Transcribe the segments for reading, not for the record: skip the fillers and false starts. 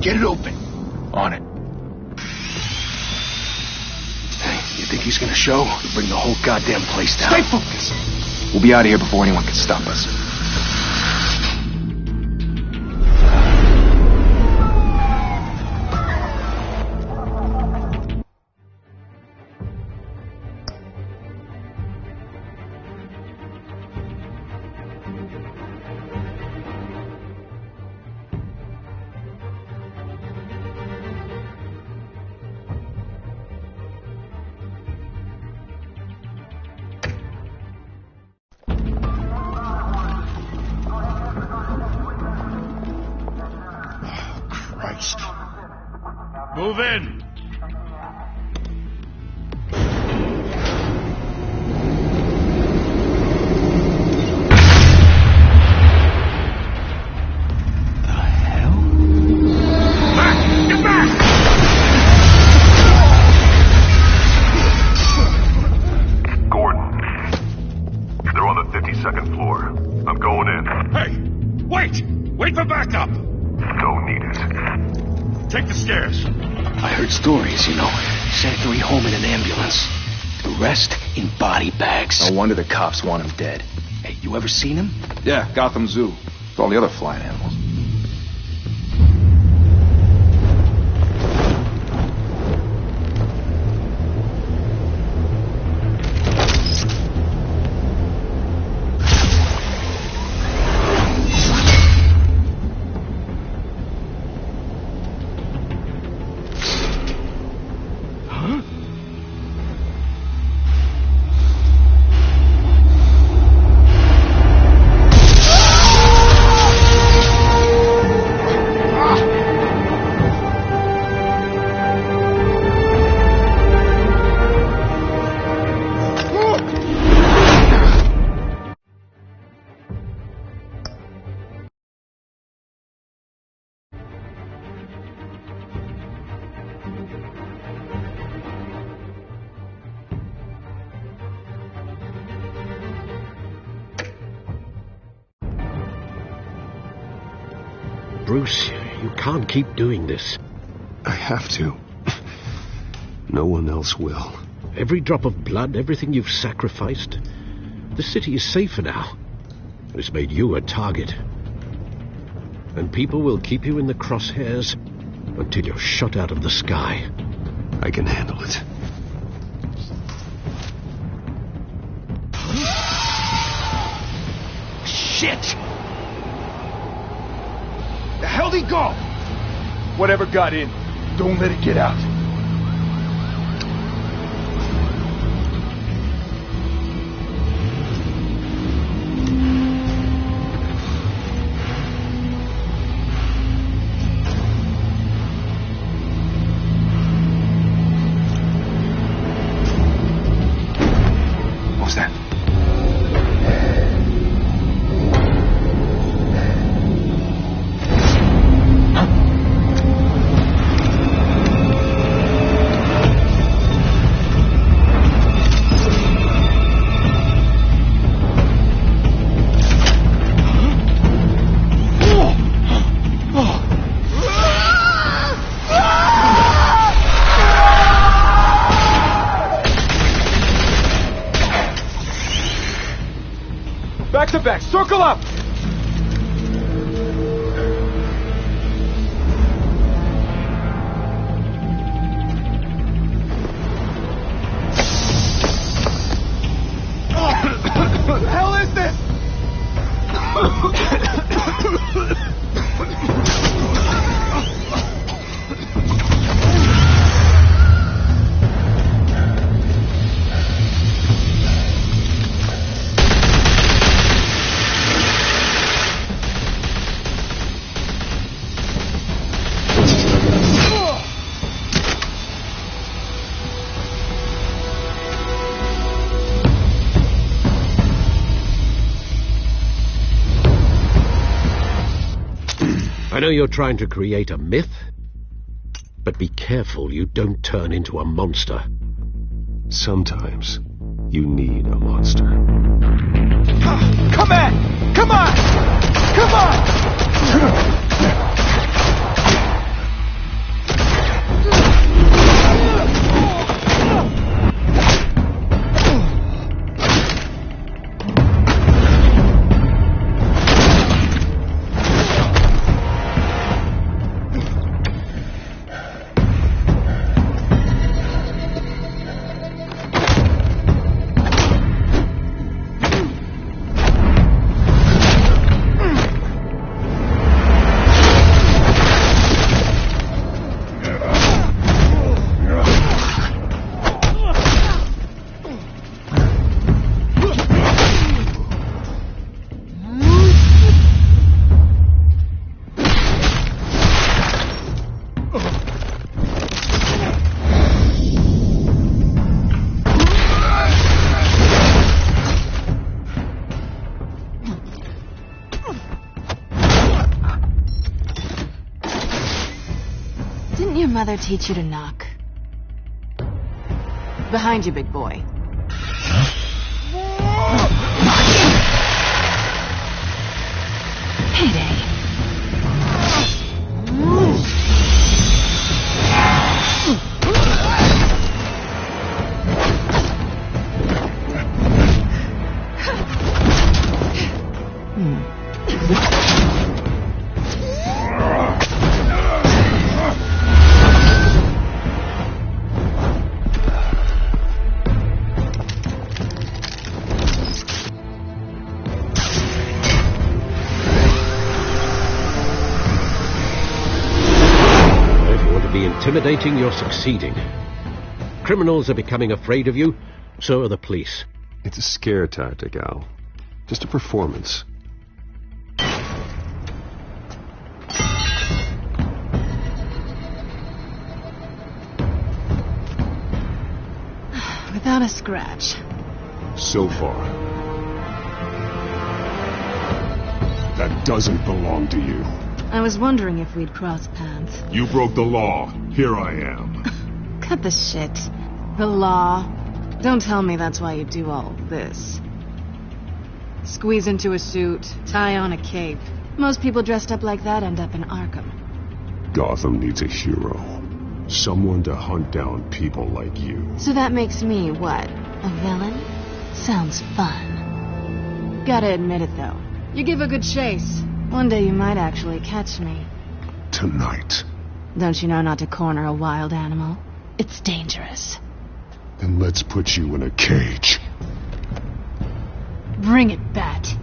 Get it open. On it. Hey, you think he's gonna show? He'll bring the whole goddamn place down. Stay focused. We'll be out of here before anyone can stop us. Move in! The hell? Back! Get back! Gordon. They're on the 52nd floor. I'm going in. Hey! Wait! Wait for backup! Don't need it. Take the stairs. I heard stories, you know. Sent 3 home in an ambulance. The rest in body bags. No wonder the cops want him dead. Hey, you ever seen him? Yeah, Gotham Zoo. With all the other flying animals. Bruce, you can't keep doing this. I have to. No one else will. Every drop of blood, everything you've sacrificed. The city is safer now. It's made you a target. And people will keep you in the crosshairs until you're shot out of the sky. I can handle it. Shit! The hell'd he go? Whatever got in, don't let it get out. What was that? Back to back, circle up! What the hell is this? I know you're trying to create a myth, but be careful you don't turn into a monster. Sometimes you need a monster. Come on! Come on! Come on! mother teach you to knock? Behind you, big boy. Payday. Intimidating, you're succeeding. Criminals are becoming afraid of you, so are the police. It's a scare tactic, Al. Just a performance. Without a scratch. So far. That doesn't belong to you. I was wondering if we'd cross paths. You broke the law. Here I am. Cut the shit. The law. Don't tell me that's why you do all this. Squeeze into a suit, tie on a cape. Most people dressed up like that end up in Arkham. Gotham needs a hero. Someone to hunt down people like you. So that makes me, what, a villain? Sounds fun. Gotta admit it, though. You give a good chase. One day you might actually catch me. Tonight. Don't you know not to corner a wild animal? It's dangerous. Then let's put you in a cage. Bring it, Bat.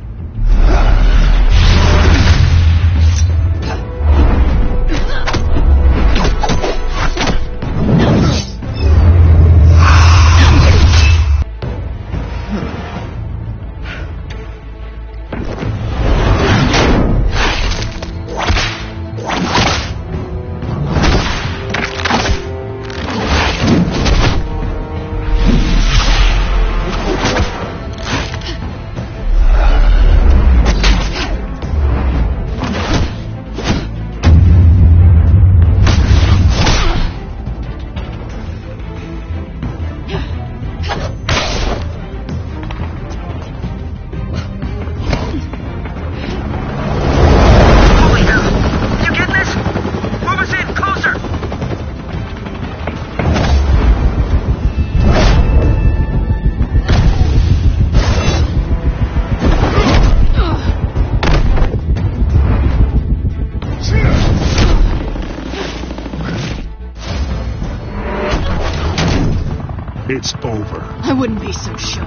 It's over. I wouldn't be so sure.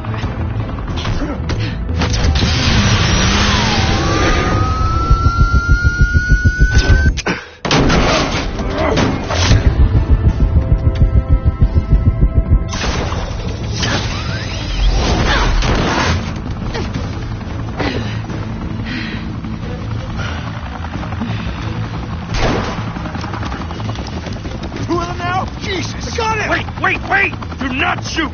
Two of them now? Jesus! Got it! Wait! Do not shoot!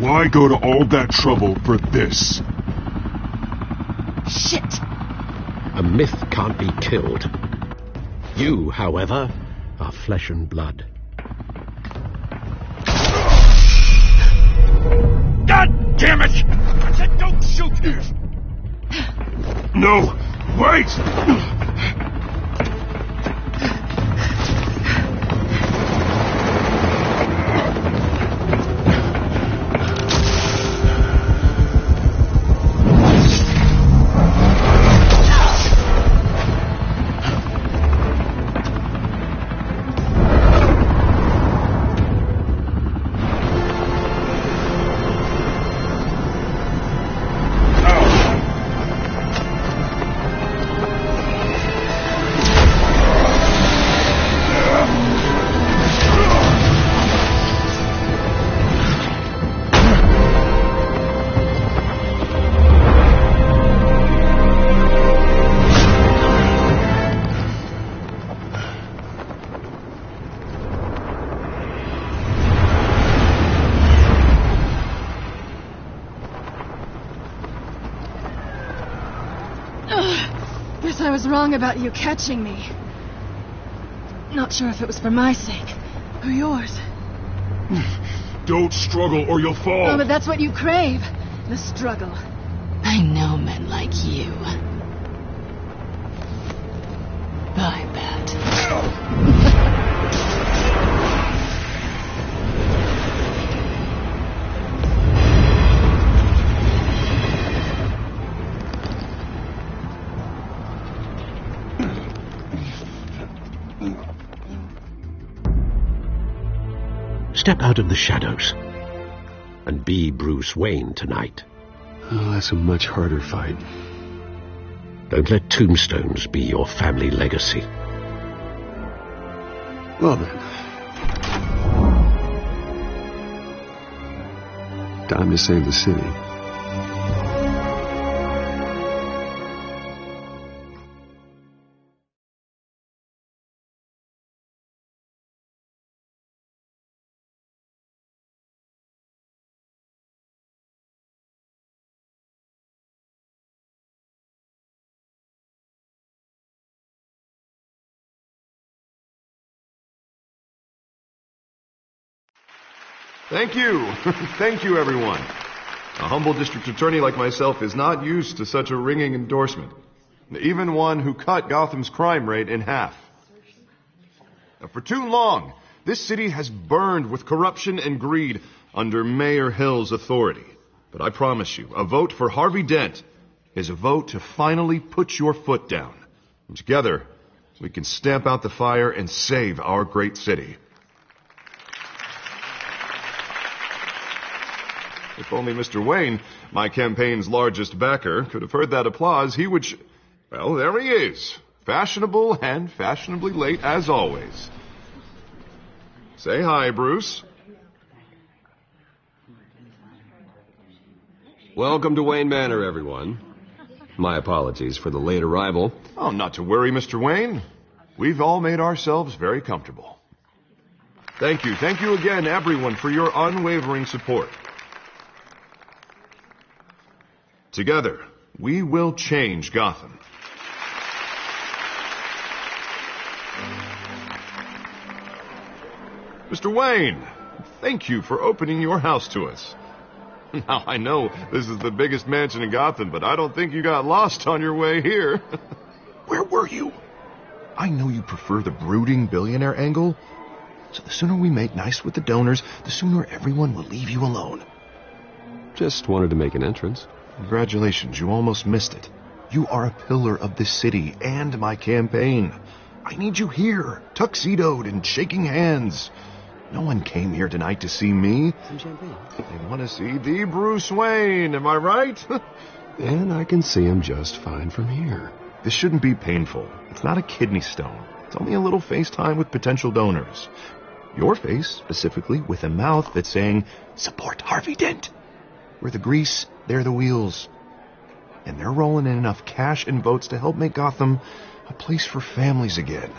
Why go to all that trouble for this? Shit! A myth can't be killed. You, however, are flesh and blood. God damn it! I said don't shoot! No! Wait! guess I was wrong about you catching me. Not sure if it was for my sake or yours. Don't struggle or you'll fall. Oh, but that's what you crave. The struggle. I know men like you. I bet. Step out of the shadows and be Bruce Wayne tonight. Oh, that's a much harder fight. Don't let tombstones be your family legacy. Well then. Time to save the city. Thank you. Thank you, everyone. A humble district attorney like myself is not used to such a ringing endorsement. Even one who cut Gotham's crime rate in half. For too long, this city has burned with corruption and greed under Mayor Hill's authority. But I promise you, a vote for Harvey Dent is a vote to finally put your foot down. And together, we can stamp out the fire and save our great city. If only Mr. Wayne, my campaign's largest backer, could have heard that applause, he would... Well, there he is. Fashionable and fashionably late as always. Say hi, Bruce. Welcome to Wayne Manor, everyone. My apologies for the late arrival. Oh, not to worry, Mr. Wayne. We've all made ourselves very comfortable. Thank you. Thank you again, everyone, for your unwavering support. Together, we will change Gotham. Mr. Wayne, thank you for opening your house to us. Now, I know this is the biggest mansion in Gotham, but I don't think you got lost on your way here. Where were you? I know you prefer the brooding billionaire angle, so the sooner we make nice with the donors, the sooner everyone will leave you alone. Just wanted to make an entrance. Congratulations, you almost missed it. You are a pillar of this city and my campaign. I need you here, tuxedoed and shaking hands. No one came here tonight to see me. Some champagne. They want to see the Bruce Wayne, am I right? And I can see him just fine from here. This shouldn't be painful. It's not a kidney stone. It's only a little FaceTime with potential donors. Your face, specifically, with a mouth that's saying, support Harvey Dent. We're the grease, they're the wheels. And they're rolling in enough cash and votes to help make Gotham a place for families again.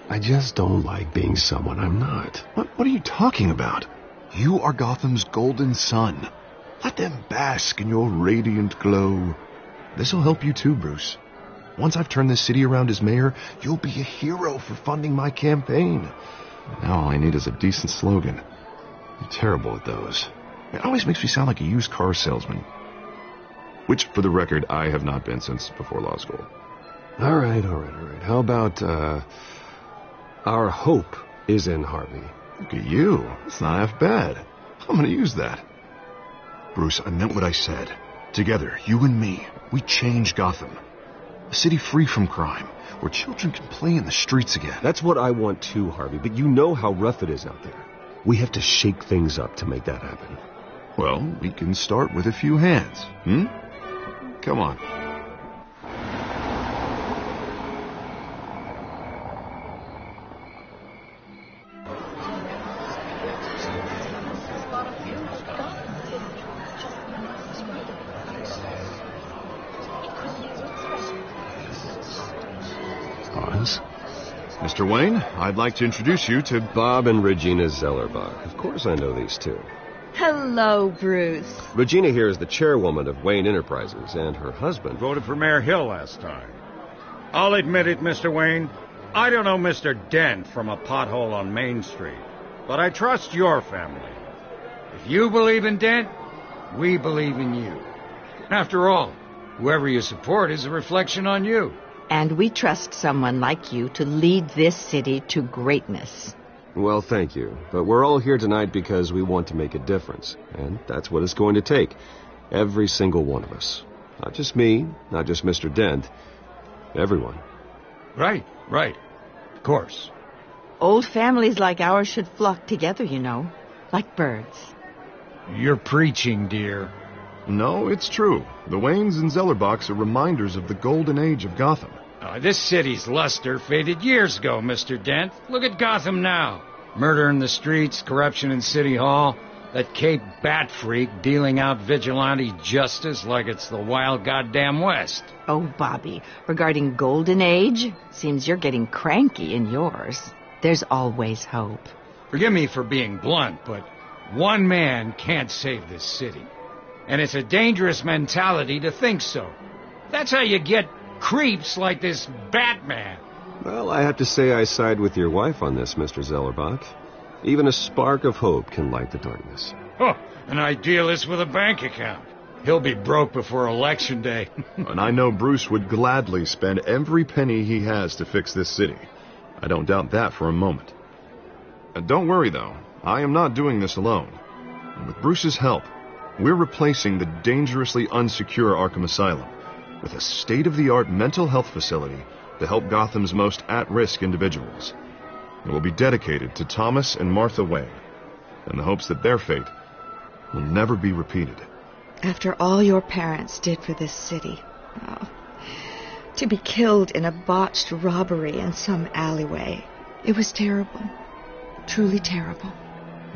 I just don't like being someone I'm not. What are you talking about? You are Gotham's golden sun. Let them bask in your radiant glow. This'll help you too, Bruce. Once I've turned this city around as mayor, you'll be a hero for funding my campaign. Now all I need is a decent slogan. I'm terrible at those. It always makes me sound like a used car salesman. Which, for the record, I have not been since before law school. All right. How about, our hope is in Harvey? Look at you. It's not half bad. I'm going to use that. Bruce, I meant what I said. Together, you and me, we change Gotham. A city free from crime, where children can play in the streets again. That's what I want too, Harvey, but you know how rough it is out there. We have to shake things up to make that happen. Well, we can start with a few hands, Come on. Oz? Mr. Wayne, I'd like to introduce you to Bob and Regina Zellerbach. Of course I know these two. Hello, Bruce. Regina here is the chairwoman of Wayne Enterprises, and her husband... Voted for Mayor Hill last time. I'll admit it, Mr. Wayne. I don't know Mr. Dent from a pothole on Main Street, but I trust your family. If you believe in Dent, we believe in you. After all, whoever you support is a reflection on you. And we trust someone like you to lead this city to greatness. Well, thank you. But we're all here tonight because we want to make a difference. And that's what it's going to take. Every single one of us. Not just me, not just Mr. Dent. Everyone. Right. Of course. Old families like ours should flock together, you know. Like birds. You're preaching, dear. No, it's true. The Waynes and Zellerbachs are reminders of the golden age of Gotham. This city's luster faded years ago, Mr. Dent. Look at Gotham now. Murder in the streets, corruption in City Hall, that Cape Bat freak dealing out vigilante justice like it's the wild goddamn West. Oh, Bobby, regarding Golden Age, seems you're getting cranky in yours. There's always hope. Forgive me for being blunt, but one man can't save this city. And it's a dangerous mentality to think so. That's how you get creeps like this Batman. Well, I have to say I side with your wife on this, Mr. Zellerbach. Even a spark of hope can light the darkness. Oh, an idealist with a bank account. He'll be broke before Election Day. And I know Bruce would gladly spend every penny he has to fix this city. I don't doubt that for a moment. Don't worry, though. I am not doing this alone. And with Bruce's help, we're replacing the dangerously unsecure Arkham Asylum with a state-of-the-art mental health facility to help Gotham's most at-risk individuals. It will be dedicated to Thomas and Martha Wayne, in the hopes that their fate will never be repeated. After all your parents did for this city, to be killed in a botched robbery in some alleyway, it was terrible. Truly terrible.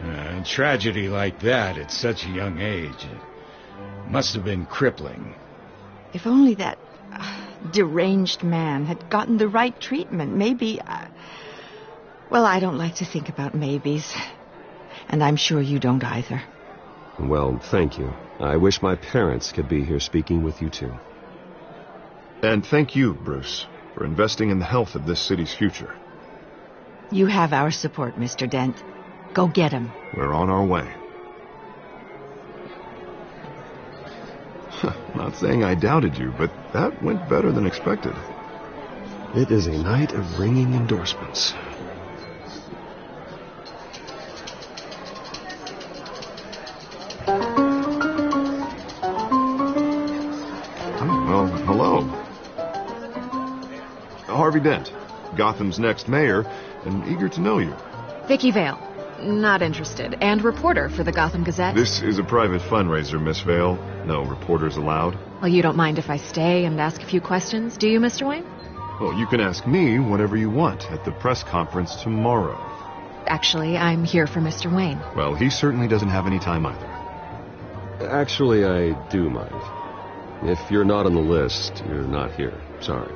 A tragedy like that at such a young age, it must have been crippling. If only that deranged man had gotten the right treatment, maybe... Well, I don't like to think about maybes. And I'm sure you don't either. Well, thank you. I wish my parents could be here speaking with you, too. And thank you, Bruce, for investing in the health of this city's future. You have our support, Mr. Dent. Go get him. We're on our way. Not saying I doubted you, but that went better than expected. It is a night of ringing endorsements. Well, hello. Harvey Dent, Gotham's next mayor, and eager to know you. Vicky Vale. Not interested. And reporter for the Gotham Gazette. This is a private fundraiser, Miss Vale. No reporters allowed. Well, you don't mind if I stay and ask a few questions, do you, Mr. Wayne? Well, you can ask me whatever you want at the press conference tomorrow. Actually, I'm here for Mr. Wayne. Well, he certainly doesn't have any time either. Actually, I do mind. If you're not on the list, you're not here. Sorry.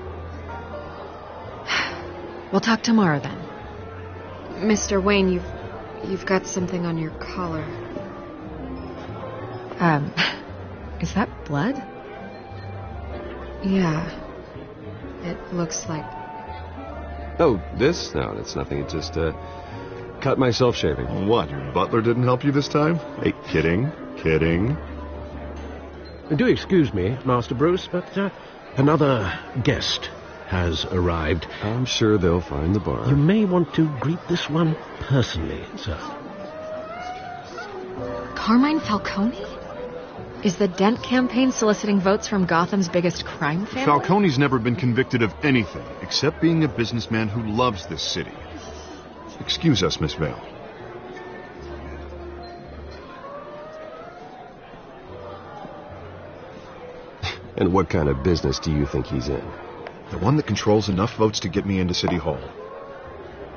We'll talk tomorrow, then. Mr. Wayne, You've got something on your collar. Is that blood? Yeah. It looks like... Oh, this? No, it's nothing. It just, cut myself shaving. What, your butler didn't help you this time? Hey, kidding. Do excuse me, Master Bruce, but another guest has arrived. I'm sure they'll find the bar. You may want to greet this one personally, sir. Carmine Falcone? Is the Dent campaign soliciting votes from Gotham's biggest crime family? Falcone's never been convicted of anything except being a businessman who loves this city. Excuse us, Miss Vale. And what kind of business do you think he's in? The one that controls enough votes to get me into City Hall.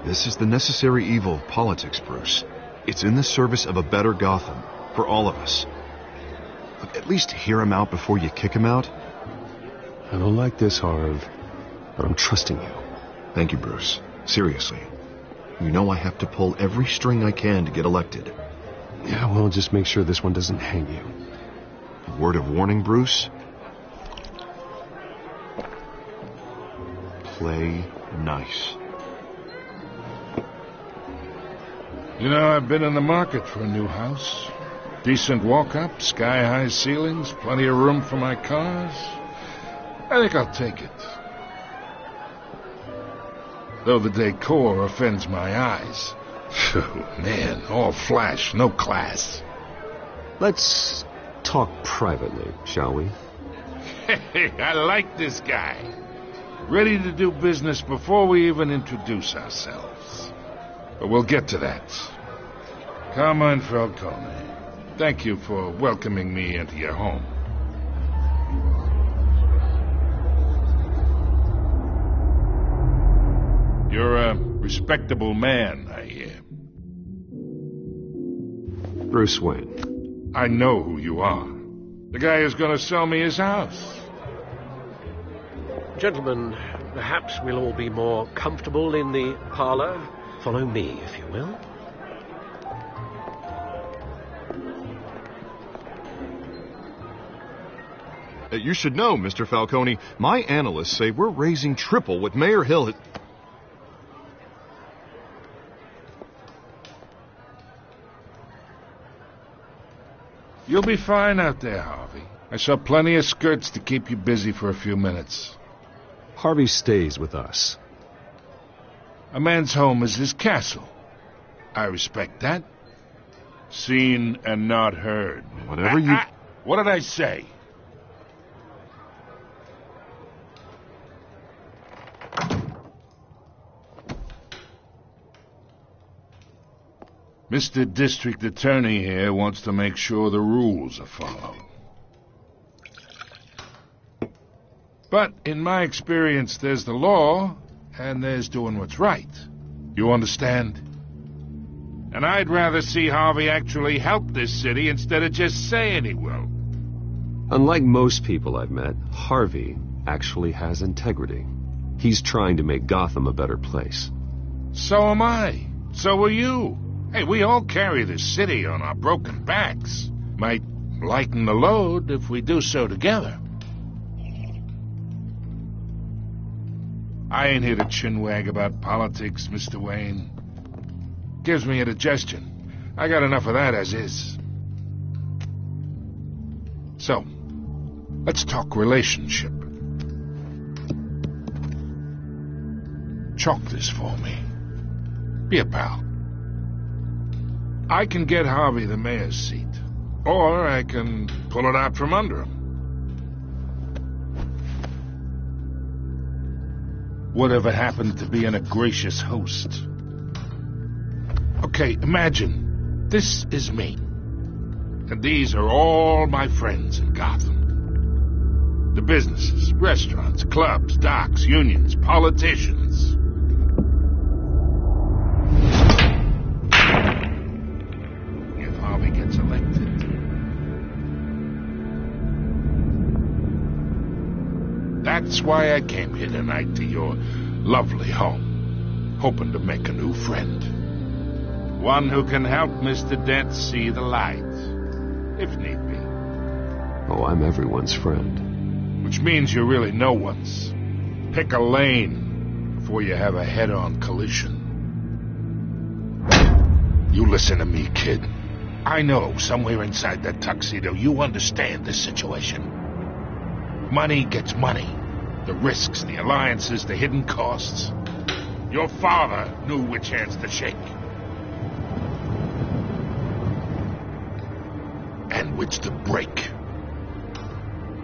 This is the necessary evil of politics, Bruce. It's in the service of a better Gotham, for all of us. Look, at least hear him out before you kick him out. I don't like this, Harv, but I'm trusting you. Thank you, Bruce. Seriously. You know I have to pull every string I can to get elected. Yeah, well, just make sure this one doesn't hang you. A word of warning, Bruce? play nice. You know, I've been in the market for a new house. Decent walk-up, sky-high ceilings, plenty of room for my cars. I think I'll take it. Though the decor offends my eyes. Man, all flash, no class. Let's talk privately, shall we? Hey, I like this guy. Ready to do business before we even introduce ourselves. But we'll get to that. Carmine Falcone, thank you for welcoming me into your home. You're a respectable man, I hear. Bruce Wayne. I know who you are. The guy who's going to sell me his house. Gentlemen, perhaps we'll all be more comfortable in the parlor. Follow me, if you will. You should know, Mr. Falcone, my analysts say we're raising triple what Mayor Hill had... You'll be fine out there, Harvey. I saw plenty of skirts to keep you busy for a few minutes. Harvey stays with us. A man's home is his castle. I respect that. Seen and not heard. Whatever you... What did I say? Mr. District Attorney here wants to make sure the rules are followed. But in my experience, there's the law, and there's doing what's right. You understand? And I'd rather see Harvey actually help this city instead of just saying he will. Unlike most people I've met, Harvey actually has integrity. He's trying to make Gotham a better place. So am I. So are you. Hey, we all carry this city on our broken backs. Might lighten the load if we do so together. I ain't here to chinwag about politics, Mr. Wayne. Gives me indigestion. I got enough of that as is. So, let's talk relationship. Chalk this for me. Be a pal. I can get Harvey the mayor's seat, or I can pull it out from under him. Whatever happened to being a gracious host? Okay, imagine, this is me. And these are all my friends in Gotham. The businesses, restaurants, clubs, docks, unions, politicians. If Harvey gets elected. That's why I came here tonight to your lovely home, hoping to make a new friend. One who can help Mr. Dent see the light, if need be. Oh, I'm everyone's friend. Which means you're really no one's. Pick a lane before you have a head-on collision. You listen to me, kid. I know somewhere inside that tuxedo you understand this situation. Money gets money. The risks, the alliances, the hidden costs. Your father knew which hands to shake. And which to break.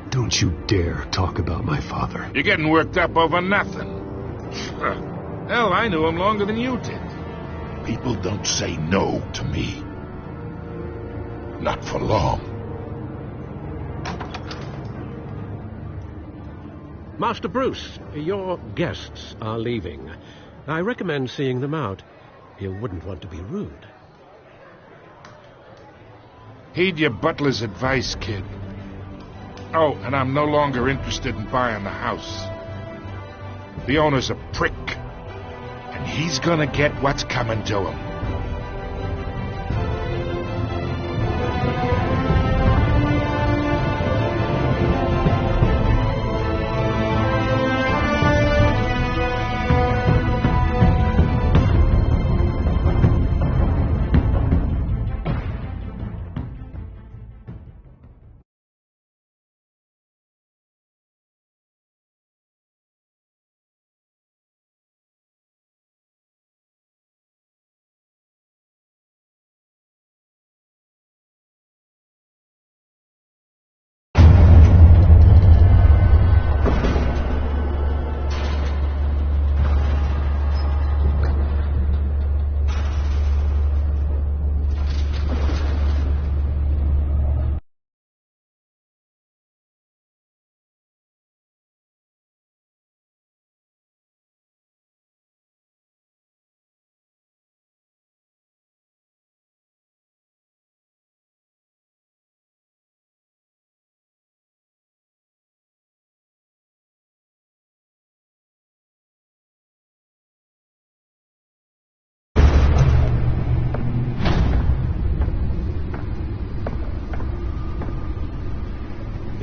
Don't you dare talk about my father. You're getting worked up over nothing. Hell, I knew him longer than you did. People don't say no to me. Not for long. Master Bruce, your guests are leaving. I recommend seeing them out. You wouldn't want to be rude. Heed your butler's advice, kid. Oh, and I'm no longer interested in buying the house. The owner's a prick. And he's gonna get what's coming to him.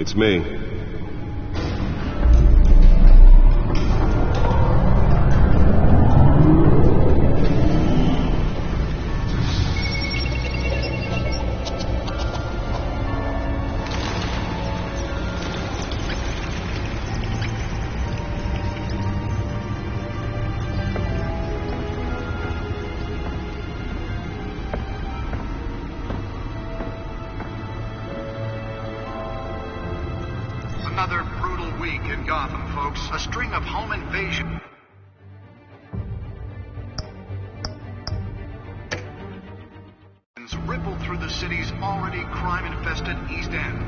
It's me. Another brutal week in Gotham, folks. A string of home invasions. Rippled through the city's already crime-infested East End.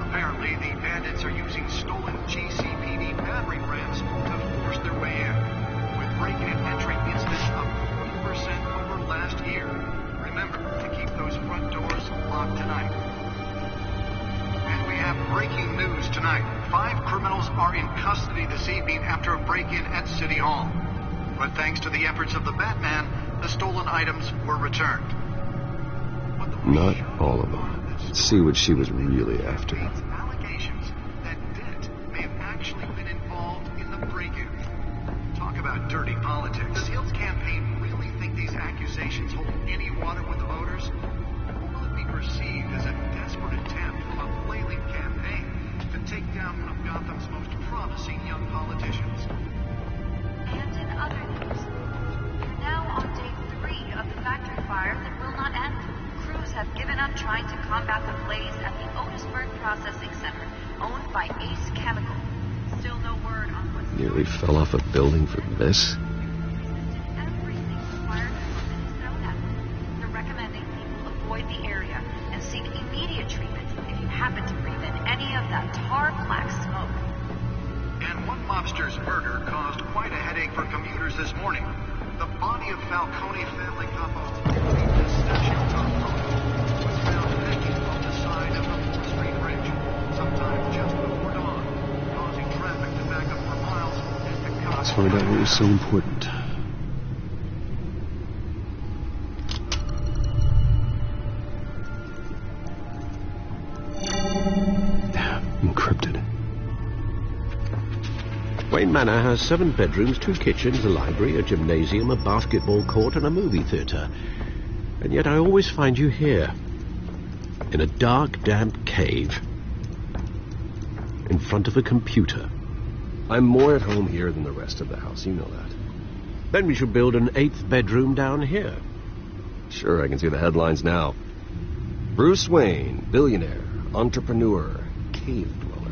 Apparently, the bandits are using stolen GCPD battering rams to force their way in, with break-in and entry incidents up 40% over last year. Remember to keep those front doors locked tonight. And we have breaking news tonight. 5 criminals are in custody this evening after a break-in at City Hall. But thanks to the efforts of the Batman, the stolen items were returned. Not all of them. Let's see what she was really after. Allegations that Dent may have actually been involved in the break-in. Talk about dirty politics. Does Hill's campaign really think these accusations hold any water with the voters? Or will it be perceived as a desperate attempt from a flailing campaign to take down one of Gotham's most promising young politicians? And in other news, we're now on day 3 of the factory fire that will not end. Crews have given up trying to combat the blaze at the Otisburg Processing Center, owned by Ace Chemical. Still no word on what's... Nearly fell off a building for this? Everything the fire department is known at. They're recommending people avoid the area and seek immediate treatment if you happen to breathe in any of that tar black smoke. And one mobster's murder caused quite a headache for commuters this morning. The body of Falcone family couple, Pistachio Compote, was found hanging on the side of the 4th Street Bridge, sometime just before dawn, causing traffic to back up for miles as the cops... Let's find out what was so important. Encrypted. Wayne Manor has 7 bedrooms, 2 kitchens, a library, a gymnasium, a basketball court, and a movie theatre. And yet I always find you here, in a dark, damp cave, in front of a computer. I'm more at home here than the rest of the house, you know that. Then we should build an 8th bedroom down here. Sure, I can see the headlines now. Bruce Wayne, billionaire, entrepreneur, cave dweller.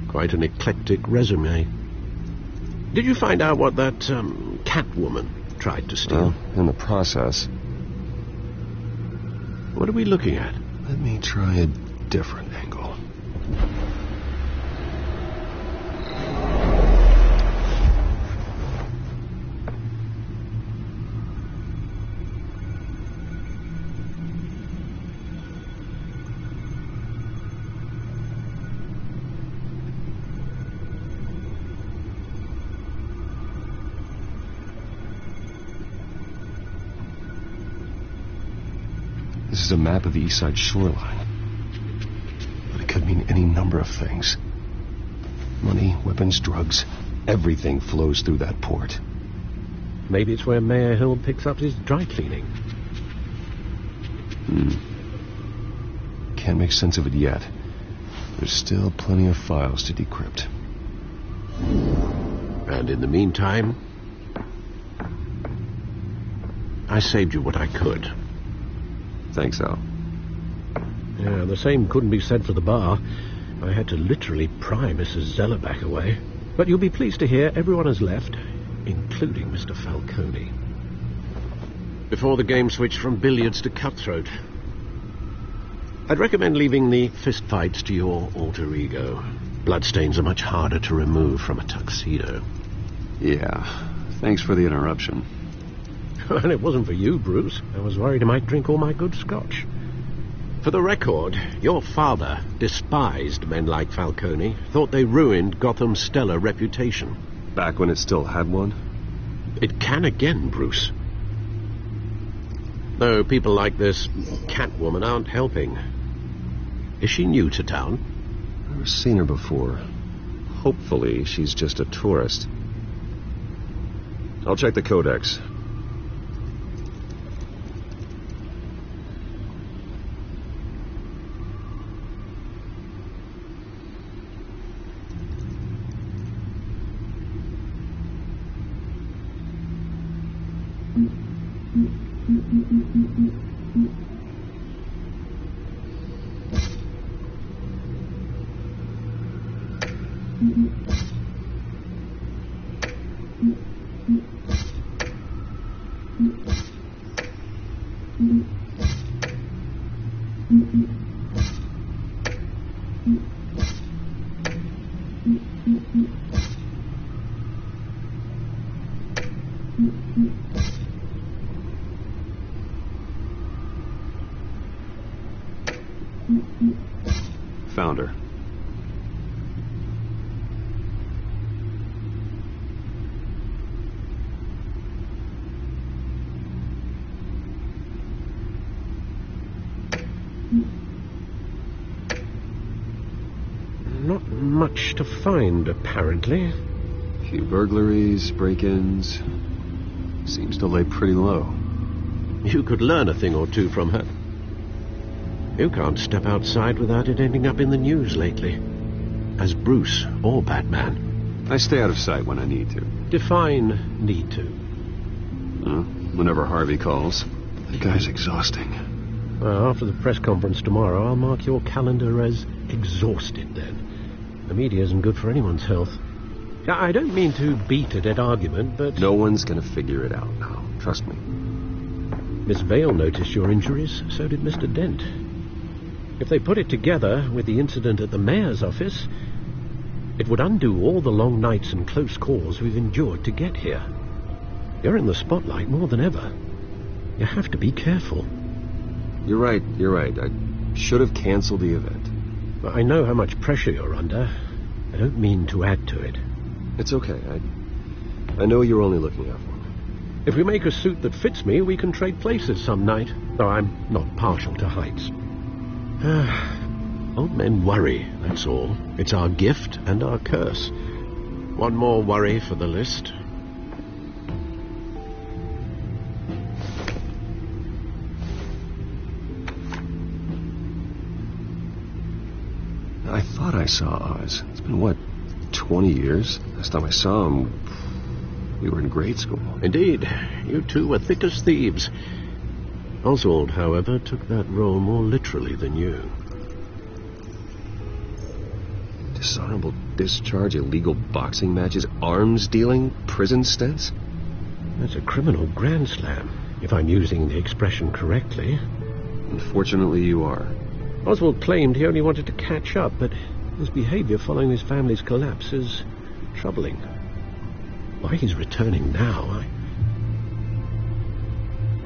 Quite an eclectic resume. Did you find out what that, Catwoman tried to steal? Well, in the process. What are we looking at? Let me try a different angle. This is a map of the East Side shoreline. But it could mean any number of things. Money, weapons, drugs, everything flows through that port. Maybe it's where Mayor Hill picks up his dry cleaning. Can't make sense of it yet. There's still plenty of files to decrypt. And in the meantime, I saved you what I could. Thanks, Al. Yeah, the same couldn't be said for the bar. I had to literally pry Mrs. Zellerback away. But you'll be pleased to hear everyone has left, including Mr. Falcone. Before the game switched from billiards to cutthroat. I'd recommend leaving the fistfights to your alter ego. Bloodstains are much harder to remove from a tuxedo. Yeah, thanks for the interruption. Well, it wasn't for you, Bruce. I was worried I might drink all my good scotch. For the record, your father despised men like Falcone, thought they ruined Gotham's stellar reputation. Back when it still had one? It can again, Bruce. Though people like this Catwoman aren't helping. Is she new to town? Never seen her before. Hopefully, she's just a tourist. I'll check the codex. Found her. Not much to find, apparently. A few burglaries, break-ins. Seems to lay pretty low. You could learn a thing or two from her. You can't step outside without it ending up in the news lately. As Bruce or Batman. I stay out of sight when I need to. Define need to. Whenever Harvey calls. That guy's exhausting. Well, after the press conference tomorrow, I'll mark your calendar as exhausted then. The media isn't good for anyone's health. I don't mean to beat a dead argument, but... No one's gonna figure it out now. Trust me. Miss Vale noticed your injuries, so did Mr. Dent. If they put it together with the incident at the mayor's office, it would undo all the long nights and close calls we've endured to get here. You're in the spotlight more than ever. You have to be careful. You're right. I should have canceled the event. I know how much pressure you're under. I don't mean to add to it. It's okay. I know you're only looking out for me. If we make a suit that fits me, we can trade places some night. Though I'm not partial to heights. Old men worry, that's all. It's our gift and our curse. One more worry for the list. I thought I saw Oz. It's been, 20 years? Last time I saw him, we were in grade school. Indeed. You two were thick as thieves. Oswald, however, took that role more literally than you. Dishonorable discharge, illegal boxing matches, arms dealing, prison stints? That's a criminal grand slam, if I'm using the expression correctly. Unfortunately, you are. Oswald claimed he only wanted to catch up, but his behavior following his family's collapse is troubling. Why he's returning now, I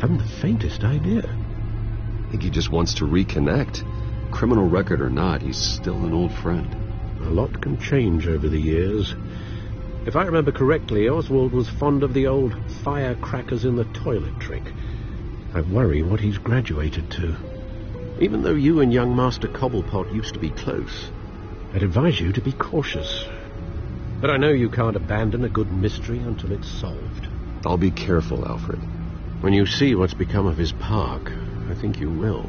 haven't the faintest idea. I think he just wants to reconnect. Criminal record or not, he's still an old friend. A lot can change over the years. If I remember correctly, Oswald was fond of the old firecrackers in the toilet trick. I worry what he's graduated to. Even though you and young Master Cobblepot used to be close, I'd advise you to be cautious. But I know you can't abandon a good mystery until it's solved. I'll be careful, Alfred. When you see what's become of his park, I think you will.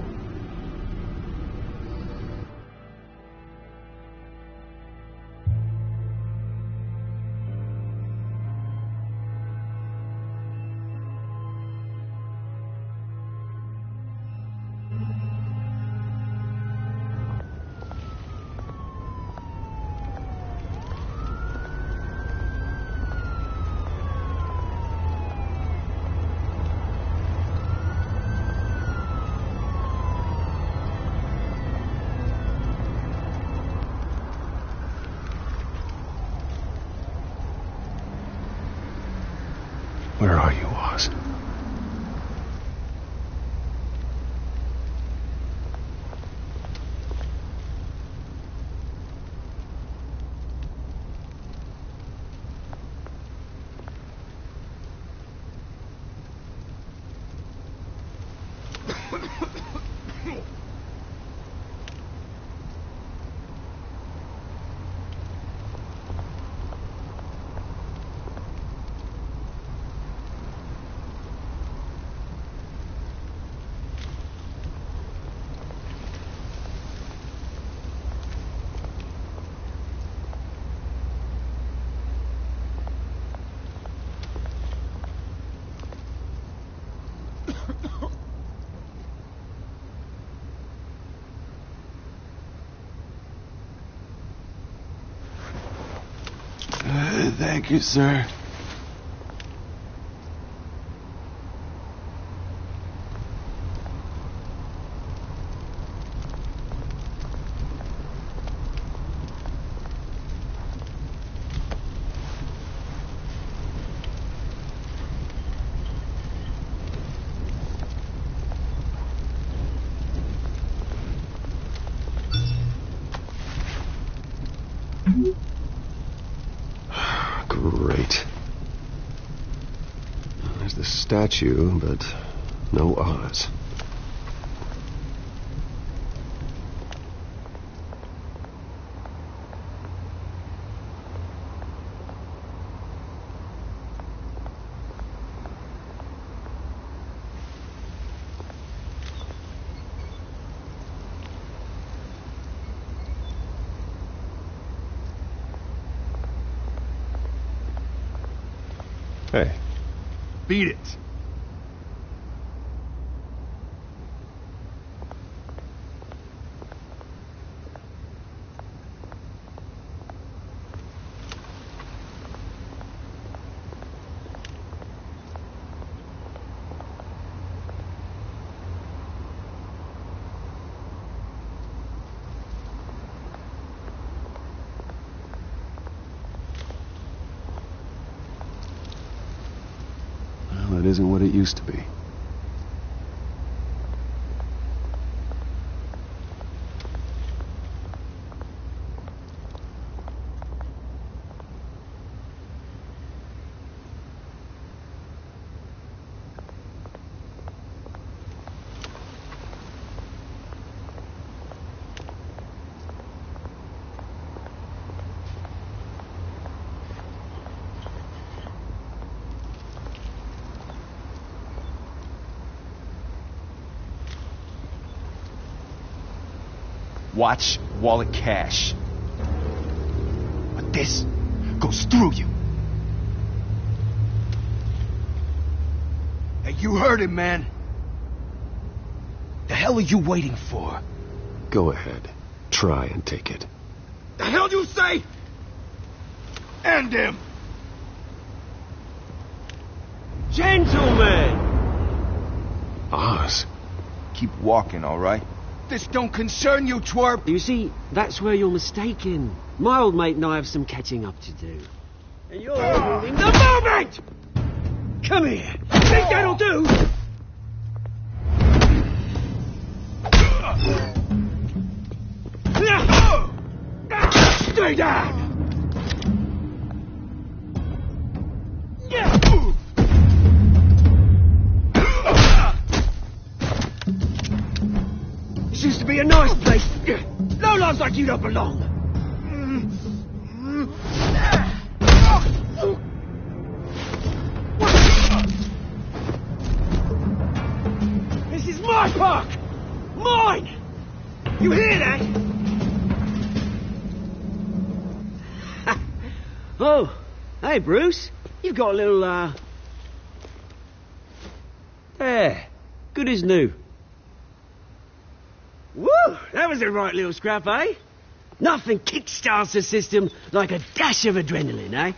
Where are you, Oz? Thank you, sir. Great. There's the statue, but no Oz. Hey. Beat it. It isn't what it used to be. Watch wallet cash. But this goes through you. Hey, you heard it, man. The hell are you waiting for? Go ahead. Try and take it. The hell do you say? End him! Gentlemen! Oz. Keep walking, all right? This don't concern you, twerp! You see, that's where you're mistaken. My old mate and I have some catching up to do. And you're ruining the moment! Come here! Think that'll do? Stay down! This used to be a nice place. No lives like you don't belong. This is my park! Mine! You hear that? Oh, hey, Bruce. You've got a little, There. Good as new. Woo! That was a right little scrap, eh? Nothing kickstarts the system like a dash of adrenaline, eh?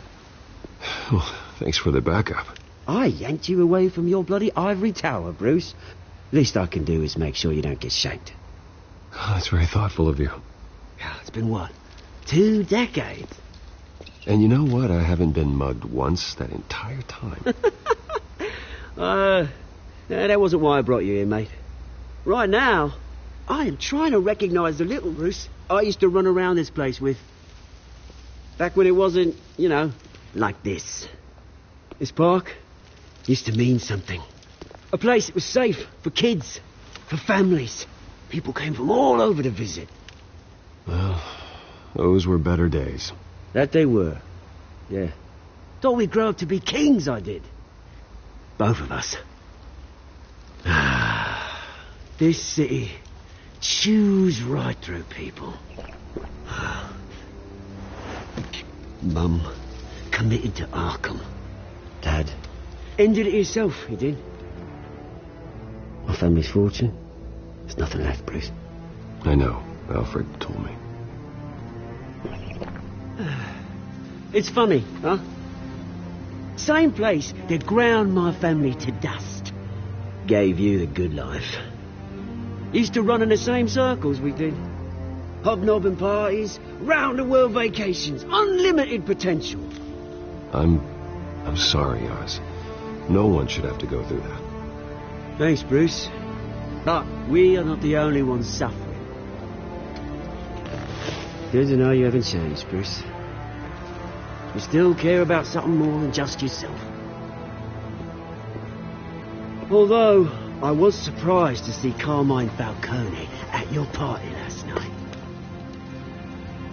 Well, thanks for the backup. I yanked you away from your bloody ivory tower, Bruce. Least I can do is make sure you don't get shanked. Oh, that's very thoughtful of you. It's been what? 2 decades? And you know what? I haven't been mugged once that entire time. That wasn't why I brought you here, mate. Right now, I am trying to recognize the little Bruce I used to run around this place with. Back when it wasn't, you know, like this. This park used to mean something. A place that was safe for kids, for families. People came from all over to visit. Well, those were better days. That they were. Yeah. Thought we'd grow up to be kings, I did. Both of us. This city chews right through people. Mum committed to Arkham. Dad ended it himself, he did. My family's fortune. There's nothing left, Bruce. I know. Alfred told me. It's funny, huh? Same place that ground my family to dust gave you the good life. Used to run in the same circles we did. Hobnobbing parties, round-the-world vacations, unlimited potential. I'm sorry, Oz. No one should have to go through that. Thanks, Bruce. But we are not the only ones suffering. Good to know you haven't changed, Bruce. You still care about something more than just yourself. Although, I was surprised to see Carmine Falcone at your party last night.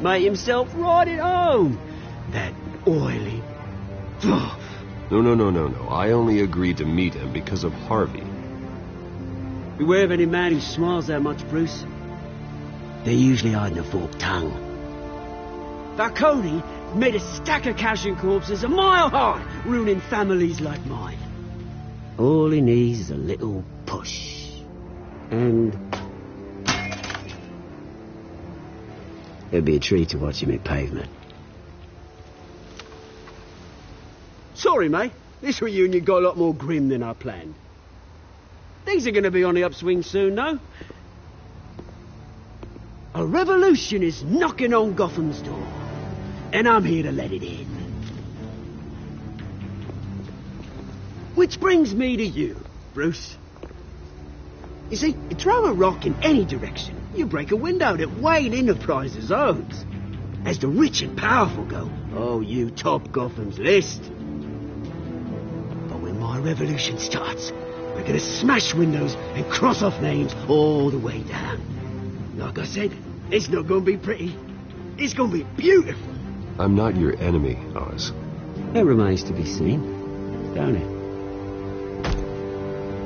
Made himself right at home. That oily... No. I only agreed to meet him because of Harvey. Beware of any man who smiles that much, Bruce. They're usually hiding a forked tongue. Falcone made a stack of casual corpses a mile high, ruining families like mine. All he needs is a little push. And... it'd be a treat to watch him hit pavement. Sorry, mate. This reunion got a lot more grim than I planned. Things are going to be on the upswing soon, though. A revolution is knocking on Gotham's door. And I'm here to let it in. Which brings me to you, Bruce. You see, you throw a rock in any direction, you break a window that Wayne Enterprises owns. As the rich and powerful go, oh, you top Gotham's list. But when my revolution starts, we're gonna smash windows and cross off names all the way down. Like I said, it's not gonna be pretty. It's gonna be beautiful. I'm not your enemy, Oz. That remains to be seen, don't it?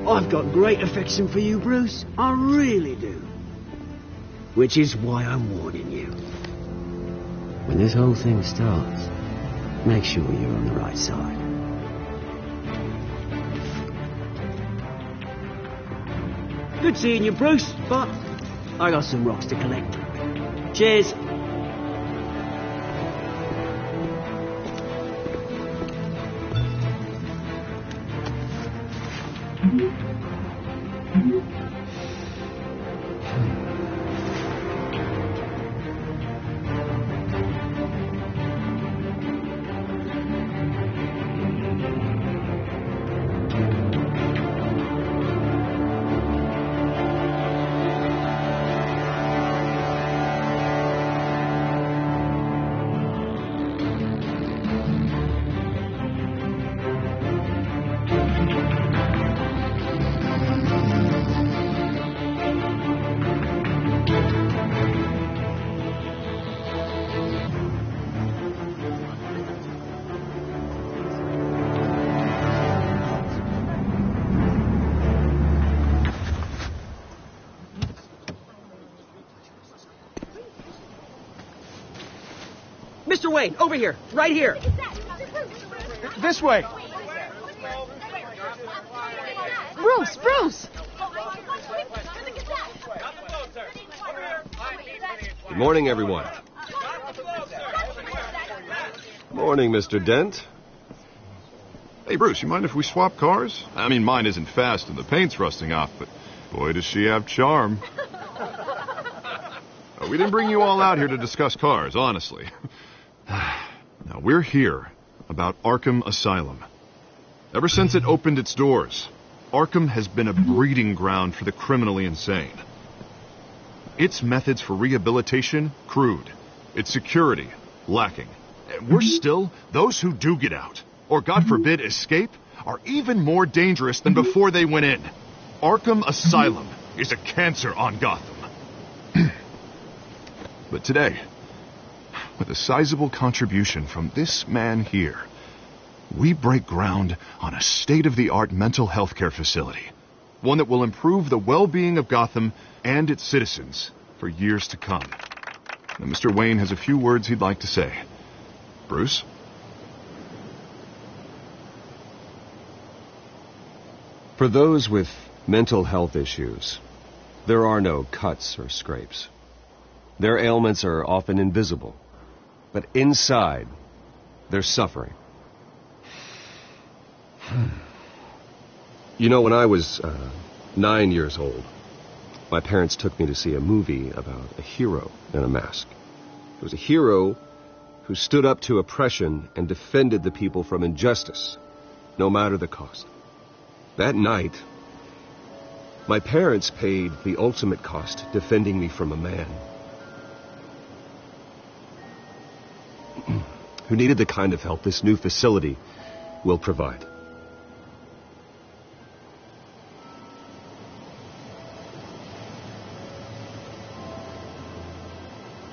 I've got great affection for you, Bruce. I really do. Which is why I'm warning you. When this whole thing starts, make sure you're on the right side. Good seeing you, Bruce, but I got some rocks to collect. Cheers. Mr. Wayne, over here. Right here. This way. Bruce! Good morning, everyone. Morning, Mr. Dent. Hey, Bruce, you mind if we swap cars? I mean, mine isn't fast and the paint's rusting off, but boy, does she have charm. We didn't bring you all out here to discuss cars, honestly. Now, we're here about Arkham Asylum. Ever since it opened its doors, Arkham has been a breeding ground for the criminally insane. Its methods for rehabilitation, crude. Its security, lacking. And worse still, those who do get out, or God forbid escape, are even more dangerous than before they went in. Arkham Asylum is a cancer on Gotham. But today, with a sizable contribution from this man here, we break ground on a state-of-the-art mental health care facility. One that will improve the well-being of Gotham and its citizens for years to come. Now, Mr. Wayne has a few words he'd like to say. Bruce? For those with mental health issues, there are no cuts or scrapes. Their ailments are often invisible. But inside, They're suffering. You know, when I was 9 years old, my parents took me to see a movie about a hero in a mask. It was a hero who stood up to oppression and defended the people from injustice, no matter the cost. That night, my parents paid the ultimate cost defending me from a man who needed the kind of help this new facility will provide.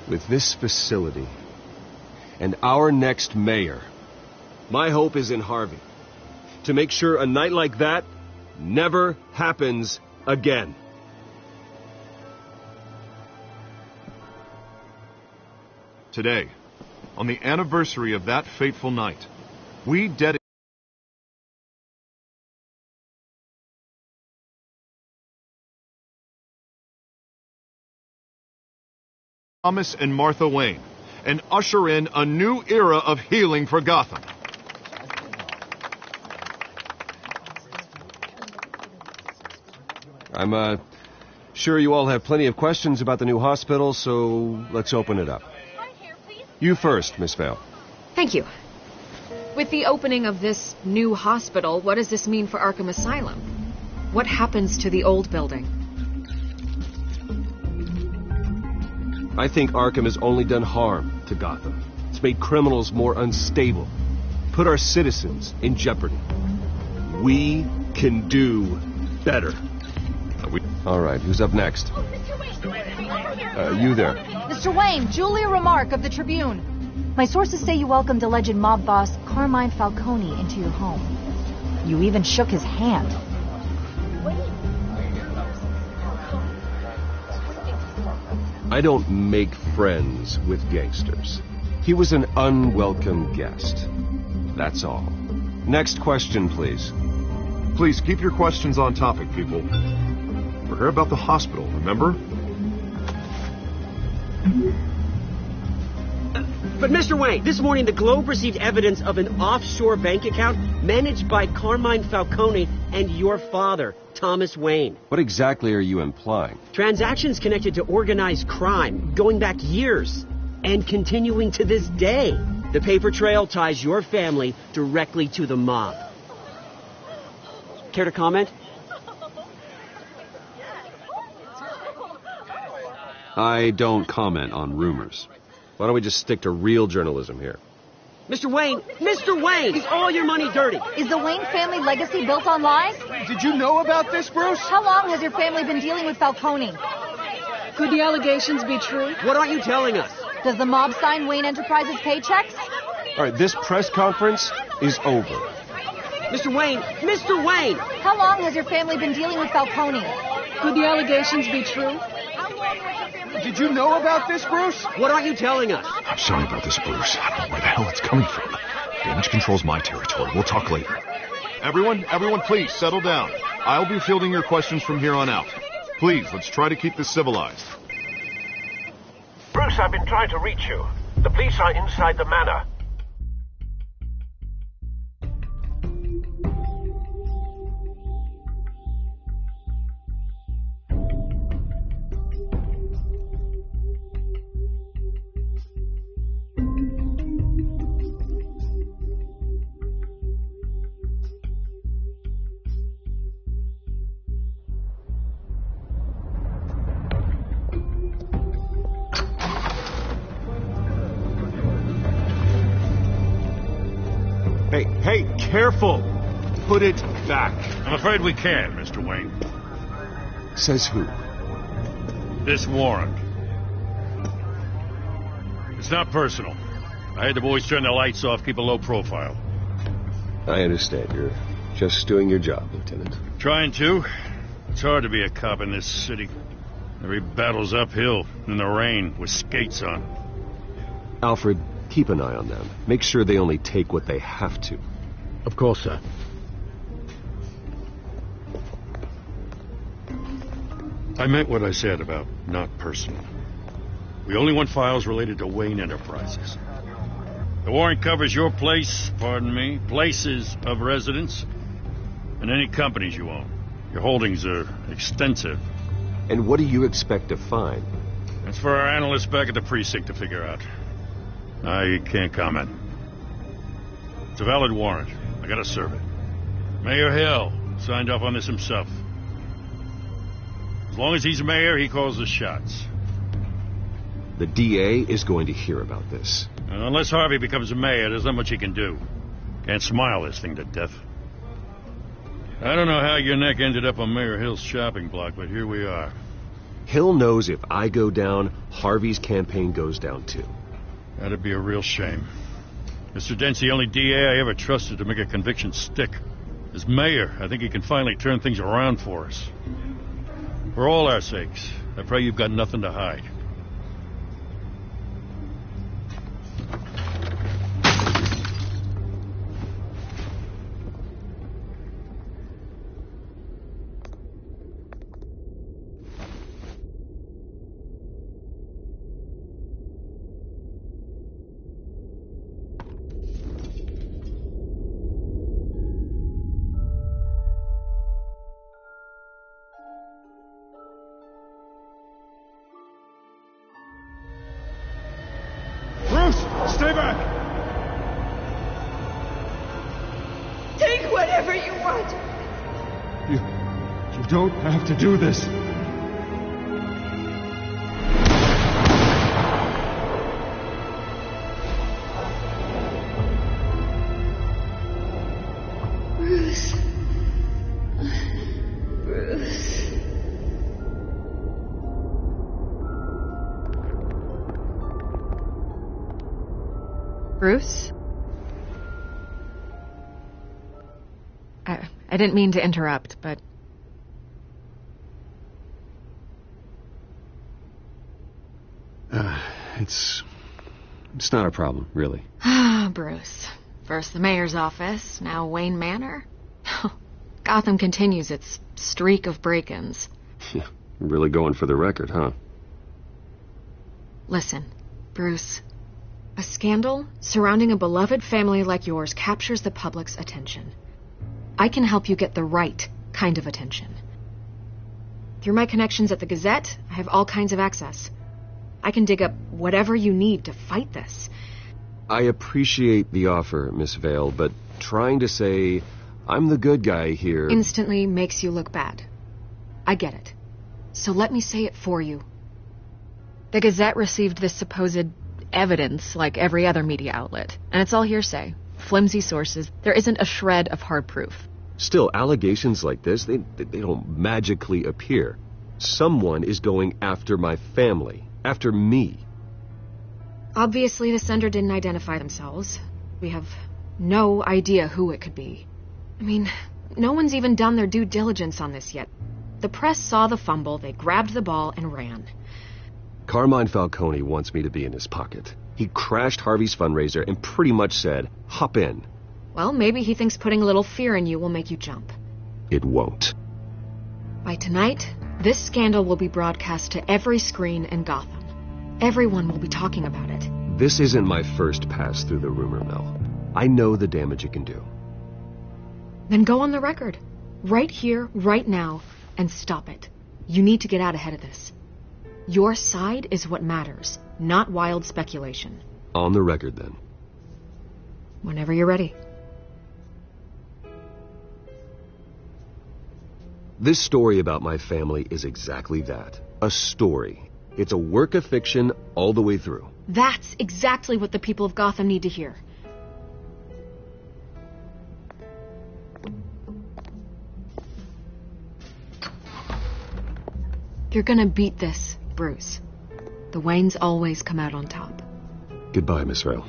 With this facility and our next mayor, my hope is in Harvey to make sure a night like that never happens again. Today, on the anniversary of that fateful night, we dedicate Thomas and Martha Wayne and usher in a new era of healing for Gotham. I'm sure you all have plenty of questions about the new hospital, so let's open it up. You first, Miss Vale. Thank you. With the opening of this new hospital, what does this mean for Arkham Asylum? What happens to the old building? I think Arkham has only done harm to Gotham. It's made criminals more unstable, put our citizens in jeopardy. We can do better. All right, who's up next? You there. Mr. Wayne, Julia Remark of the Tribune. My sources say you welcomed alleged mob boss Carmine Falcone into your home. You even shook his hand. I don't make friends with gangsters. He was an unwelcome guest. That's all. Next question, please. Please keep your questions on topic, people. We're here about the hospital, remember? But Mr. Wayne, this morning the Globe received evidence of an offshore bank account managed by Carmine Falcone and your father, Thomas Wayne. What exactly are you implying? Transactions connected to organized crime, going back years, and continuing to this day. The paper trail ties your family directly to the mob. Care to comment? I don't comment on rumors. Why don't we just stick to real journalism here? Mr. Wayne! Mr. Wayne! Is all your money dirty? Is the Wayne family legacy built on lies? Did you know about this, Bruce? How long has your family been dealing with Falcone? Could the allegations be true? What aren't you telling us? Does the mob sign Wayne Enterprises paychecks? All right, this press conference is over. Mr. Wayne! Mr. Wayne! How long has your family been dealing with Falcone? Could the allegations be true? Did you know about this, Bruce? What aren't you telling us? I'm sorry about this, Bruce. I don't know where the hell it's coming from. Damage control's my territory. We'll talk later. Everyone, please, settle down. I'll be fielding your questions from here on out. Please, let's try to keep this civilized. Bruce, I've been trying to reach you. The police are inside the manor. Hey, careful! Put it back. I'm afraid we can, Mr. Wayne. Says who? This warrant. It's not personal. I had the boys turn the lights off, keep a low profile. I understand. You're just doing your job, Lieutenant. Trying to. It's hard to be a cop in this city. Every battle's uphill, in the rain, with skates on. Alfred, keep an eye on them. Make sure they only take what they have to. Of course, sir. I meant what I said about not personal. We only want files related to Wayne Enterprises. The warrant covers your places of residence, and any companies you own. Your holdings are extensive. And what do you expect to find? That's for our analysts back at the precinct to figure out. I can't comment. It's a valid warrant. I gotta serve it. Mayor Hill signed off on this himself. As long as he's mayor, he calls the shots. The DA is going to hear about this. Unless Harvey becomes a mayor, there's not much he can do. Can't smile this thing to death. I don't know how your neck ended up on Mayor Hill's shopping block, but here we are. Hill knows if I go down, Harvey's campaign goes down too. That'd be a real shame. Mr. Dent's the only DA I ever trusted to make a conviction stick. As mayor, I think he can finally turn things around for us. For all our sakes, I pray you've got nothing to hide. Stay back! Take whatever you want. You don't have to do this. Bruce. Bruce. Bruce? I didn't mean to interrupt, but... It's not a problem, really. Ah, Bruce. First the mayor's office, now Wayne Manor. Gotham continues its streak of break-ins. Yeah, really going for the record, huh? Listen, Bruce. A scandal surrounding a beloved family like yours captures the public's attention. I can help you get the right kind of attention. Through my connections at the Gazette, I have all kinds of access. I can dig up whatever you need to fight this. I appreciate the offer, Miss Vale, but trying to say I'm the good guy here... instantly makes you look bad. I get it. So let me say it for you. The Gazette received this supposed evidence like every other media outlet, and it's all hearsay. Flimsy sources. There isn't a shred of hard proof. Still, allegations like this, they don't magically appear. Someone is going after my family. After me. Obviously, the sender didn't identify themselves. We have no idea who it could be. I mean, no one's even done their due diligence on this yet. The press saw the fumble, they grabbed the ball and ran. Carmine Falcone wants me to be in his pocket. He crashed Harvey's fundraiser and pretty much said, hop in. Well, maybe he thinks putting a little fear in you will make you jump. It won't. By tonight, this scandal will be broadcast to every screen in Gotham. Everyone will be talking about it. This isn't my first pass through the rumor mill. I know the damage it can do. Then go on the record. Right here, right now, and stop it. You need to get out ahead of this. Your side is what matters, not wild speculation. On the record, then. Whenever you're ready. This story about my family is exactly that. A story. It's a work of fiction all the way through. That's exactly what the people of Gotham need to hear. You're gonna beat this, Bruce. The Waynes always come out on top. Goodbye, Miss Vale.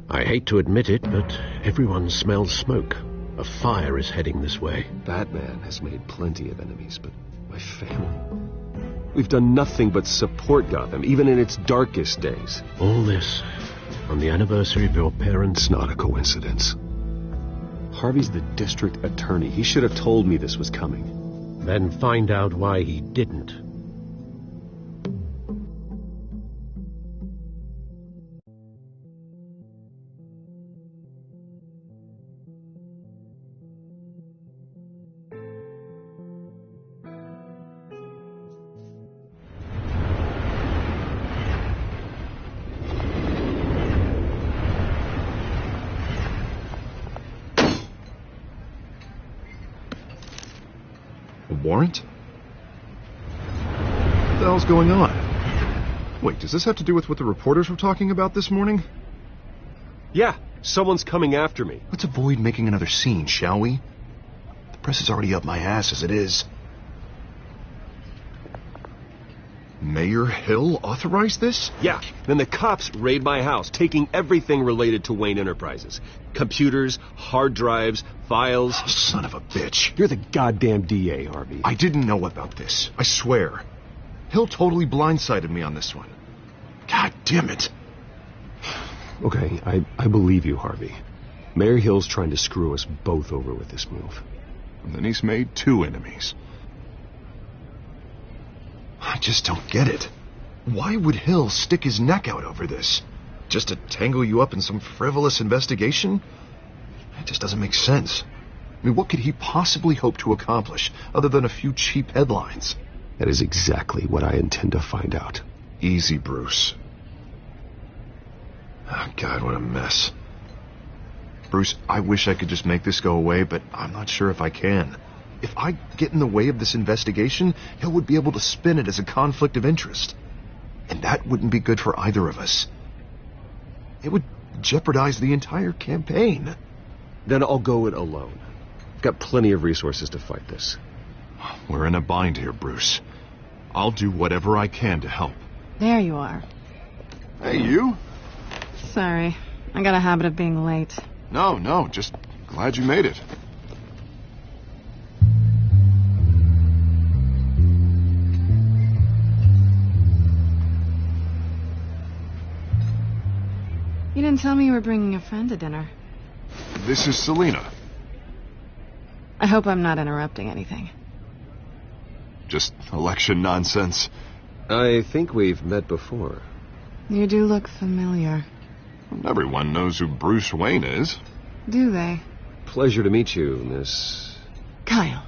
I hate to admit it, but everyone smells smoke. A fire is heading this way. Batman has made plenty of enemies, but my family... We've done nothing but support Gotham, even in its darkest days. All this on the anniversary of your parents' It's not a coincidence. Harvey's the district attorney. He should have told me this was coming. Then find out why he didn't. Warrant? What the hell's going on? Wait, does this have to do with what the reporters were talking about this morning? Yeah, someone's coming after me. Let's avoid making another scene, shall we? The press is already up my ass as it is. Mayor Hill authorized this? Yeah, then the cops raid my house, taking everything related to Wayne Enterprises. Computers, hard drives, files. Oh, son of a bitch. You're the goddamn DA, Harvey. I didn't know about this. I swear. Hill totally blindsided me on this one. God damn it. Okay, I believe you, Harvey. Mayor Hill's trying to screw us both over with this move. And then he's made 2 enemies. I just don't get it. Why would Hill stick his neck out over this? Just to tangle you up in some frivolous investigation? It just doesn't make sense. I mean, what could he possibly hope to accomplish other than a few cheap headlines? That is exactly what I intend to find out. Easy, Bruce. Oh, God, what a mess. Bruce, I wish I could just make this go away, but I'm not sure if I can. If I get in the way of this investigation, Hill would be able to spin it as a conflict of interest. And that wouldn't be good for either of us. It would jeopardize the entire campaign. Then I'll go it alone. I've got plenty of resources to fight this. We're in a bind here, Bruce. I'll do whatever I can to help. There you are. Hey, you? Sorry. I got a habit of being late. No, just glad you made it. You didn't tell me you were bringing a friend to dinner. This is Selina. I hope I'm not interrupting anything. Just election nonsense. I think we've met before. You do look familiar. Everyone knows who Bruce Wayne is. Do they? Pleasure to meet you, Miss... Kyle.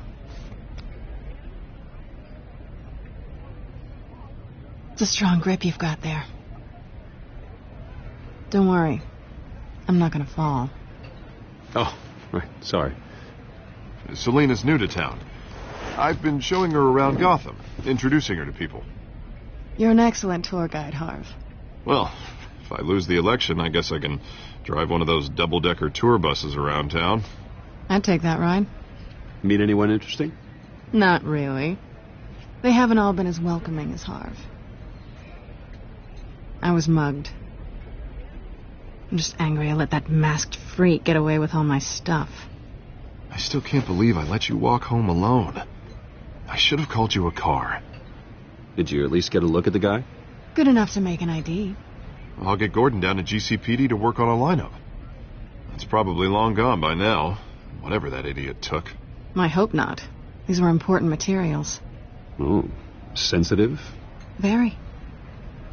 It's a strong grip you've got there. Don't worry. I'm not gonna fall. Oh, right. Sorry. Selina's new to town. I've been showing her around Gotham, introducing her to people. You're an excellent tour guide, Harv. Well, if I lose the election, I guess I can drive one of those double-decker tour buses around town. I'd take that ride. Meet anyone interesting? Not really. They haven't all been as welcoming as Harv. I was mugged. I'm just angry I let that masked freak get away with all my stuff. I still can't believe I let you walk home alone. I should have called you a car. Did you at least get a look at the guy? Good enough to make an ID. I'll get Gordon down to GCPD to work on a lineup. It's probably long gone by now, whatever that idiot took. I hope not. These were important materials. Ooh, sensitive? Very.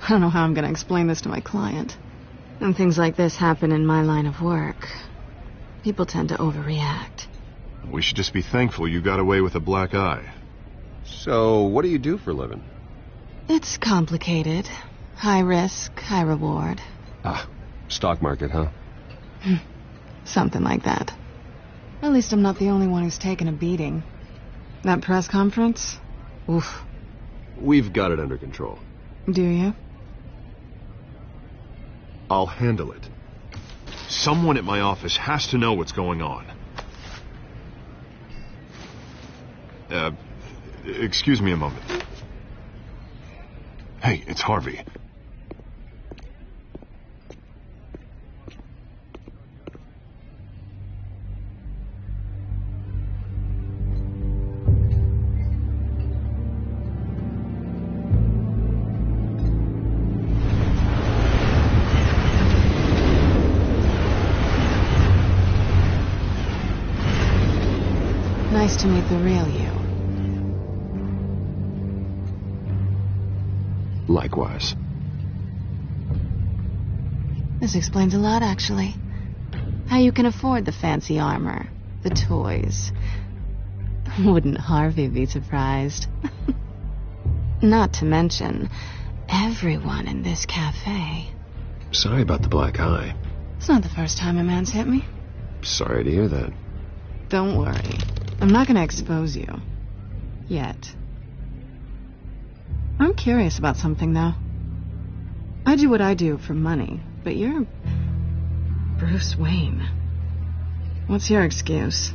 I don't know how I'm going to explain this to my client. When things like this happen in my line of work, people tend to overreact. We should just be thankful you got away with a black eye. So, what do you do for a living? It's complicated. High risk, high reward. Ah, stock market, huh? Something like that. At least I'm not the only one who's taken a beating. That press conference? Oof. We've got it under control. Do you? I'll handle it. Someone at my office has to know what's going on. Excuse me a moment. Hey, it's Harvey. Nice to meet the real you. Likewise. This explains a lot, actually. How you can afford the fancy armor, the toys. Wouldn't Harvey be surprised? Not to mention, everyone in this cafe. Sorry about the black eye. It's not the first time a man's hit me. Sorry to hear that. Don't worry. I'm not going to expose you. Yet. I'm curious about something, though. I do what I do for money, but you're Bruce Wayne. What's your excuse?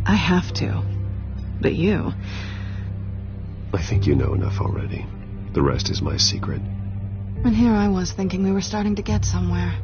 I have to. But you... I think you know enough already. The rest is my secret. And here I was thinking we were starting to get somewhere.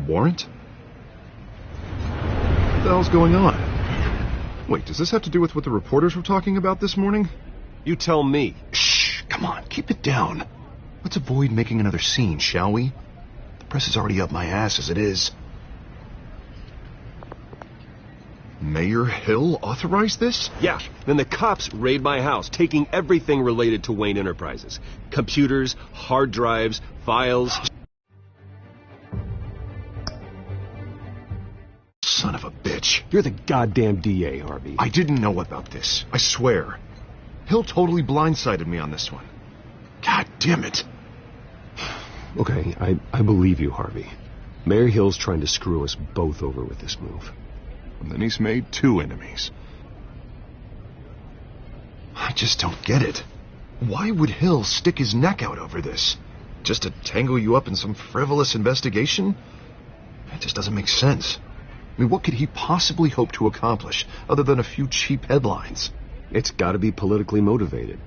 Warrant? What the hell's going on? Wait, does this have to do with what the reporters were talking about this morning? You tell me. Shh, come on, keep it down. Let's avoid making another scene, shall we? The press is already up my ass as it is. Mayor Hill authorized this? Yeah, then the cops raid my house, taking everything related to Wayne Enterprises. Computers, hard drives, files... Son of a bitch. You're the goddamn DA, Harvey. I didn't know about this. I swear. Hill totally blindsided me on this one. God damn it. Okay, I believe you, Harvey. Mayor Hill's trying to screw us both over with this move. And then he's made 2 enemies. I just don't get it. Why would Hill stick his neck out over this? Just to tangle you up in some frivolous investigation? That just doesn't make sense. I mean, what could he possibly hope to accomplish other than a few cheap headlines? It's got to be politically motivated.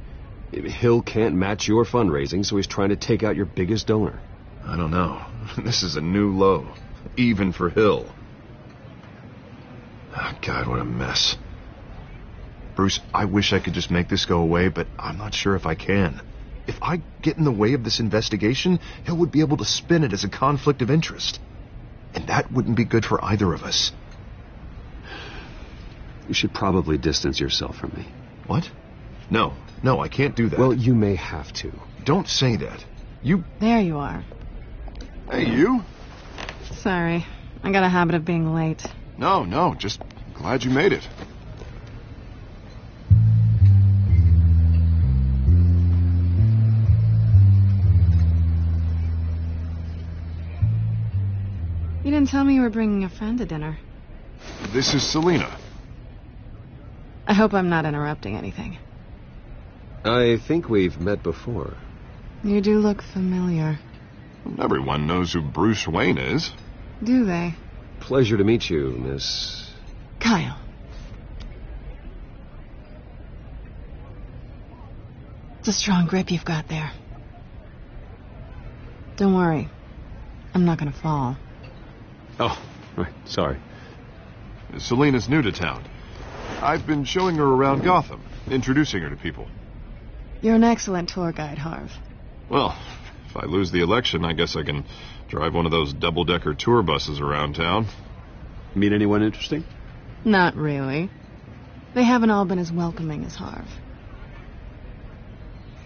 Hill can't match your fundraising, so he's trying to take out your biggest donor. I don't know. This is a new low, even for Hill. Oh, God, what a mess. Bruce, I wish I could just make this go away, but I'm not sure if I can. If I get in the way of this investigation, Hill would be able to spin it as a conflict of interest. And that wouldn't be good for either of us. You should probably distance yourself from me. What? No, I can't do that. Well, you may have to. Don't say that. You... There you are. Hey, you? Sorry. I got a habit of being late. No, just glad you made it. You didn't tell me you were bringing a friend to dinner. This is Selina. I hope I'm not interrupting anything. I think we've met before. You do look familiar. Everyone knows who Bruce Wayne is. Do they? Pleasure to meet you, Miss... Kyle. It's a strong grip you've got there. Don't worry. I'm not gonna fall. Oh, right. Sorry. Selina's new to town. I've been showing her around Gotham, introducing her to people. You're an excellent tour guide, Harv. Well, if I lose the election, I guess I can drive one of those double-decker tour buses around town. Meet anyone interesting? Not really. They haven't all been as welcoming as Harv.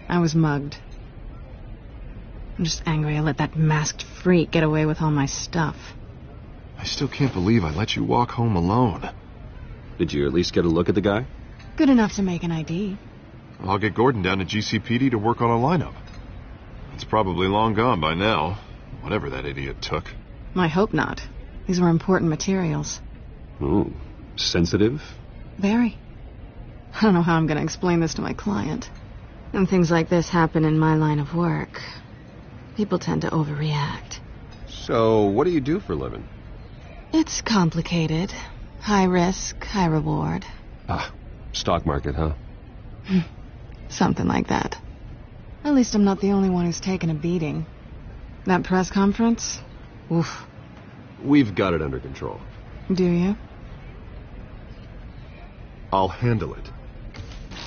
I was mugged. I'm just angry I let that masked freak get away with all my stuff. I still can't believe I let you walk home alone. Did you at least get a look at the guy? Good enough to make an ID. I'll get Gordon down to GCPD to work on a lineup. It's probably long gone by now, whatever that idiot took. I hope not. These were important materials. Ooh, sensitive? Very. I don't know how I'm going to explain this to my client. When things like this happen in my line of work, people tend to overreact. So, what do you do for a living? It's complicated. High risk, high reward. Ah, stock market, huh? Something like that. At least I'm not the only one who's taken a beating. That press conference? Oof. We've got it under control. Do you? I'll handle it.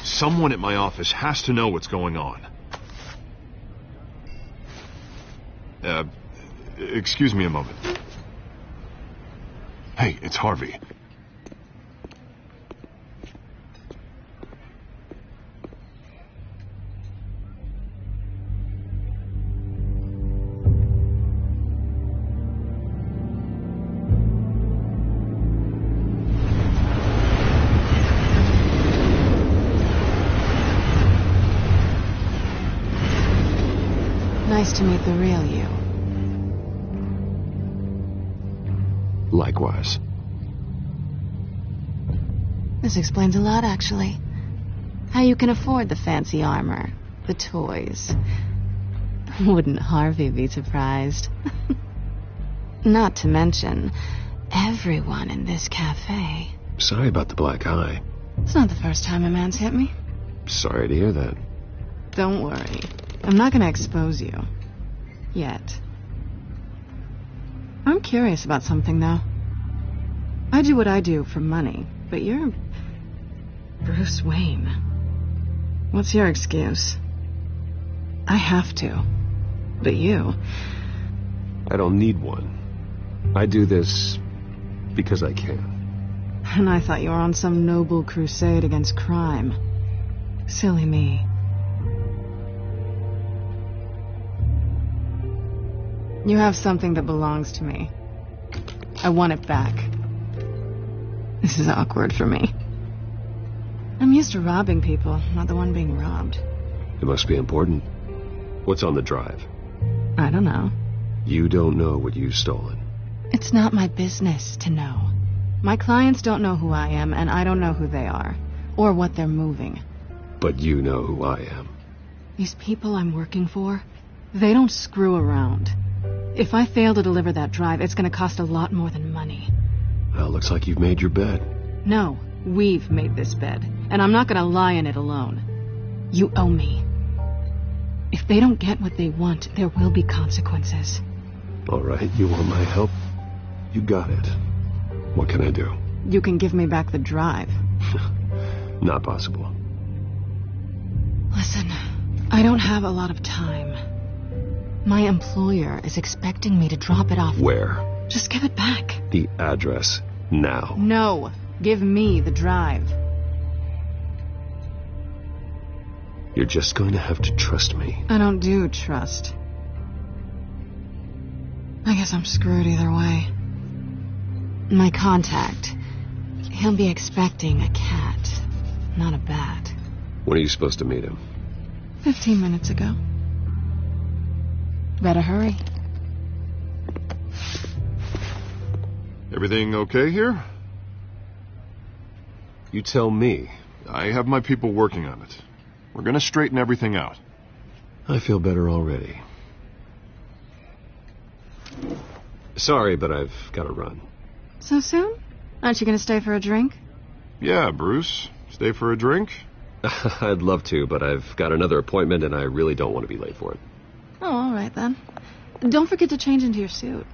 Someone at my office has to know what's going on. Excuse me a moment. Hey, it's Harvey. Nice to meet the real you. Likewise. This explains a lot, actually. How you can afford the fancy armor, the toys. Wouldn't Harvey be surprised? Not to mention, everyone in this cafe. Sorry about the black eye. It's not the first time a man's hit me. Sorry to hear that. Don't worry. I'm not going to expose you. Yet. I'm curious about something, though. I do what I do for money, but you're Bruce Wayne. What's your excuse? I have to. But you... I don't need one. I do this because I can. And I thought you were on some noble crusade against crime. Silly me. You have something that belongs to me. I want it back. This is awkward for me. I'm used to robbing people, not the one being robbed. It must be important. What's on the drive? I don't know. You don't know what you've stolen. It's not my business to know. My clients don't know who I am, and I don't know who they are, or what they're moving. But you know who I am. These people I'm working for, they don't screw around. If I fail to deliver that drive, it's going to cost a lot more than money. Well, looks like you've made your bed. No, we've made this bed, and I'm not going to lie in it alone. You owe me. If they don't get what they want, there will be consequences. All right, you want my help? You got it. What can I do? You can give me back the drive. Not possible. Listen, I don't have a lot of time. My employer is expecting me to drop it off. Where? Just give it back. The address, now. No, give me the drive. You're just going to have to trust me. I don't do trust. I guess I'm screwed either way. My contact, he'll be expecting a cat, not a bat. When are you supposed to meet him? 15 minutes ago. Better hurry. Everything okay here? You tell me. I have my people working on it. We're gonna straighten everything out. I feel better already. Sorry, but I've got to run. So soon? Aren't you going to stay for a drink? Yeah, Bruce. Stay for a drink? I'd love to, but I've got another appointment and I really don't want to be late for it. Oh, all right then. Don't forget to change into your suit.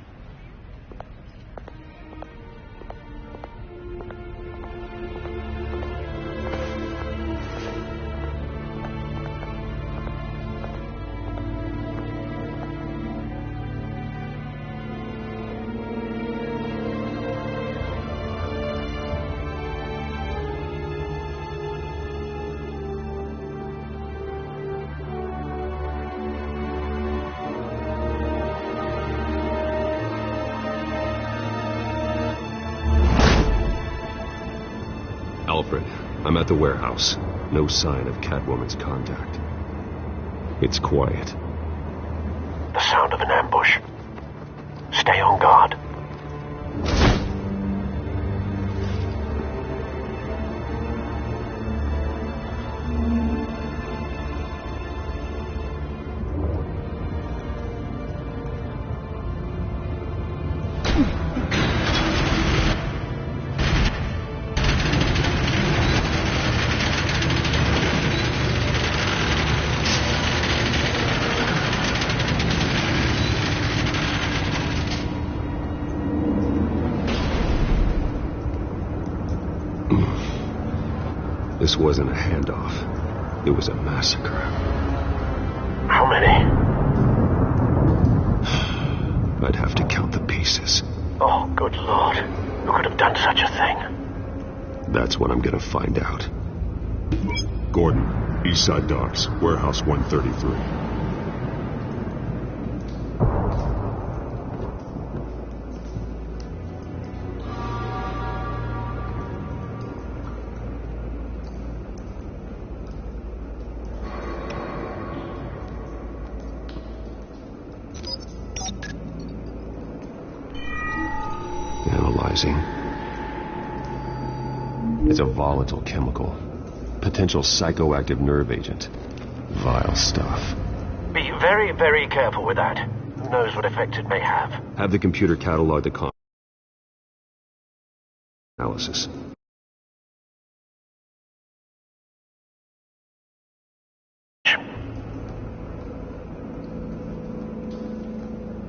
Alfred, I'm at the warehouse. No sign of Catwoman's contact. It's quiet. The sound of an ambush. Stay on guard. This wasn't a handoff. It was a massacre. How many? I'd have to count the pieces. Oh, good Lord. Who could have done such a thing? That's what I'm gonna find out. Gordon, Eastside Docks, Warehouse 133. Analyzing. It's a volatile chemical. Potential psychoactive nerve agent. Vile stuff. Be very, very careful with that. Who knows what effect it may have. Have the computer catalog the analysis.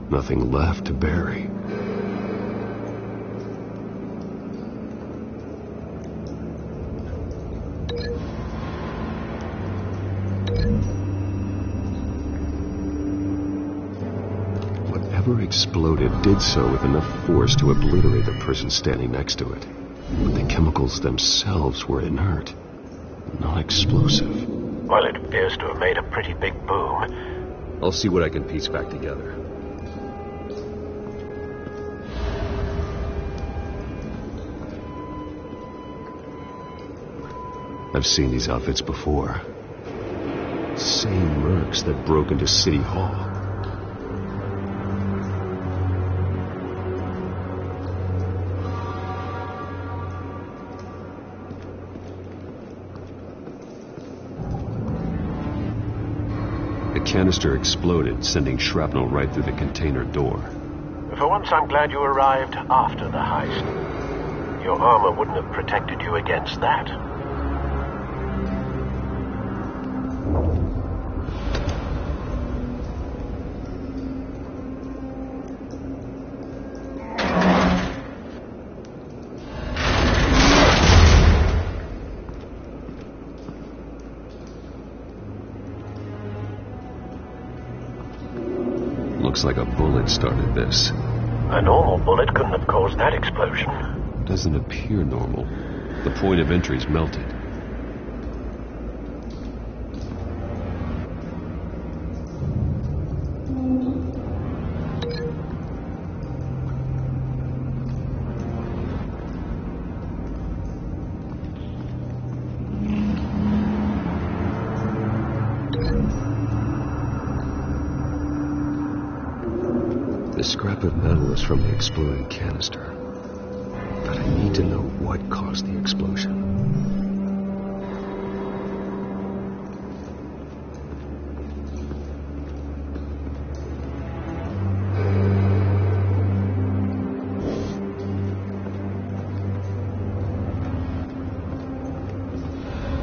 Nothing left to bury. Whatever exploded did so with enough force to obliterate the person standing next to it. But the chemicals themselves were inert, non-explosive. Well, it appears to have made a pretty big boom. I'll see what I can piece back together. I've seen these outfits before. Same mercs that broke into City Hall. The canister exploded, sending shrapnel right through the container door. For once, I'm glad you arrived after the heist. Your armor wouldn't have protected you against that. Looks like a bullet started this. A normal bullet couldn't have caused that explosion. Doesn't appear normal. The point of entry's melted. The scrap of metal is from the exploding canister. But I need to know what caused the explosion.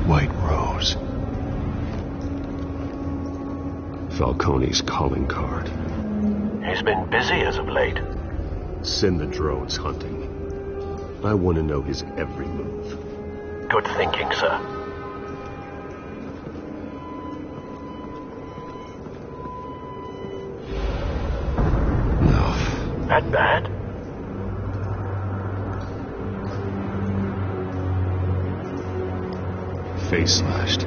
White Rose. Falcone's calling card. He's been busy as of late. Send the drones hunting. I want to know his every move. Good thinking, sir. No. That bad? Face slashed.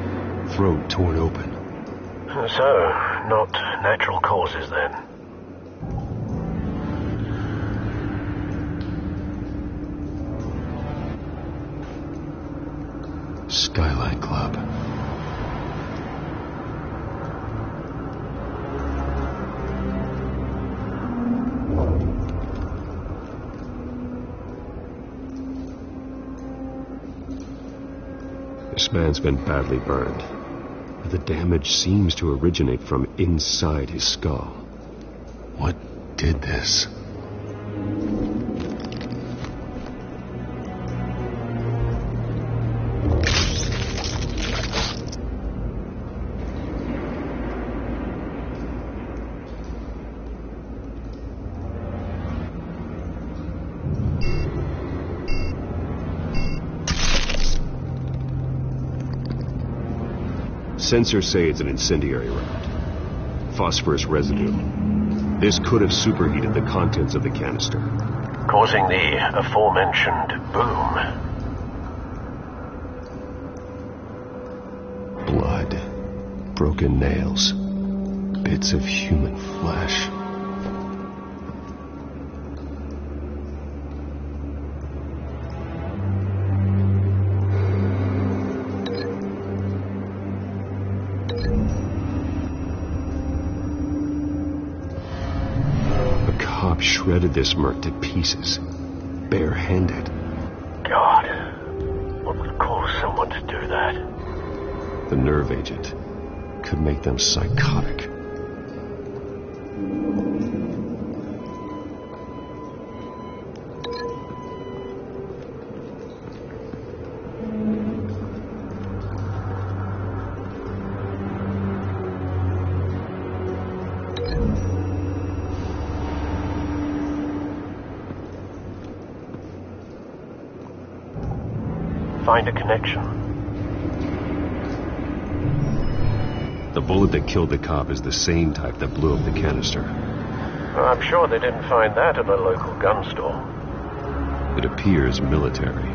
Throat torn open. So, not natural causes then. Skyline Club. This man's been badly burned. The damage seems to originate from inside his skull. What did this? Sensors say it's an incendiary round. Phosphorus residue. This could have superheated the contents of the canister, causing the aforementioned boom. Blood, broken nails, bits of human flesh. Shredded this merc to pieces, barehanded. God, what would cause someone to do that? The nerve agent could make them psychotic. Find a connection. The bullet that killed the cop is the same type that blew up the canister. I'm sure they didn't find that at a local gun store. It appears military.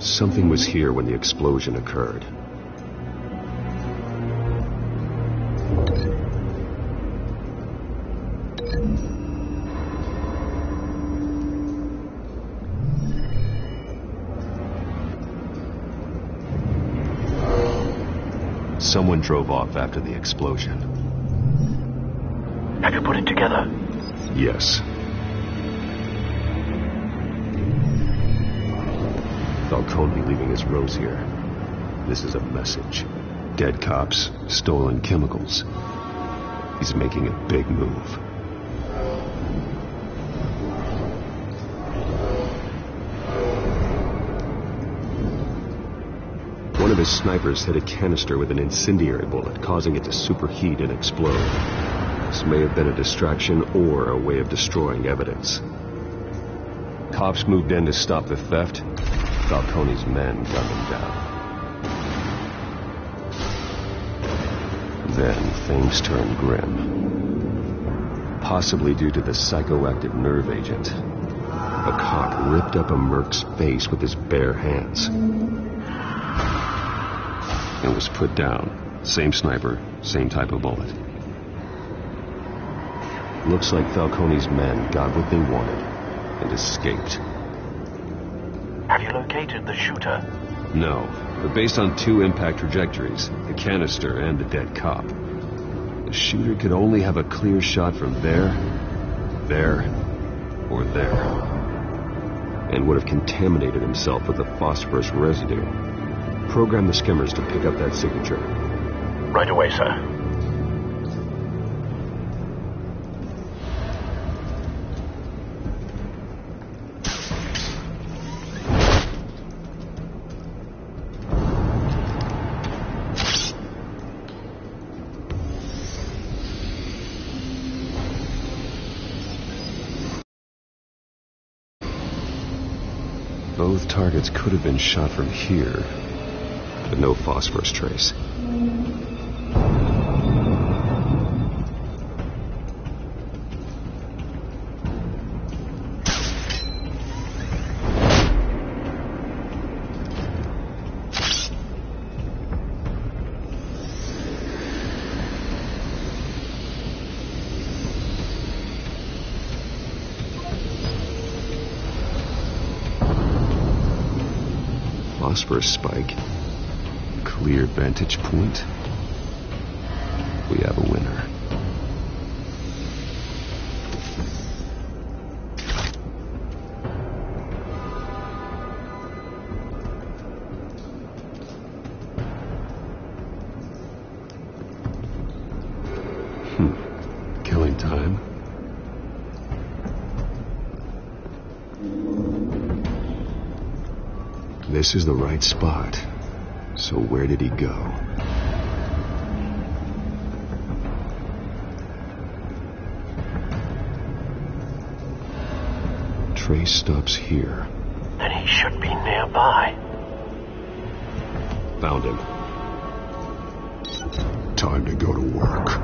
Something was here when the explosion occurred. Someone drove off after the explosion. Have you put it together? Yes. Falcone leaving his rose here. This is a message. Dead cops, stolen chemicals. He's making a big move. One of his snipers hit a canister with an incendiary bullet, causing it to superheat and explode. This may have been a distraction or a way of destroying evidence. Cops moved in to stop the theft. Falcone's men gunned him down. Then things turned grim. Possibly due to the psychoactive nerve agent. A cop ripped up a merc's face with his bare hands. And was put down. Same sniper, same type of bullet. Looks like Falcone's men got what they wanted and escaped. Have you located the shooter? No, but based on two impact trajectories, the canister and the dead cop, the shooter could only have a clear shot from there, or there, and would have contaminated himself with the phosphorus residue. Program the skimmers to pick up that signature. Right away, sir. Both targets could have been shot from here, but no phosphorus trace. phosphorus spike. Clear vantage point. We have a winner. Killing time. This is the right spot. So where did he go? Trace stops here. Then he should be nearby. Found him. Time to go to work.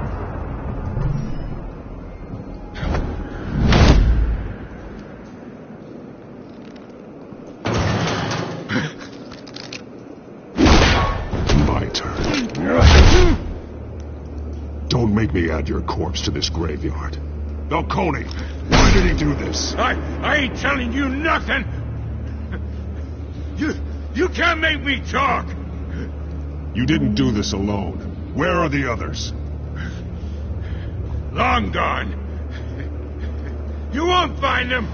Don't make me add your corpse to this graveyard. Falcone, why did he do this? I ain't telling you nothing. You can't make me talk. You didn't do this alone. Where are the others? Long gone. You won't find them.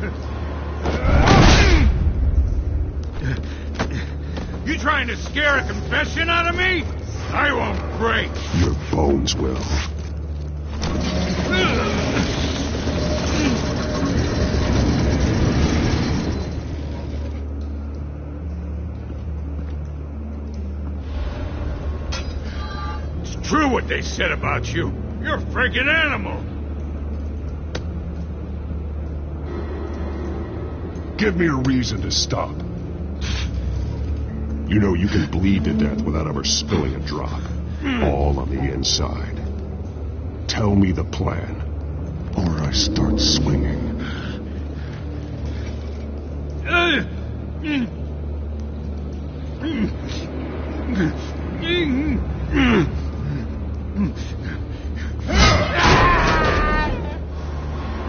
You trying to scare a confession out of me? I won't break. Your bones will. It's true what they said about you. You're a freaking animal. Give me a reason to stop. You know you can bleed to death without ever spilling a drop. All on the inside. Tell me the plan, or I start swinging.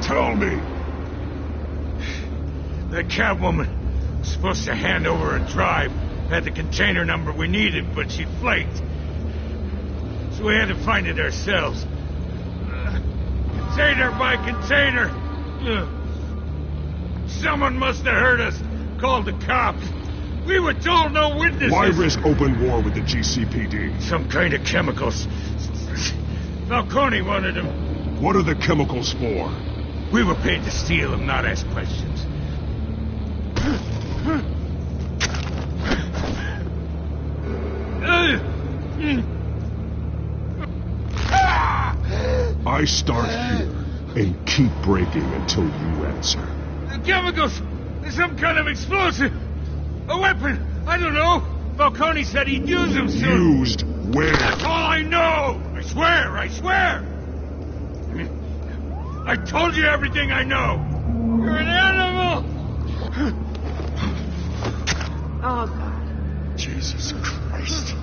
Tell me. That Catwoman was supposed to hand over a drive. Had the container number we needed, but she flaked. So we had to find it ourselves. Container by container. Someone must have heard us. Called the cops. We were told no witnesses. Why risk open war with the GCPD? Some kind of chemicals. Falcone wanted them. What are the chemicals for? We were paid to steal them, not ask questions. I start here and keep breaking until you answer. The chemicals! Some kind of explosive! A weapon! I don't know! Falcone said he'd use them soon! Used where? That's all I know! I swear! I swear! I told you everything I know! You're an animal! Oh, God. Jesus Christ.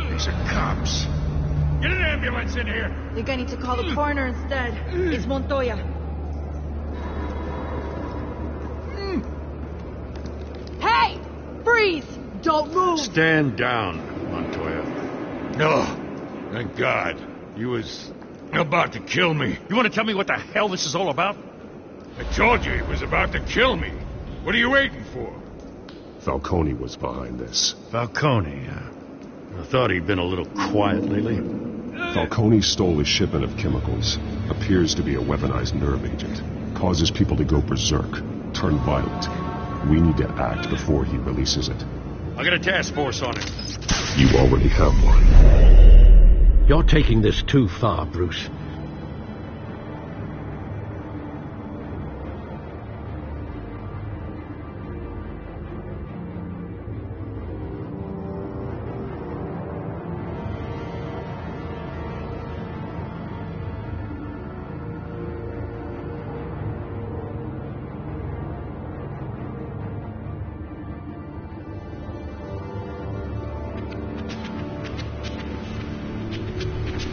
These are cops. Get an ambulance in here! You're going to call the coroner instead. It's Montoya. Hey! Freeze! Don't move! Stand down, Montoya. No. Thank God. He was about to kill me. You want to tell me what the hell this is all about? I told you he was about to kill me. What are you waiting for? Falcone was behind this. Falcone, I thought he'd been a little quiet lately. Falcone stole a shipment of chemicals. Appears to be a weaponized nerve agent. Causes people to go berserk. Turn violent. We need to act before he releases it. I got a task force on it. You already have one. You're taking this too far, Bruce.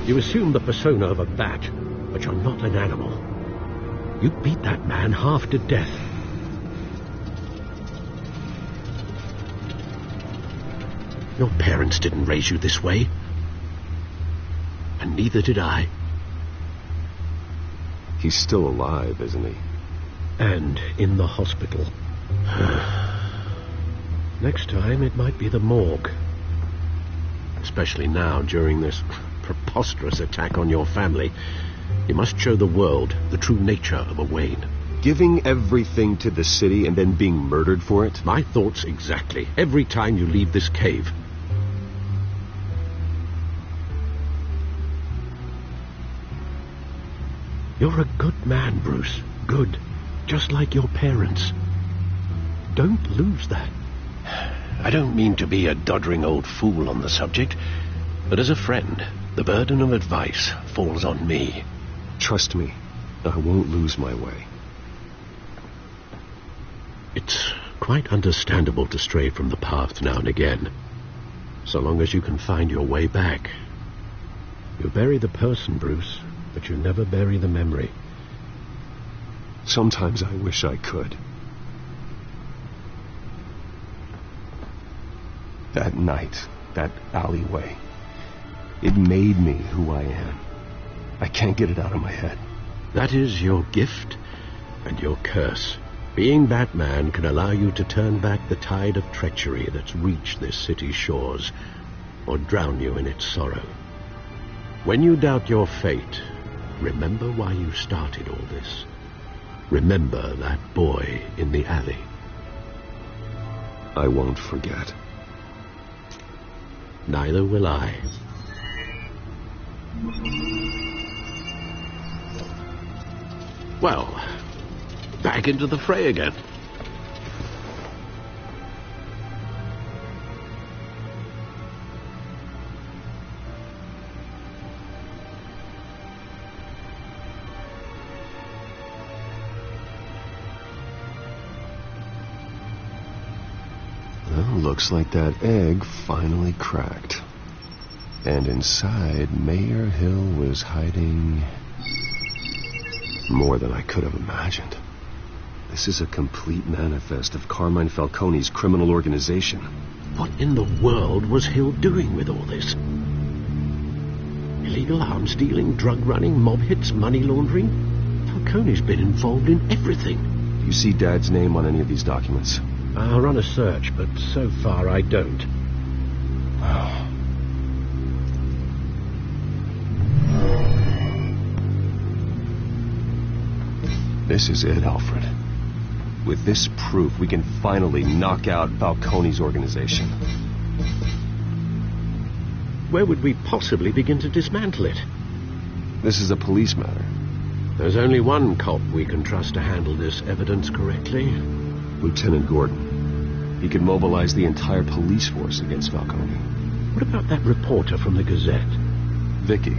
You assume the persona of a bat, but you're not an animal. You beat that man half to death. Your parents didn't raise you this way. And neither did I. He's still alive, isn't he? And in the hospital. Next time, it might be the morgue. Especially now, during this preposterous attack on your family. You must show the world the true nature of a Wayne. Giving everything to the city and then being murdered for it? My thoughts exactly. Every time you leave this cave. You're a good man, Bruce. Good. Just like your parents. Don't lose that. I don't mean to be a doddering old fool on the subject, but as a friend, the burden of advice falls on me. Trust me, I won't lose my way. It's quite understandable to stray from the path now and again, so long as you can find your way back. You bury the person, Bruce, but you never bury the memory. Sometimes I wish I could. That night, that alleyway, it made me who I am. I can't get it out of my head. That is your gift and your curse. Being Batman can allow you to turn back the tide of treachery that's reached this city's shores, or drown you in its sorrow. When you doubt your fate, remember why you started all this. Remember that boy in the alley. I won't forget. Neither will I. Well, back into the fray again. Well, looks like that egg finally cracked. And inside, Mayor Hill was hiding more than I could have imagined. This is a complete manifest of Carmine Falcone's criminal organization. What in the world was Hill doing with all this? Illegal arms dealing, drug running, mob hits, money laundering? Falcone's been involved in everything. Do you see Dad's name on any of these documents? I'll run a search, but so far I don't. This is it, Alfred. With this proof, we can finally knock out Falcone's organization. Where would we possibly begin to dismantle it? This is a police matter. There's only one cop we can trust to handle this evidence correctly. Lieutenant Gordon. He could mobilize the entire police force against Falcone. What about that reporter from the Gazette? Vicky.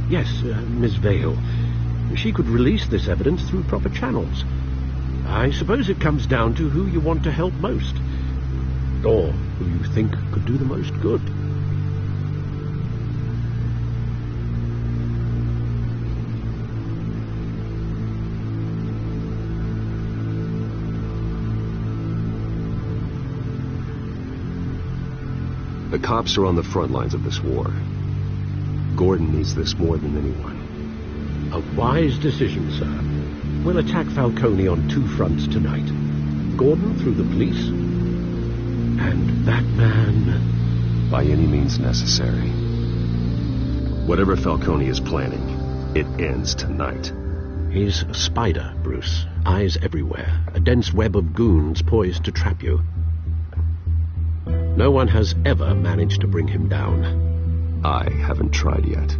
Yes, Miss Vale. She could release this evidence through proper channels. I suppose it comes down to who you want to help most. Or who you think could do the most good. The cops are on the front lines of this war. Gordon needs this more than anyone. A wise decision, sir. We'll attack Falcone on two fronts tonight. Gordon through the police, and Batman... by any means necessary. Whatever Falcone is planning, it ends tonight. He's a spider, Bruce. Eyes everywhere. A dense web of goons poised to trap you. No one has ever managed to bring him down. I haven't tried yet.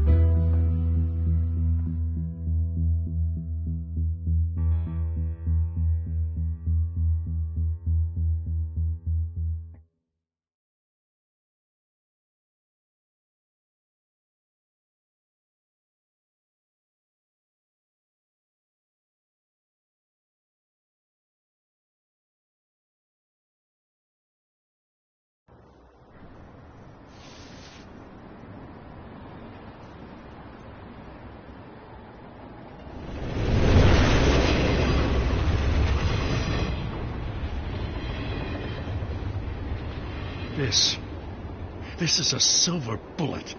This is a silver bullet.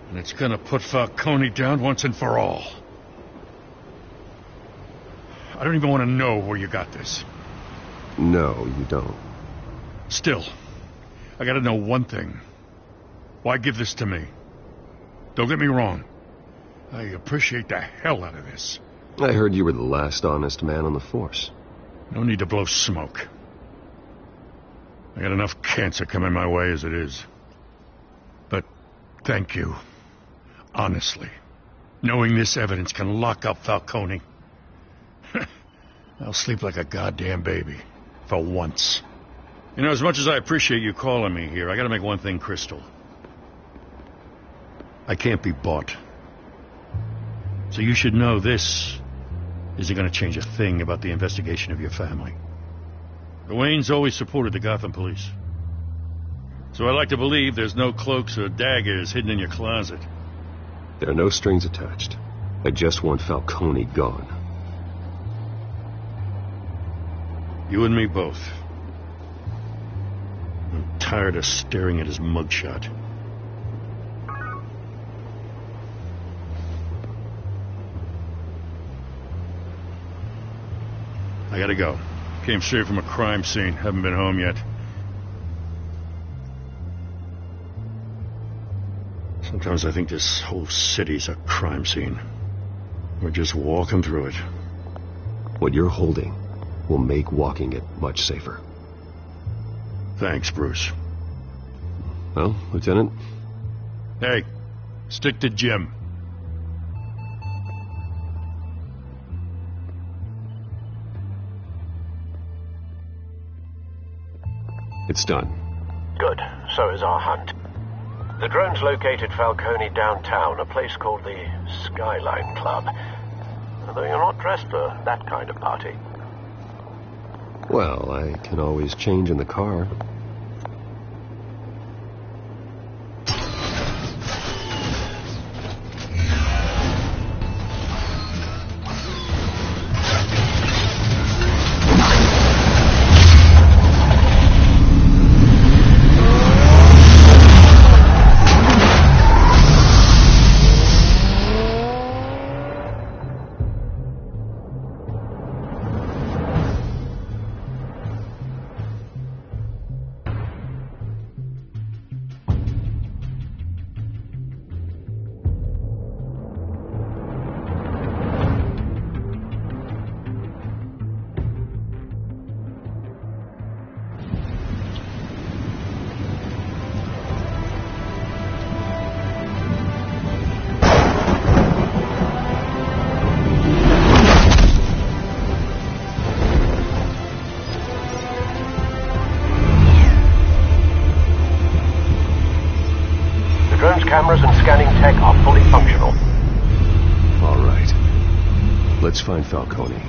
And it's gonna put Falcone down once and for all. I don't even want to know where you got this. No, you don't. Still, I gotta know one thing. Why give this to me? Don't get me wrong. I appreciate the hell out of this. I heard you were the last honest man on the force. No need to blow smoke. I got enough cancer coming my way as it is. But thank you. Honestly. Knowing this evidence can lock up Falcone. I'll sleep like a goddamn baby. For once. You know, as much as I appreciate you calling me here, I gotta make one thing crystal. I can't be bought. So you should know this isn't gonna change a thing about the investigation of your family. The Waynes always supported the Gotham police. So I like to believe there's no cloaks or daggers hidden in your closet. There are no strings attached. I just want Falcone gone. You and me both. I'm tired of staring at his mugshot. I gotta go. Came straight from a crime scene. Haven't been home yet. Sometimes I think this whole city's a crime scene. We're just walking through it. What you're holding will make walking it much safer. Thanks, Bruce. Well, Lieutenant? Hey, stick to Jim. It's done. Good. So is our hunt. The drones located Falcone downtown, a place called the Skyline Club. Though you're not dressed for that kind of party. Well, I can always change in the car. Cameras and scanning tech are fully functional. All right. Let's find Falcone.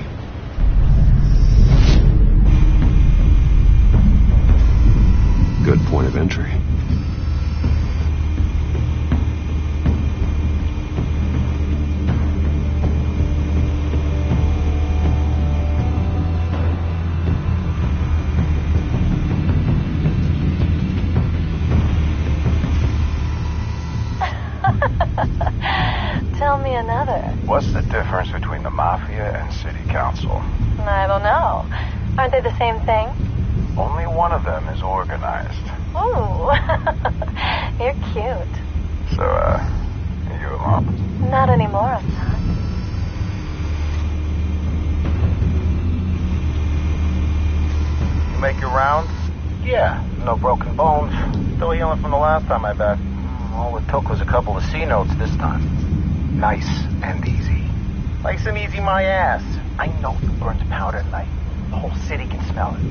Good point of entry. Tell me another. What's the difference between the Mafia and City Council? I don't know. Aren't they the same thing? Only one of them is organized. Ooh. You're cute. So, you a mop? Not anymore, I'm not. You make your rounds? Yeah, no broken bones. Still healing from the last time I bet. All it took was a couple of C notes this time. Nice and easy. Nice and easy my ass. I know who burns powder at night. The whole city can smell it.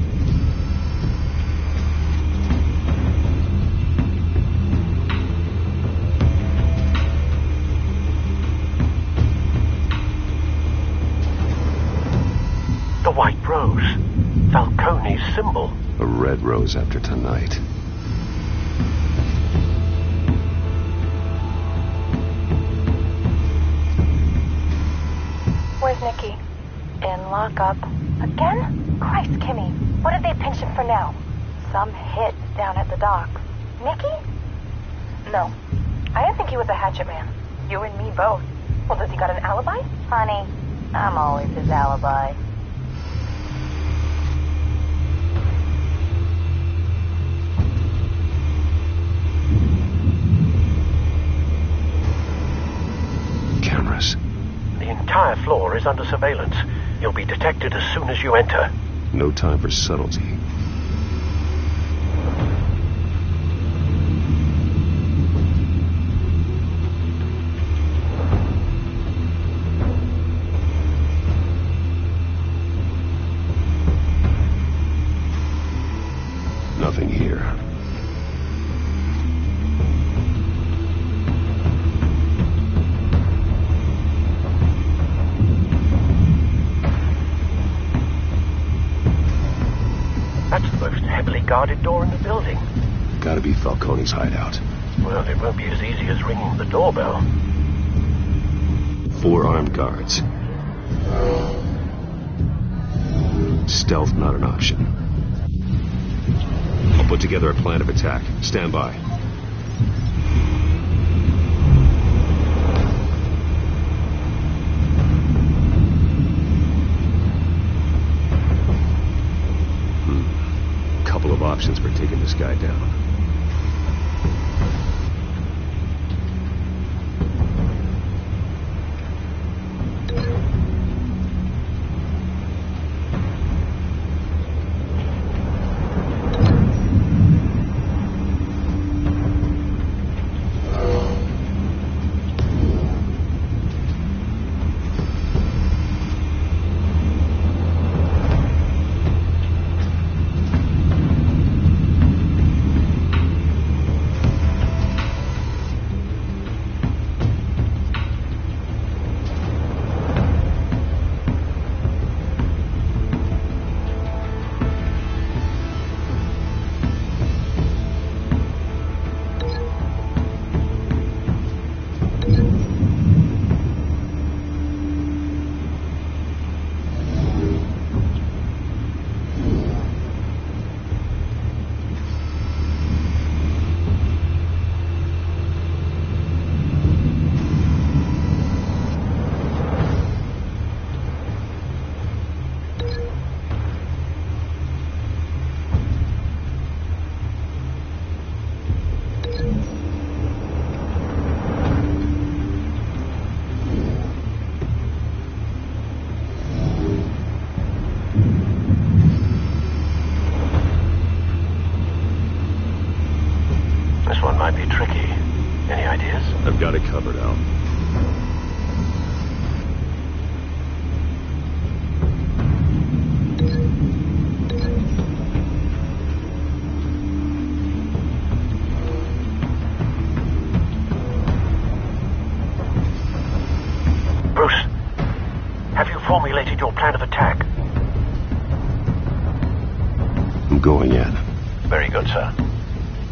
The white rose. Falcone's symbol. A red rose after tonight. Where's Nicky? In lockup. Again? Christ, Kimmy. What did they pinch him for now? Some hit down at the docks. Nicky? No. I didn't think he was a hatchet man. You and me both. Well, does he got an alibi? Honey, I'm always his alibi. Cameras. The entire floor is under surveillance. You'll be detected as soon as you enter. No time for subtlety. Nothing here. That's the most heavily guarded door in the building. Gotta be Falcone's hideout. Well, it won't be as easy as ringing the doorbell. 4 armed guards. Stealth not an option. I'll put together a plan of attack. Stand by. Couple of options for taking this guy down. This one might be tricky. Any ideas? I've got it covered, Al. Bruce, have you formulated your plan of attack? I'm going in. Very good, sir.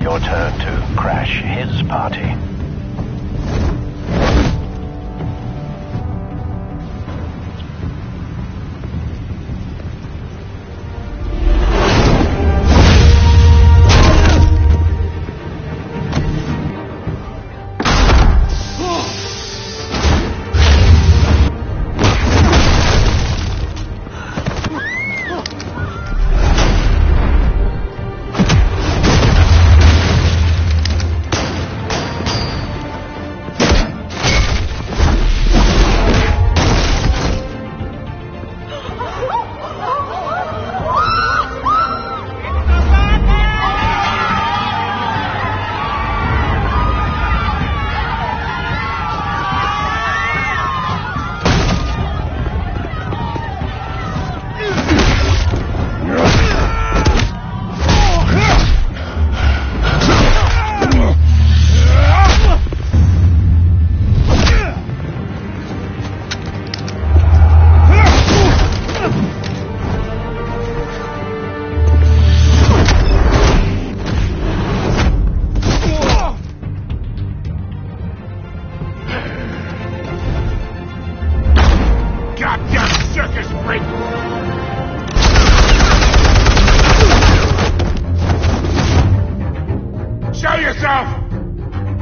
Your turn to crash his party.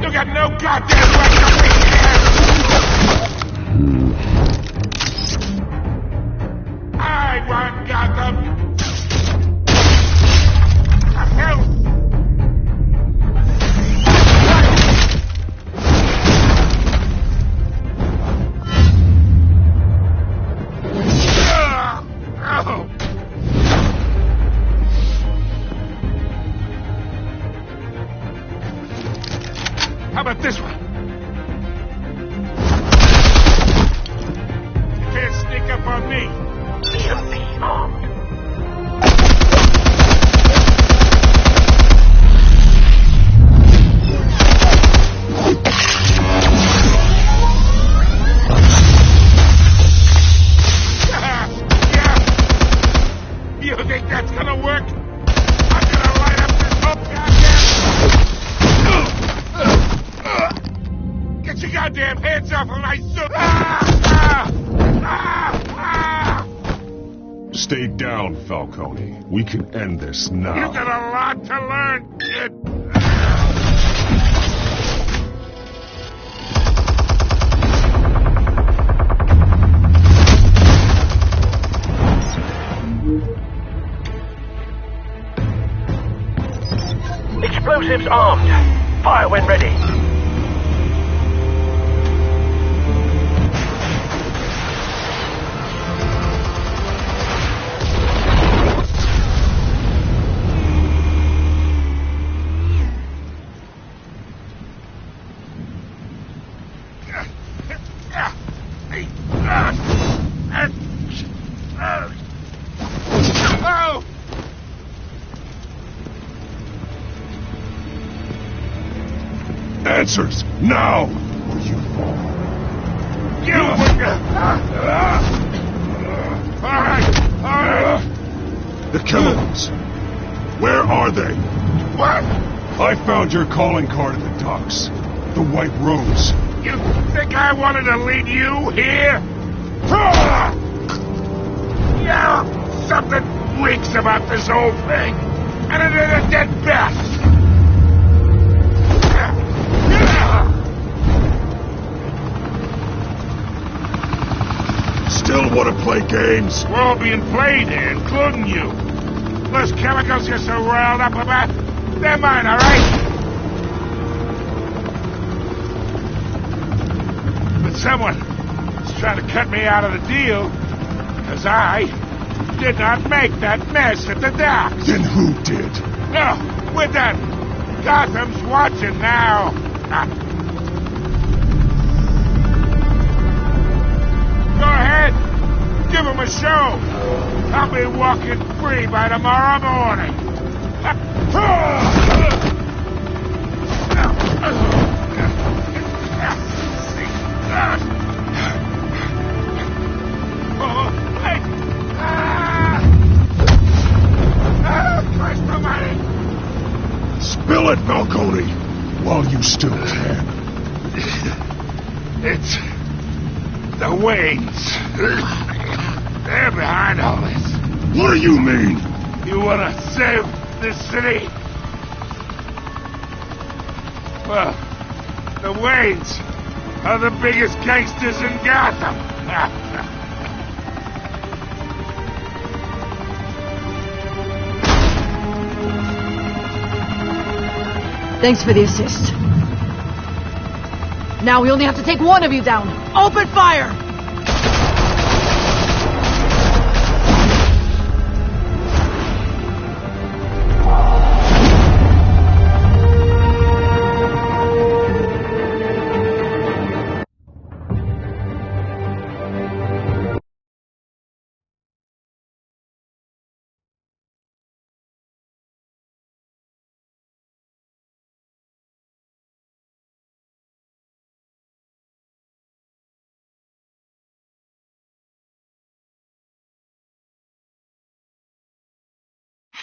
You got no goddamn right to be here! I run Gotham! The hell? How about this one? You can't sneak up on me. EMP armed. Yeah. You think that's gonna work? I'm gonna light up this whole goddamn... Get your goddamn hands off of my suit! Stay down, Falcone. We can end this now. You got a lot to learn, kid. Explosives armed. Fire when ready. Answers, now! Or you fall. Alright! The chemicals. Where are they? What? I found your calling card at the docks. The White Rose. You think I wanted to lead you here? Yeah, something reeks about this whole thing. And it is a dead bat. Still want to play games? We're all being played here, including you. Those chemicals you're so riled up about, they're mine, all right? But someone is trying to cut me out of the deal, because I did not make that mess at the docks. Then who did? No, we're done. Gotham's watching now. Go ahead. Give him a show. I'll be walking free by tomorrow morning. Spill it, Falcone, while you still can. It's the Waynes. They're behind all this. What do you mean? You want to save this city? Well, the Waynes are the biggest gangsters in Gotham. Thanks for the assist. Now we only have to take one of you down. Open fire!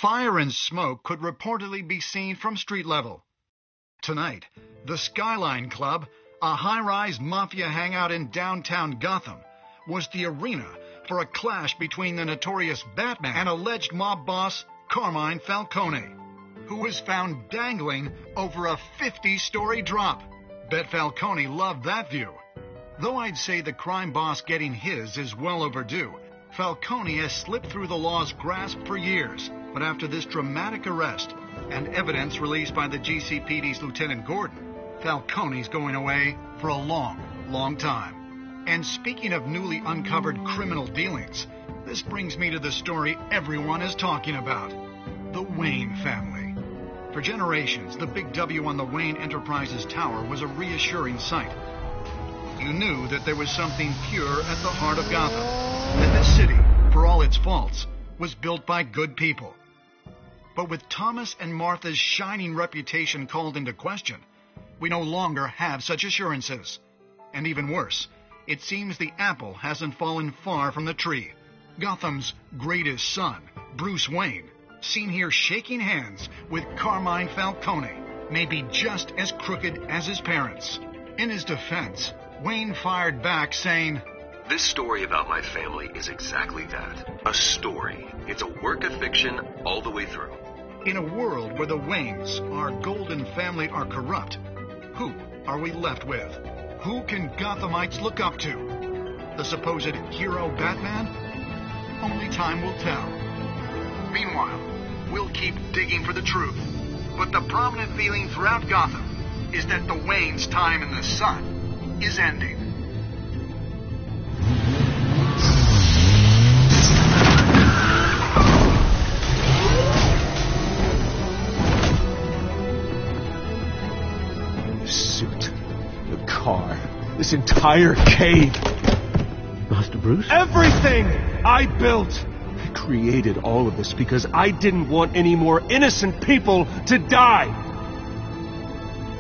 Fire and smoke could reportedly be seen from street level. Tonight, the Skyline Club, a high-rise mafia hangout in downtown Gotham, was the arena for a clash between the notorious Batman and alleged mob boss Carmine Falcone. who was found dangling over a 50-story drop. Bet Falcone loved that view. Though I'd say the crime boss getting his is well overdue, Falcone has slipped through the law's grasp for years. But after this dramatic arrest and evidence released by the GCPD's Lieutenant Gordon, Falcone's going away for a long, long time. And speaking of newly uncovered criminal dealings, this brings me to the story everyone is talking about: the Wayne family. For generations, the big W on the Wayne Enterprises tower was a reassuring sight. You knew that there was something pure at the heart of Gotham, that this city, for all its faults, was built by good people. But with Thomas and Martha's shining reputation called into question, we no longer have such assurances. And even worse, it seems the apple hasn't fallen far from the tree. Gotham's greatest son, Bruce Wayne, seen here shaking hands with Carmine Falcone, may be just as crooked as his parents. In his defense, Wayne fired back saying, "This story about my family is exactly that. A story. It's a work of fiction all the way through." In a world where the Waynes, our golden family, are corrupt, who are we left with? Who can Gothamites look up to? The supposed hero Batman? Only time will tell. Meanwhile, we'll keep digging for the truth. But the prominent feeling throughout Gotham is that the Waynes' time in the sun is ending. The suit, the car, this entire cave. Master Bruce? Everything I built! I created all of this because I didn't want any more innocent people to die!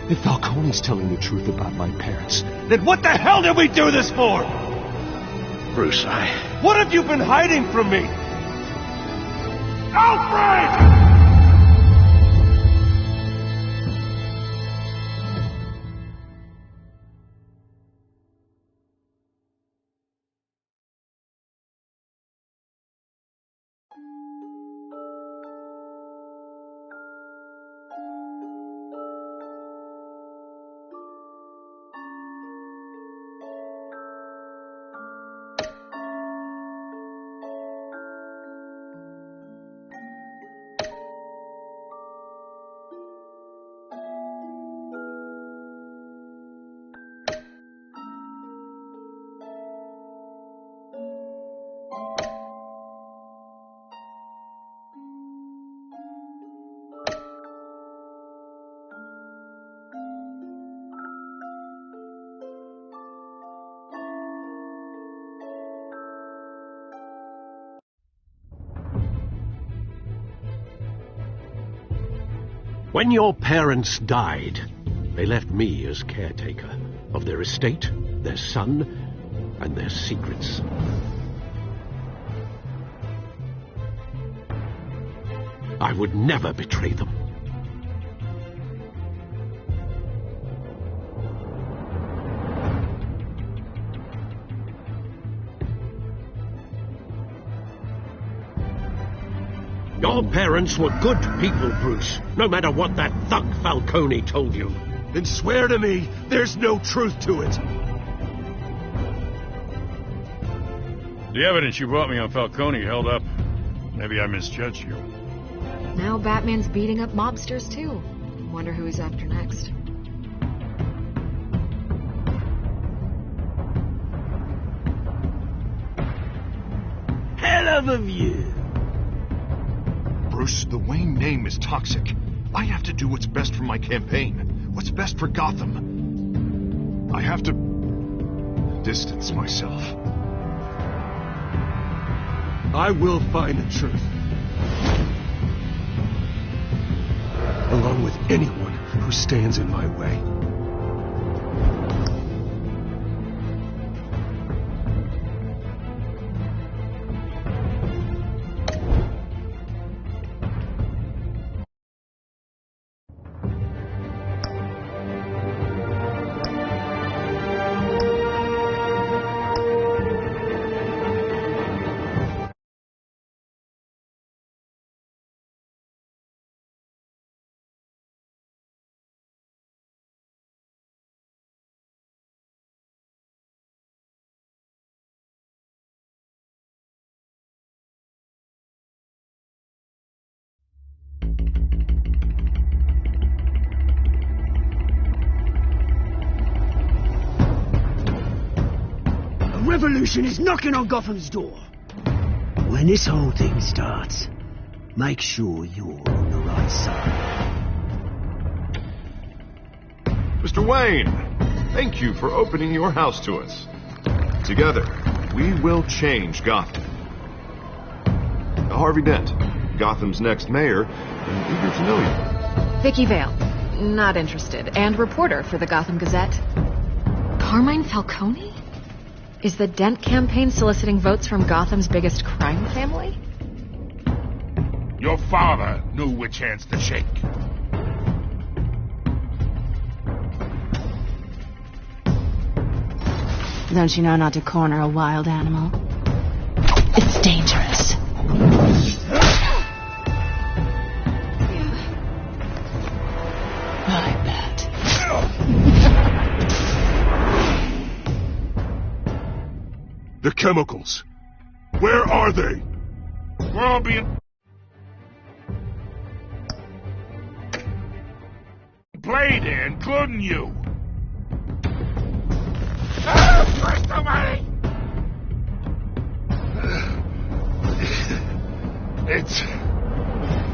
If Falcone's telling the truth about my parents, then what the hell did we do this for? Bruce, What have you been hiding from me? Alfred! When your parents died, they left me as caretaker of their estate, their son, and their secrets. I would never betray them. Your parents were good people, Bruce, no matter what that thug Falcone told you. Then swear to me there's no truth to it. The evidence you brought me on Falcone held up. Maybe I misjudged you. Now Batman's beating up mobsters, too. Wonder who he's after next. Hell of a view. Bruce, the Wayne name is toxic. I have to do what's best for my campaign. What's best for Gotham. I have to distance myself. I will find the truth. Along with anyone who stands in my way. revolution is knocking on Gotham's door. When this whole thing starts, make sure you're on the right side. Mr. Wayne, thank you for opening your house to us. Together, we will change Gotham. Harvey Dent, Gotham's next mayor, and eager to know you. Vicky Vale, not interested, and reporter for the Gotham Gazette. Carmine Falcone? Is the Dent campaign soliciting votes from Gotham's biggest crime family? Your father knew which hands to shake. Don't you know not to corner a wild animal? It's dangerous. I bet. The chemicals. Where are they? We're all being played here, including you. Christ almighty! It's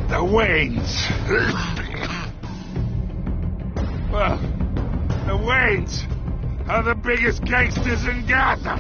the Waynes. Well, the Waynes are the biggest gangsters in Gotham.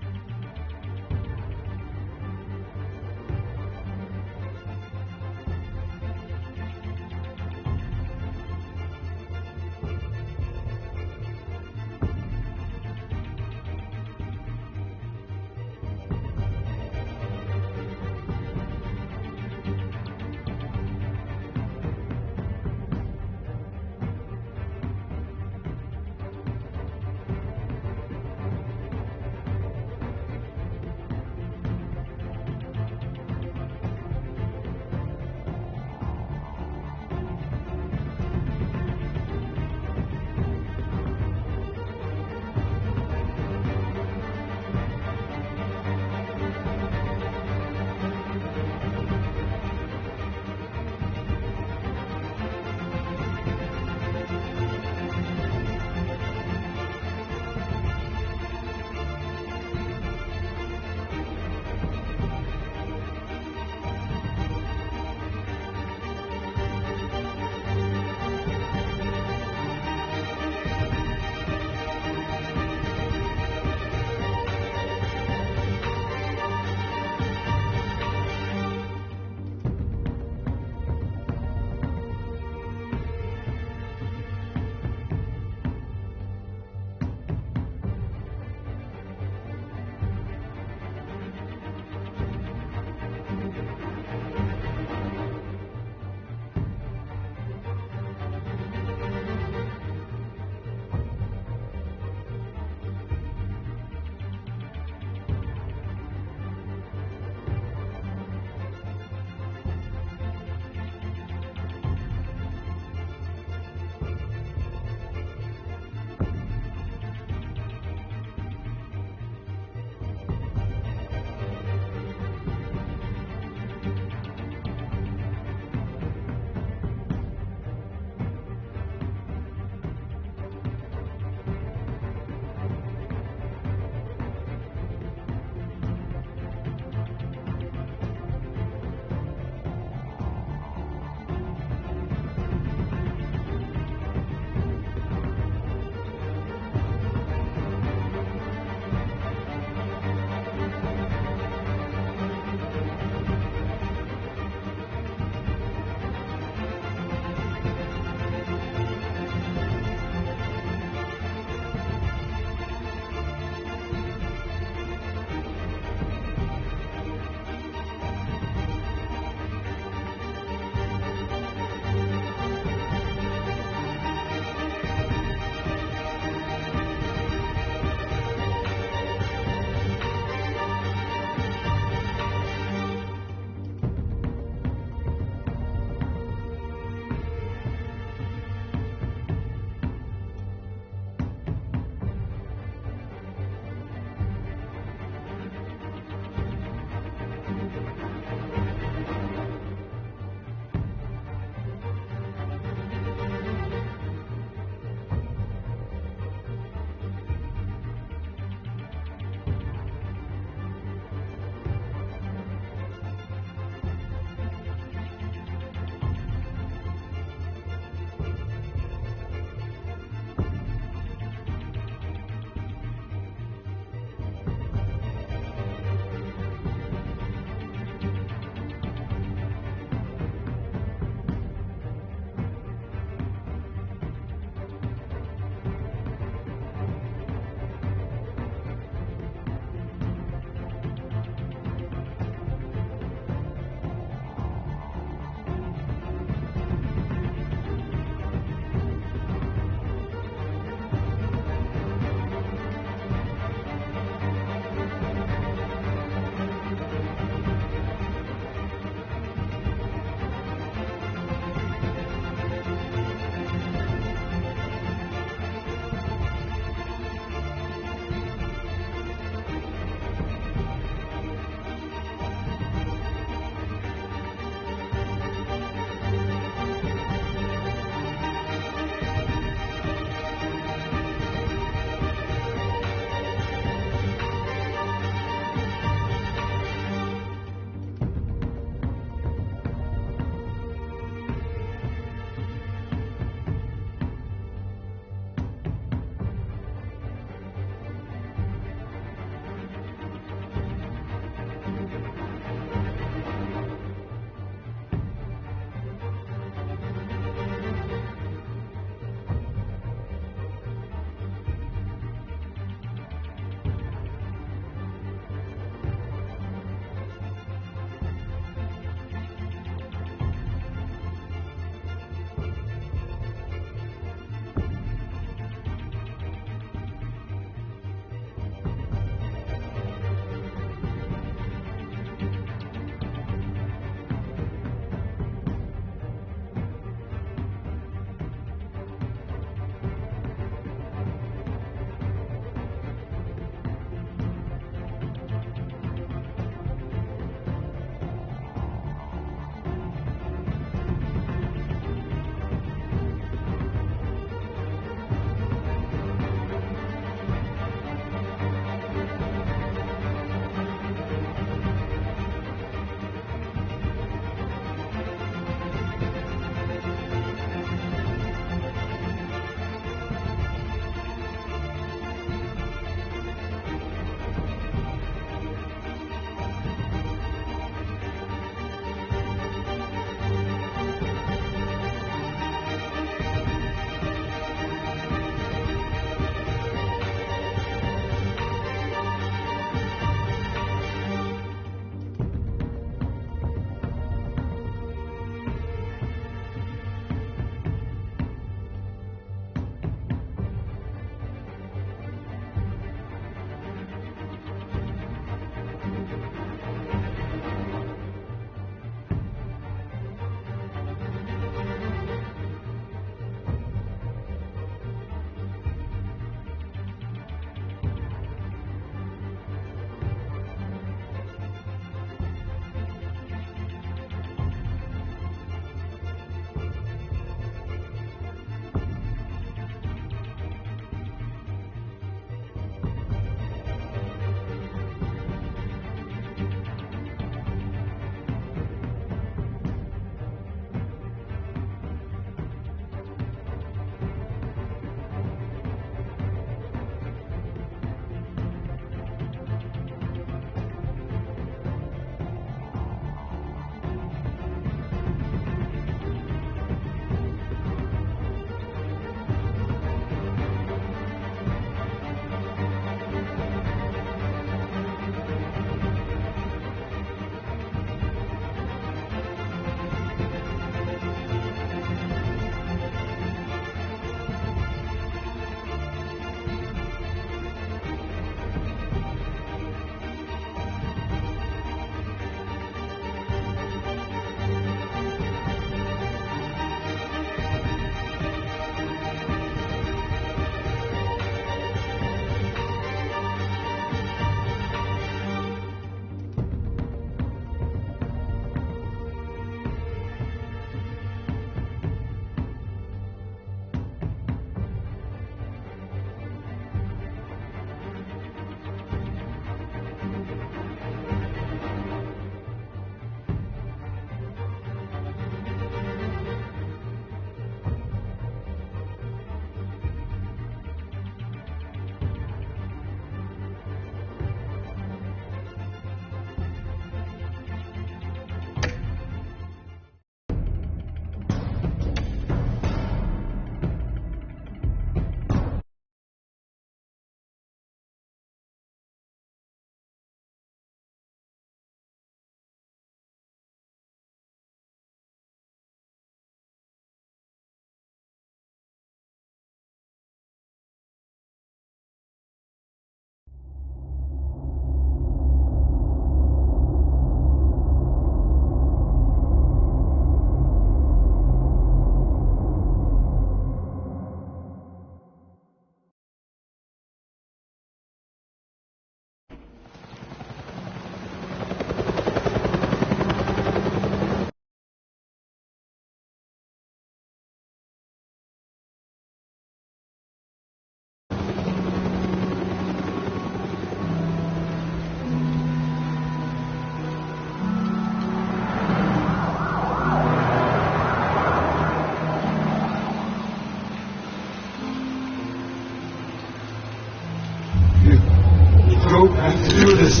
go back to do this.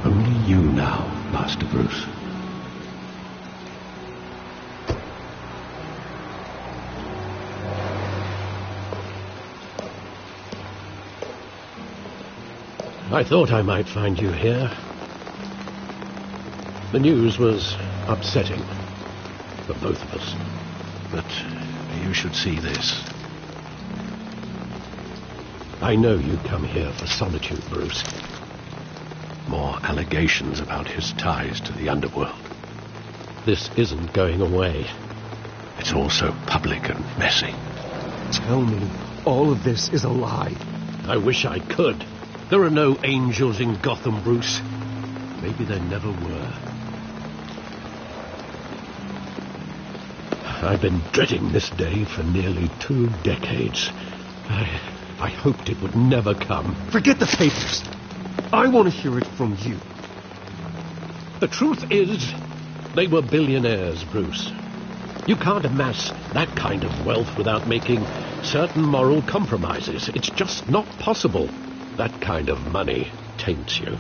Only you now, Master Bruce. I thought I might find you here. The news was upsetting for both of us. But you should see this. I know you come here for solitude, Bruce. More allegations about his ties to the underworld. This isn't going away. It's all so public and messy. Tell me all of this is a lie. I wish I could. There are no angels in Gotham, Bruce. Maybe there never were. I've been dreading this day for nearly 2 decades. I hoped it would never come. Forget the papers. I want to hear it from you. The truth is, they were billionaires, Bruce. You can't amass that kind of wealth without making certain moral compromises. It's just not possible. That kind of money taints you.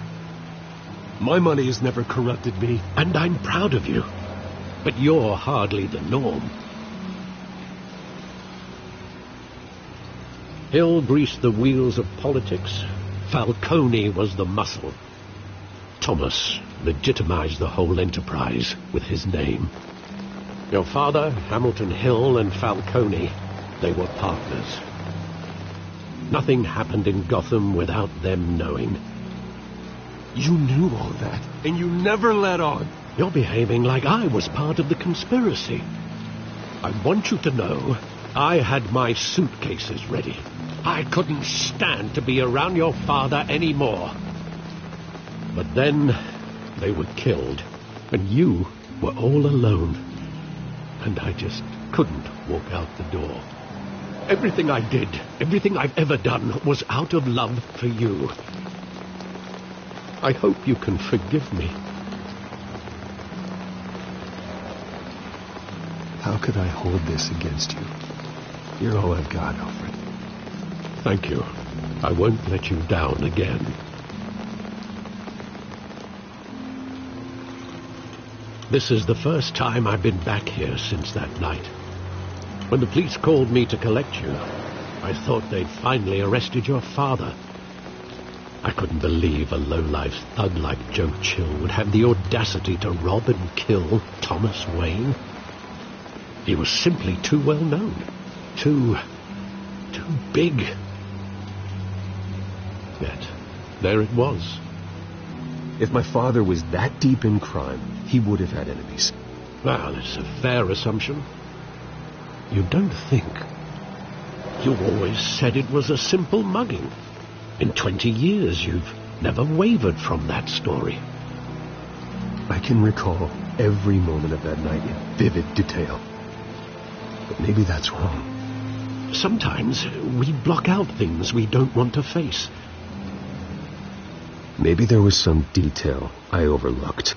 My money has never corrupted me. And I'm proud of you. But you're hardly the norm. Hill greased the wheels of politics. Falcone was the muscle. Thomas legitimized the whole enterprise with his name. Your father, Hamilton Hill, and Falcone, they were partners. Nothing happened in Gotham without them knowing. You knew all that, and you never let on. You're behaving like I was part of the conspiracy. I want you to know I had my suitcases ready. I couldn't stand to be around your father anymore. But then they were killed, and you were all alone. And I just couldn't walk out the door. Everything I did, everything I've ever done, was out of love for you. I hope you can forgive me. How could I hold this against you? You're all I've got, Alfred. Thank you. I won't let you down again. This is the first time I've been back here since that night. When the police called me to collect you, I thought they'd finally arrested your father. I couldn't believe a low-life thug like Joe Chill would have the audacity to rob and kill Thomas Wayne. He was simply too well known. Too big. Yet, there it was. If my father was that deep in crime, he would have had enemies. Well, it's a fair assumption. You don't think. You always said it was a simple mugging. In 20 years, you've never wavered from that story. I can recall every moment of that night in vivid detail. But maybe that's wrong. Sometimes we block out things we don't want to face. Maybe there was some detail I overlooked.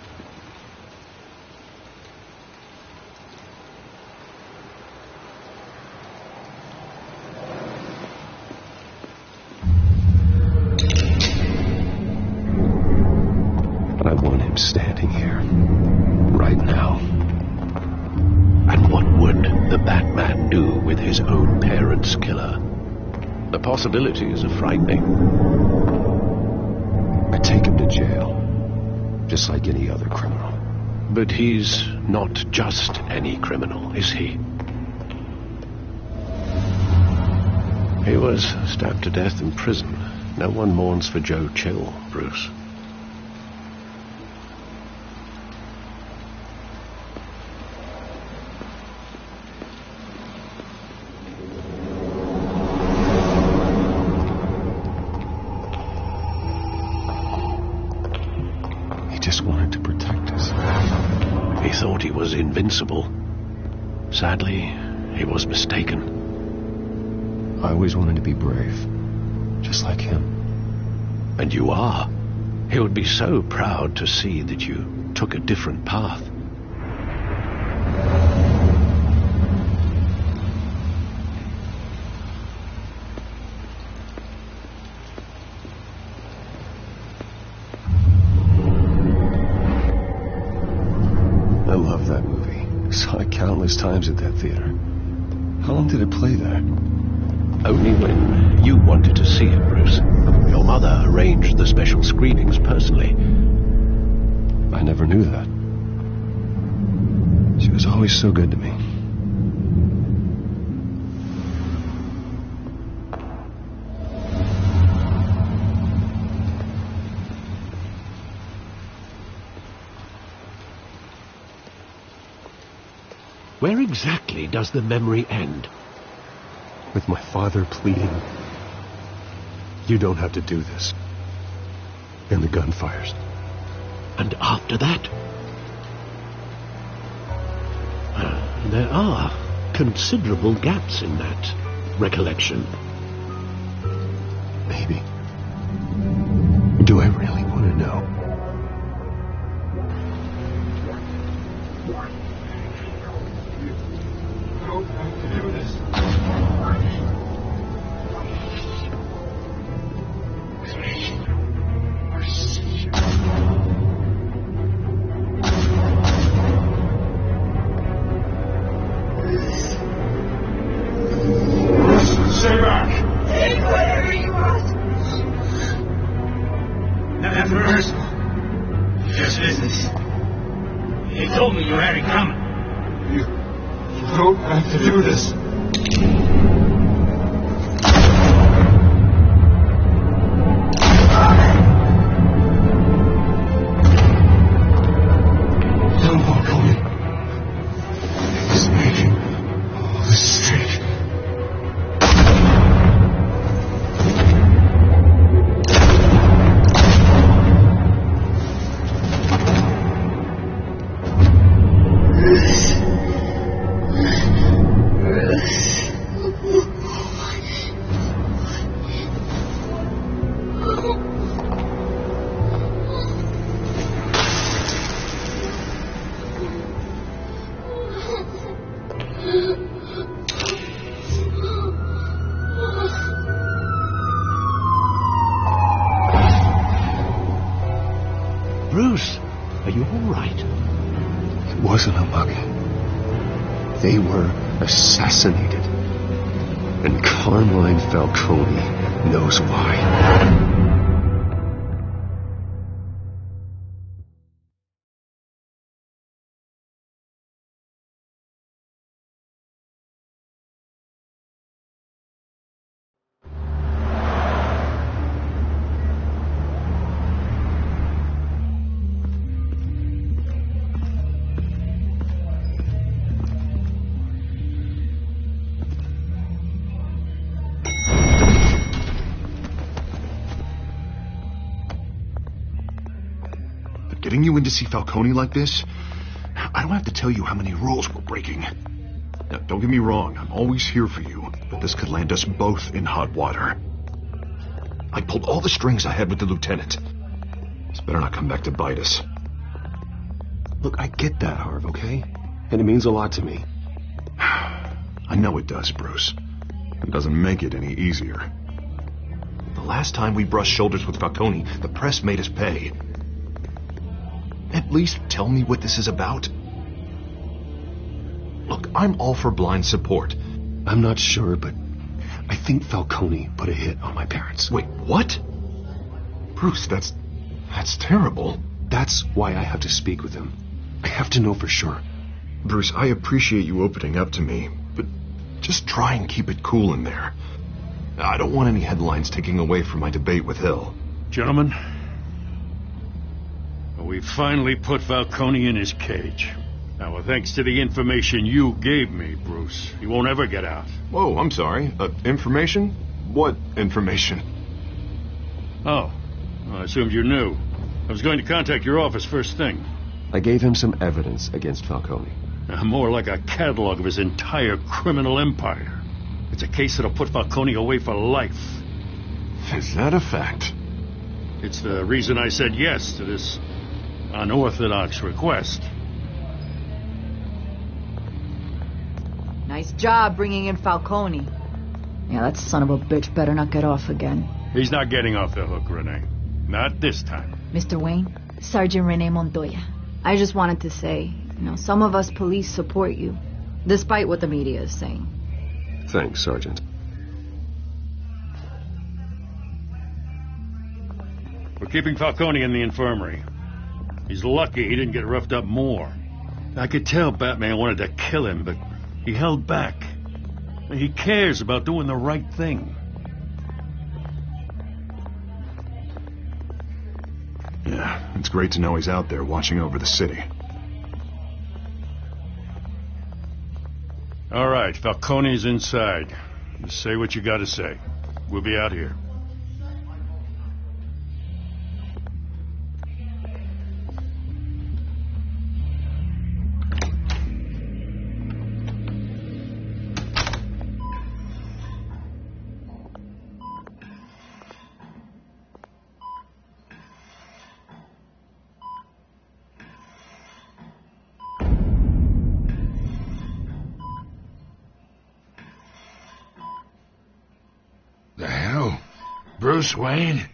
I want him standing here, right now. And what would the Batman do with his own parents' killer? The possibilities are frightening. I take him to jail, just like any other criminal. But he's not just any criminal, is he? He was stabbed to death in prison. No one mourns for Joe Chill, Bruce. Invincible. Sadly, he was mistaken. I always wanted to be brave, just like him. And you are. He would be so proud to see that you took a different path. countless times at that theater. How long did it play there? Only when you wanted to see it, Bruce. Your mother arranged the special screenings personally. I never knew that. She was always so good to me. Where exactly does the memory end? With my father pleading, "You don't have to do this." And the gun fires. And after that? There are considerable gaps in that recollection. Maybe. Do I really want to know? Bruce, are you all right? It wasn't a mug. They were assassinated. And Carmine Falcone knows why. Getting you in to see Falcone like this, I don't have to tell you how many rules we're breaking. Now, don't get me wrong, I'm always here for you, but this could land us both in hot water. I pulled all the strings I had with the lieutenant. This better not come back to bite us. Look, I get that, Harv, okay? And it means a lot to me. I know it does, Bruce. It doesn't make it any easier. The last time we brushed shoulders with Falcone, the press made us pay. At least tell me what this is about. Look, I'm all for blind support. I'm not sure, but I think Falcone put a hit on my parents. Wait, what? Bruce, that's terrible. That's why I have to speak with him. I have to know for sure. Bruce, I appreciate you opening up to me, but just try and keep it cool in there. I don't want any headlines taking away from my debate with Hill. Gentlemen, we finally put Falcone in his cage. Now, thanks to the information you gave me, Bruce, he won't ever get out. Whoa, I'm sorry. Information? What information? Oh, I assumed you knew. I was going to contact your office first thing. I gave him some evidence against Falcone. More like a catalog of his entire criminal empire. It's a case that'll put Falcone away for life. Is that a fact? It's the reason I said yes to this unorthodox request. Nice job bringing in Falcone. Yeah, that son of a bitch better not get off again. He's not getting off the hook, Renee. Not this time. Mr. Wayne, Sergeant Renee Montoya. I just wanted to say, some of us police support you. despite what the media is saying. Thanks, Sergeant. We're keeping Falcone in the infirmary. He's lucky he didn't get roughed up more. I could tell Batman wanted to kill him, but he held back. He cares about doing the right thing. Yeah, it's great to know he's out there watching over the city. All right, Falcone's inside. Just say what you gotta say. We'll be out here. The hell? Bruce Wayne?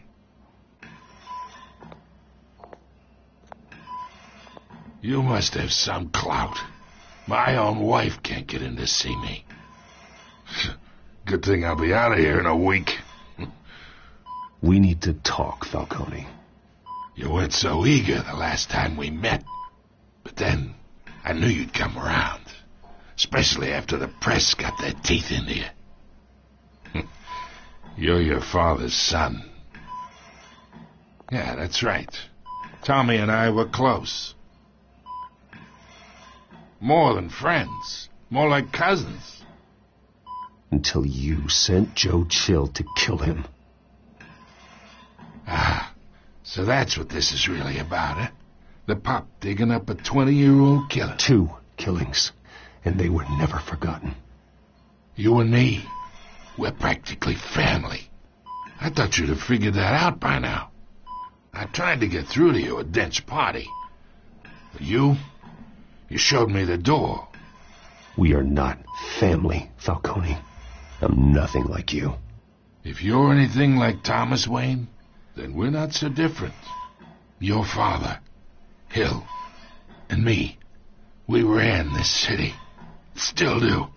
You must have some clout. My own wife can't get in to see me. Good thing I'll be out of here in a week. We need to talk, Falcone. You weren't so eager the last time we met. But then, I knew you'd come around. Especially after the press got their teeth into you. You're your father's son. Yeah, that's right. Tommy and I were close. More than friends. More like cousins. Until you sent Joe Chill to kill him. Ah, so that's what this is really about, huh? The pup digging up a 20-year-old killer. 2 killings, and they were never forgotten. You and me, we're practically family. I thought you'd have figured that out by now. I tried to get through to you at Dent's party. But you showed me the door. We are not family, Falcone. I'm nothing like you. If you're anything like Thomas Wayne, then we're not so different. Your father, Hill, and me, we ran this city. Still do.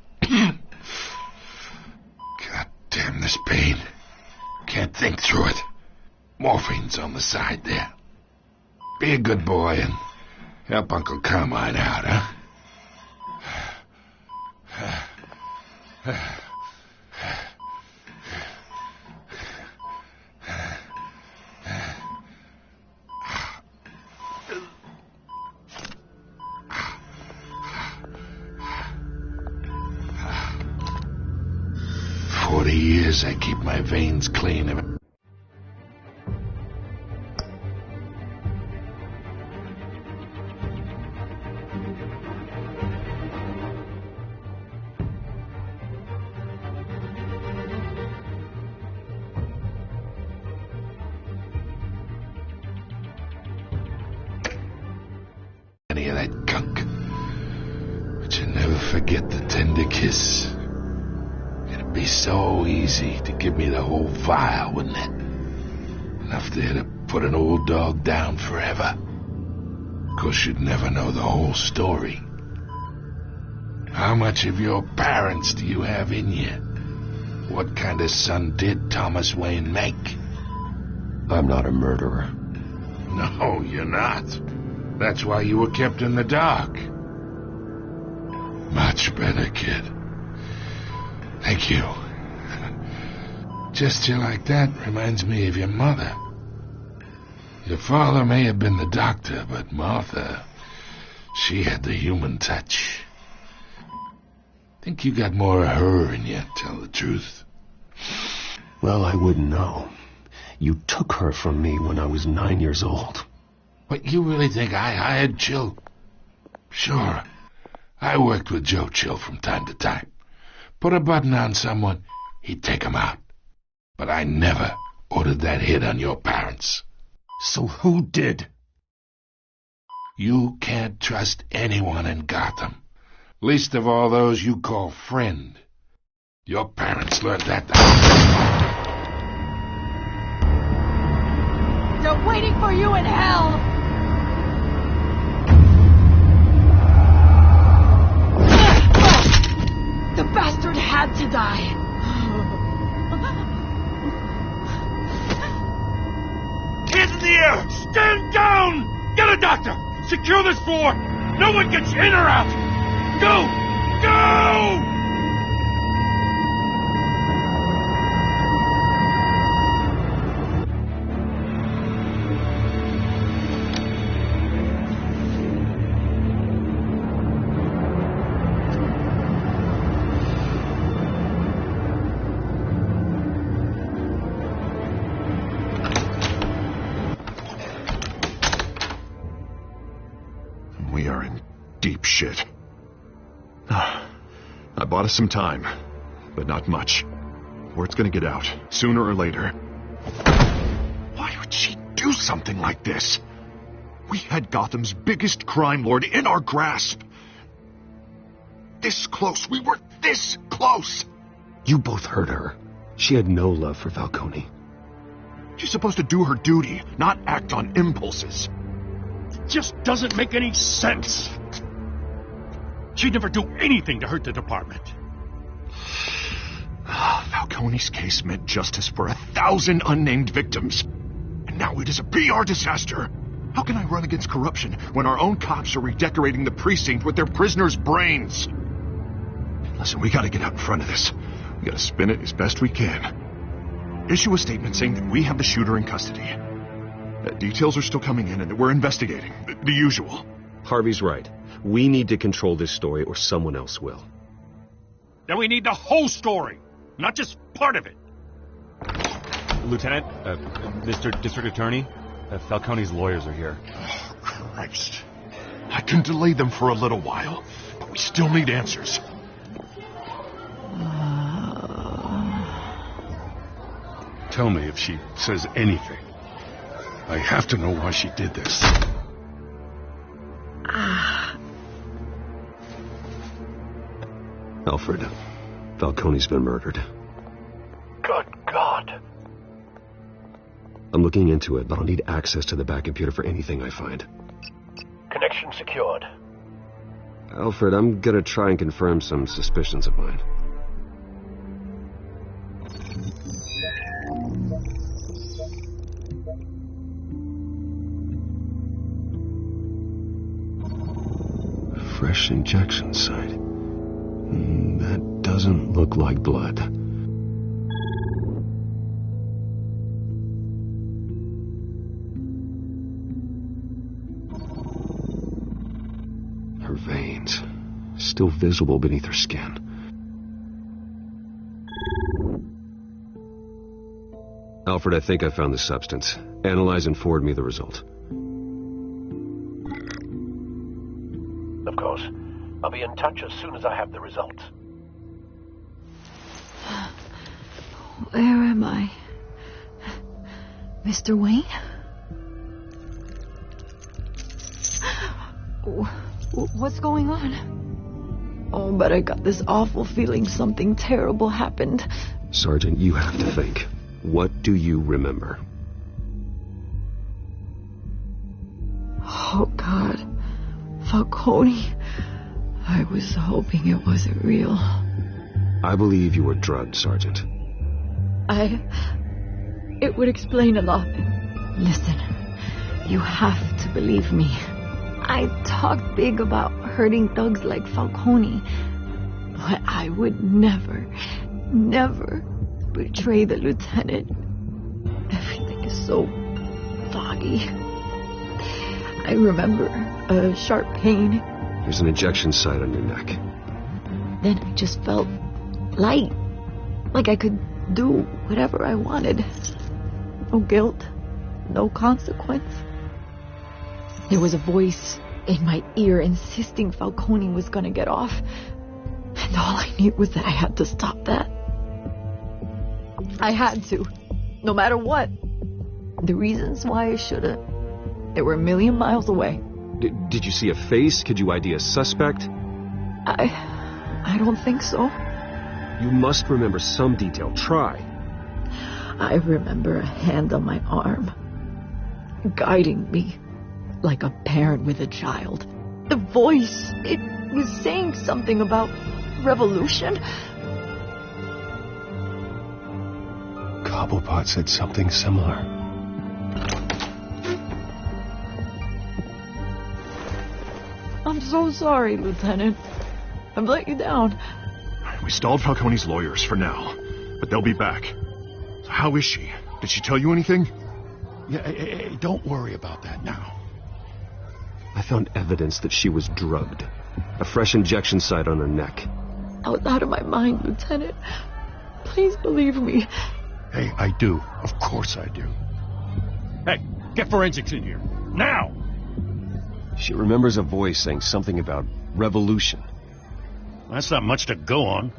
God damn this pain. Can't think through it. Morphine's on the side there. Be a good boy and help Uncle Carmine out, huh? 40 years I keep my veins clean of it. Any of that gunk. But you never forget the tender kiss. It'd be so easy to give me the whole vial, wouldn't it? Enough there to put an old dog down forever. Of course, you'd never know the whole story. How much of your parents do you have in you? What kind of son did Thomas Wayne make? I'm not a murderer. No, you're not. That's why you were kept in the dark. Much better, kid. Thank you. Gesture like that reminds me of your mother. Your father may have been the doctor, but Martha, she had the human touch. Think you got more of her in you, tell the truth. Well, I wouldn't know. You took her from me when I was 9 years old. What, you really think I hired Chill? Sure. I worked with Joe Chill from time to time. Put a button on someone, he'd take him out. But I never ordered that hit on your parents. So who did? You can't trust anyone in Gotham. Least of all those you call friend. Your parents learned that. They're waiting for you in hell! here! Stand down! Get a doctor! Secure this floor! No one gets in or out! Go! Go! We are in deep shit. I bought us some time, but not much. Word's gonna get out, sooner or later. Why would she do something like this? We had Gotham's biggest crime lord in our grasp. This close. We were this close. You both hurt her. She had no love for Falcone. She's supposed to do her duty, not act on impulses. It just doesn't make any sense. She'd never do anything to hurt the department. Falcone's case meant justice for 1,000 unnamed victims. And now it is a PR disaster. How can I run against corruption when our own cops are redecorating the precinct with their prisoners' brains? Listen, we gotta get out in front of this. We gotta spin it as best we can. Issue a statement saying that we have the shooter in custody. Details are still coming in and that we're investigating. The usual. Harvey's right. We need to control this story or someone else will. Then we need the whole story, not just part of it. Lieutenant, Mr. District Attorney, Falcone's lawyers are here. Oh, Christ. I can delay them for a little while, but we still need answers. Tell me if she says anything. I have to know why she did this. Alfred, Falcone's been murdered. Good God. I'm looking into it, but I'll need access to the back computer for anything I find. Connection secured. Alfred, I'm gonna try and confirm some suspicions of mine. Fresh injection site. That doesn't look like blood. Her veins, still visible beneath her skin. Alfred, I think I found the substance. Analyze and forward me the result. Of course. I'll be in touch as soon as I have the results. Where am I? Mr. Wayne? What's going on? Oh, but I got this awful feeling something terrible happened. Sergeant, you have to think. What do you remember? Oh, God. Falcone. I was hoping it wasn't real. I believe you were drugged, Sergeant. It would explain a lot. Listen, you have to believe me. I talked big about hurting thugs like Falcone. But I would never betray the lieutenant. Everything is so foggy. I remember a sharp pain. There's an injection site on your neck. Then I just felt light. Like I could do whatever I wanted. No guilt. No consequence. There was a voice in my ear insisting Falcone was gonna get off. And all I knew was that I had to stop that. I had to. No matter what. The reasons why I shouldn't, they were a million miles away. Did you see a face? Could you ID a suspect? I don't think so. You must remember some detail. Try. I remember a hand on my arm, guiding me like a parent with a child. The voice, it was saying something about revolution. Cobblepot said something similar. so sorry, Lieutenant. I've let you down. We stalled Falcone's lawyers for now, but they'll be back. So how is she? Did she tell you anything? Yeah, hey, don't worry about that now. I found evidence that she was drugged. A fresh injection site on her neck. I was out of my mind, Lieutenant. Please believe me. Hey, I do. Of course I do. Hey, get forensics in here. Now! She remembers a voice saying something about revolution. That's not much to go on.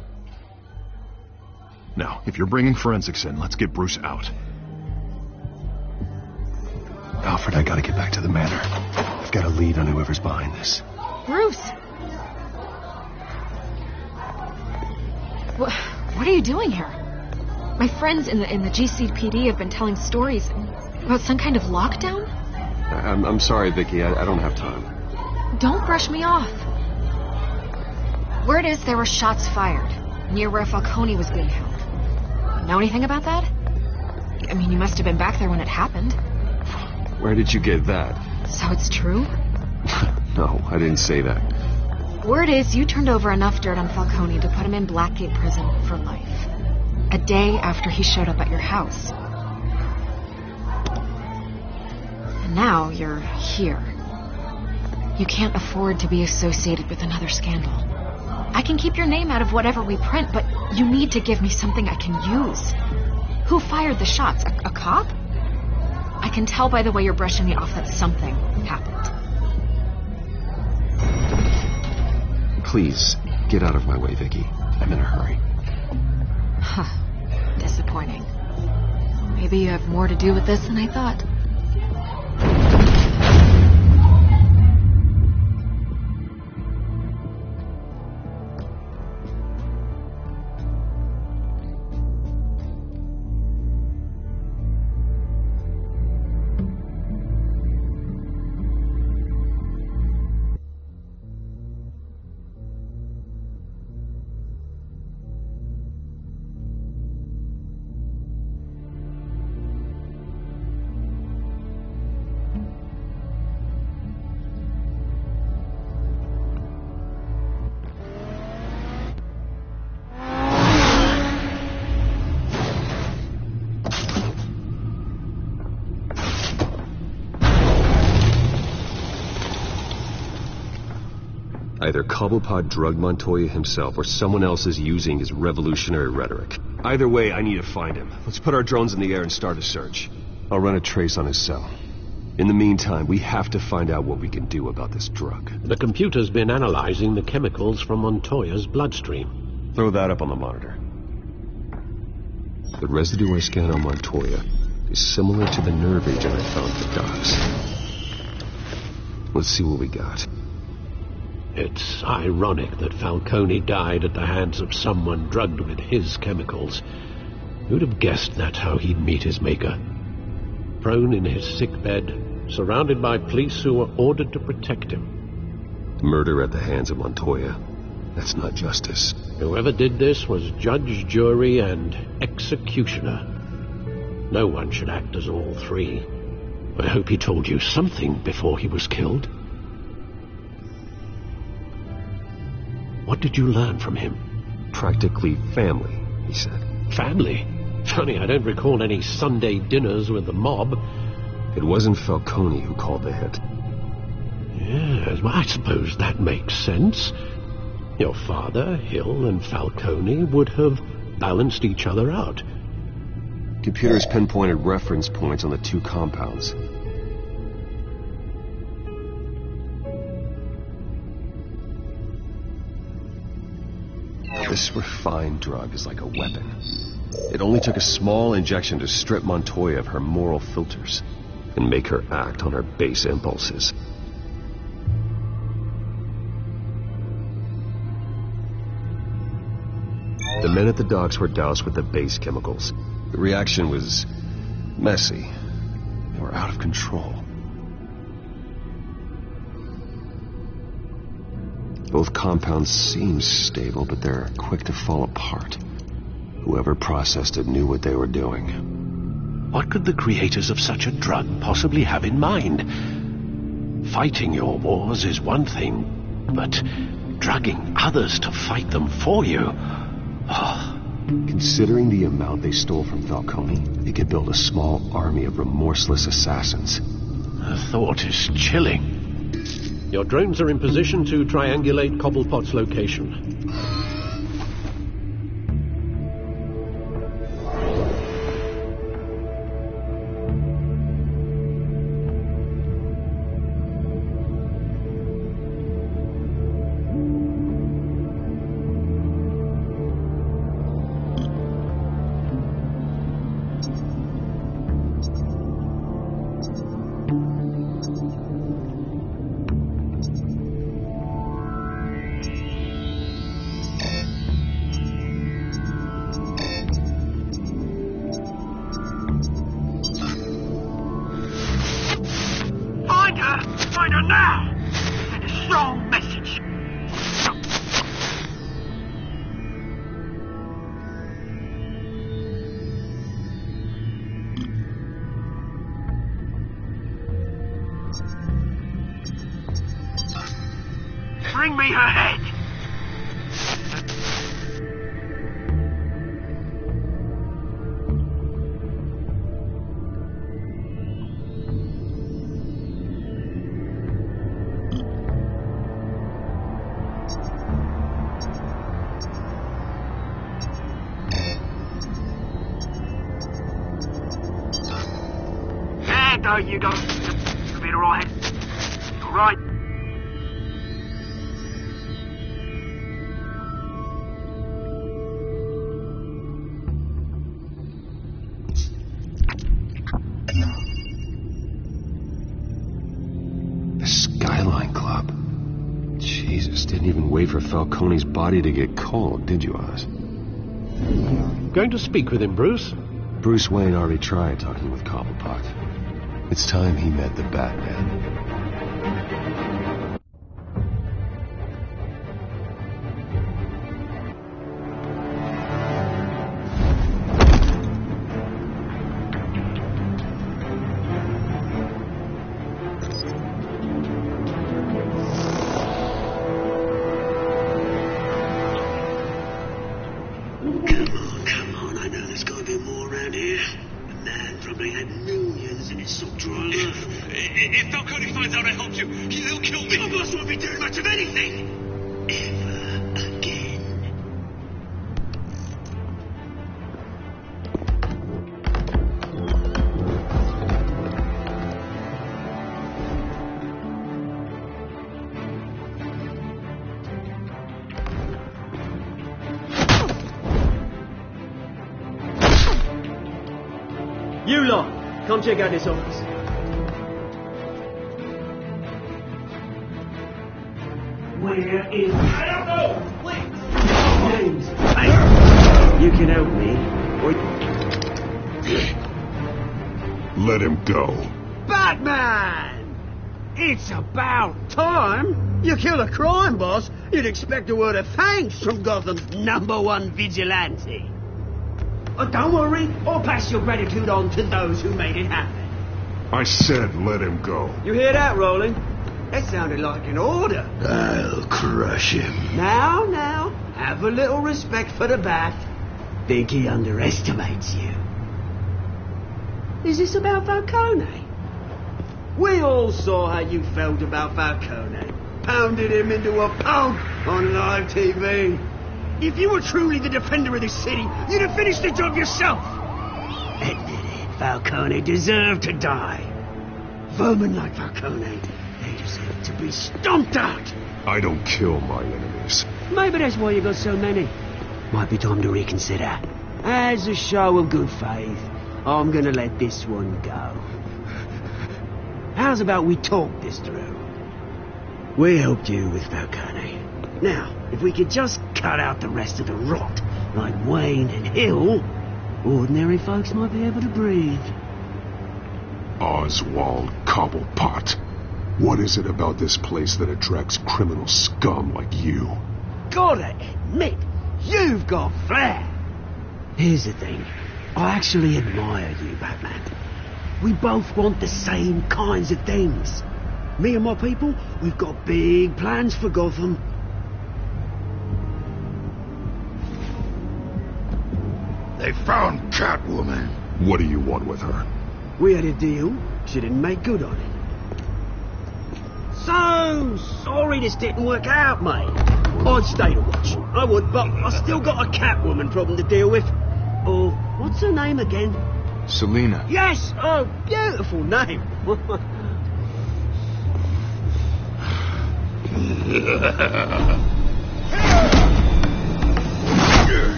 Now, if you're bringing forensics in, let's get Bruce out. Alfred, I gotta get back to the manor. I've got a lead on whoever's behind this. Bruce! What are you doing here? My friends in the GCPD have been telling stories about some kind of lockdown? I'm sorry, Vicky. I don't have time. Don't brush me off. Word is there were shots fired near where Falcone was being held. Know anything about that? I mean, you must have been back there when it happened. Where did you get that? So it's true? No, I didn't say that. Word is you turned over enough dirt on Falcone to put him in Blackgate Prison for life. A day after he showed up at your house. And now you're here. You can't afford to be associated with another scandal. I can keep your name out of whatever we print, but you need to give me something I can use. Who fired the shots? A cop? I can tell by the way you're brushing me off that something happened. Please, get out of my way, Vicky. I'm in a hurry. Huh. Disappointing. Maybe you have more to do with this than I thought. Either Cobblepot drugged Montoya himself or someone else is using his revolutionary rhetoric. Either way, I need to find him. Let's put our drones in the air and start a search. I'll run a trace on his cell. In the meantime, we have to find out what we can do about this drug. The computer's been analyzing the chemicals from Montoya's bloodstream. Throw that up on the monitor. The residue I scanned on Montoya is similar to the nerve agent I found at the docks. Let's see what we got. It's ironic that Falcone died at the hands of someone drugged with his chemicals. Who'd have guessed that's how he'd meet his maker? Prone in his sickbed, surrounded by police who were ordered to protect him. Murder at the hands of Montoya. That's not justice. Whoever did this was judge, jury, and executioner. No one should act as all three. I hope he told you something before he was killed. What did you learn from him? Practically family, he said. Family? Funny, I don't recall any Sunday dinners with the mob. It wasn't Falcone who called the hit. Yes, well, I suppose that makes sense. Your father, Hill, and Falcone would have balanced each other out. Computers pinpointed reference points on the two compounds. This refined drug is like a weapon. It only took a small injection to strip Montoya of her moral filters and make her act on her base impulses. The men at the docks were doused with the base chemicals. The reaction was messy. They were out of control. Both compounds seem stable, but they're quick to fall apart. Whoever processed it knew what they were doing. What could the creators of such a drug possibly have in mind? Fighting your wars is one thing, but dragging others to fight them for you... Oh. Considering the amount they stole from Falcone, they could build a small army of remorseless assassins. The thought is chilling. Your drones are in position to triangulate Cobblepot's location. Find her now! Send a strong message. Bring me her head! There you go. You'll be all right. All right. The Skyline Club. Jesus, didn't even wait for Falcone's body to get cold, did you, Oz? Going to speak with him, Bruce? Bruce Wayne already tried talking with Cobblepot. It's time he met the Batman. Come on, I know there's got to be more around here. The man probably had millions in his sock drawer alone. If Falcone finds out I helped you, he'll kill me. Your boss won't be doing much of anything. Ever again. You lot, come check out this office. Where is... I don't know! Please! James, hey, you can help me, or... Let him go. Batman! It's about time. You kill a crime boss, you'd expect a word of thanks from Gotham's #1 vigilante. Oh, don't worry, I'll pass your gratitude on to those who made it happen. I said let him go. You hear that, Roland? That sounded like an order. I'll crush him. Now, have a little respect for the Bat. Think he underestimates you. Is this about Falcone? We all saw how you felt about Falcone. Pounded him into a pulp on live TV. If you were truly the defender of this city, you'd have finished the job yourself. Admit it, Falcone deserved to die. Vermin like Falcone, they deserve to be stomped out. I don't kill my enemies. Maybe that's why you got so many. Might be time to reconsider. As a show of good faith, I'm gonna let this one go. How's about we talk this through? We helped you with Falcone. Now, if we could just cut out the rest of the rot, like Wayne and Hill, ordinary folks might be able to breathe. Oswald Cobblepot. What is it about this place that attracts criminal scum like you? Gotta admit, you've got flair. Here's the thing. I actually admire you, Batman. We both want the same kinds of things. Me and my people, we've got big plans for Gotham. They found Catwoman. What do you want with her? We had a deal. She didn't make good on it. So sorry this didn't work out, mate. I'd stay to watch. I would, but I still got a Catwoman problem to deal with. Oh, what's her name again? Selina. Yes! Oh, beautiful name.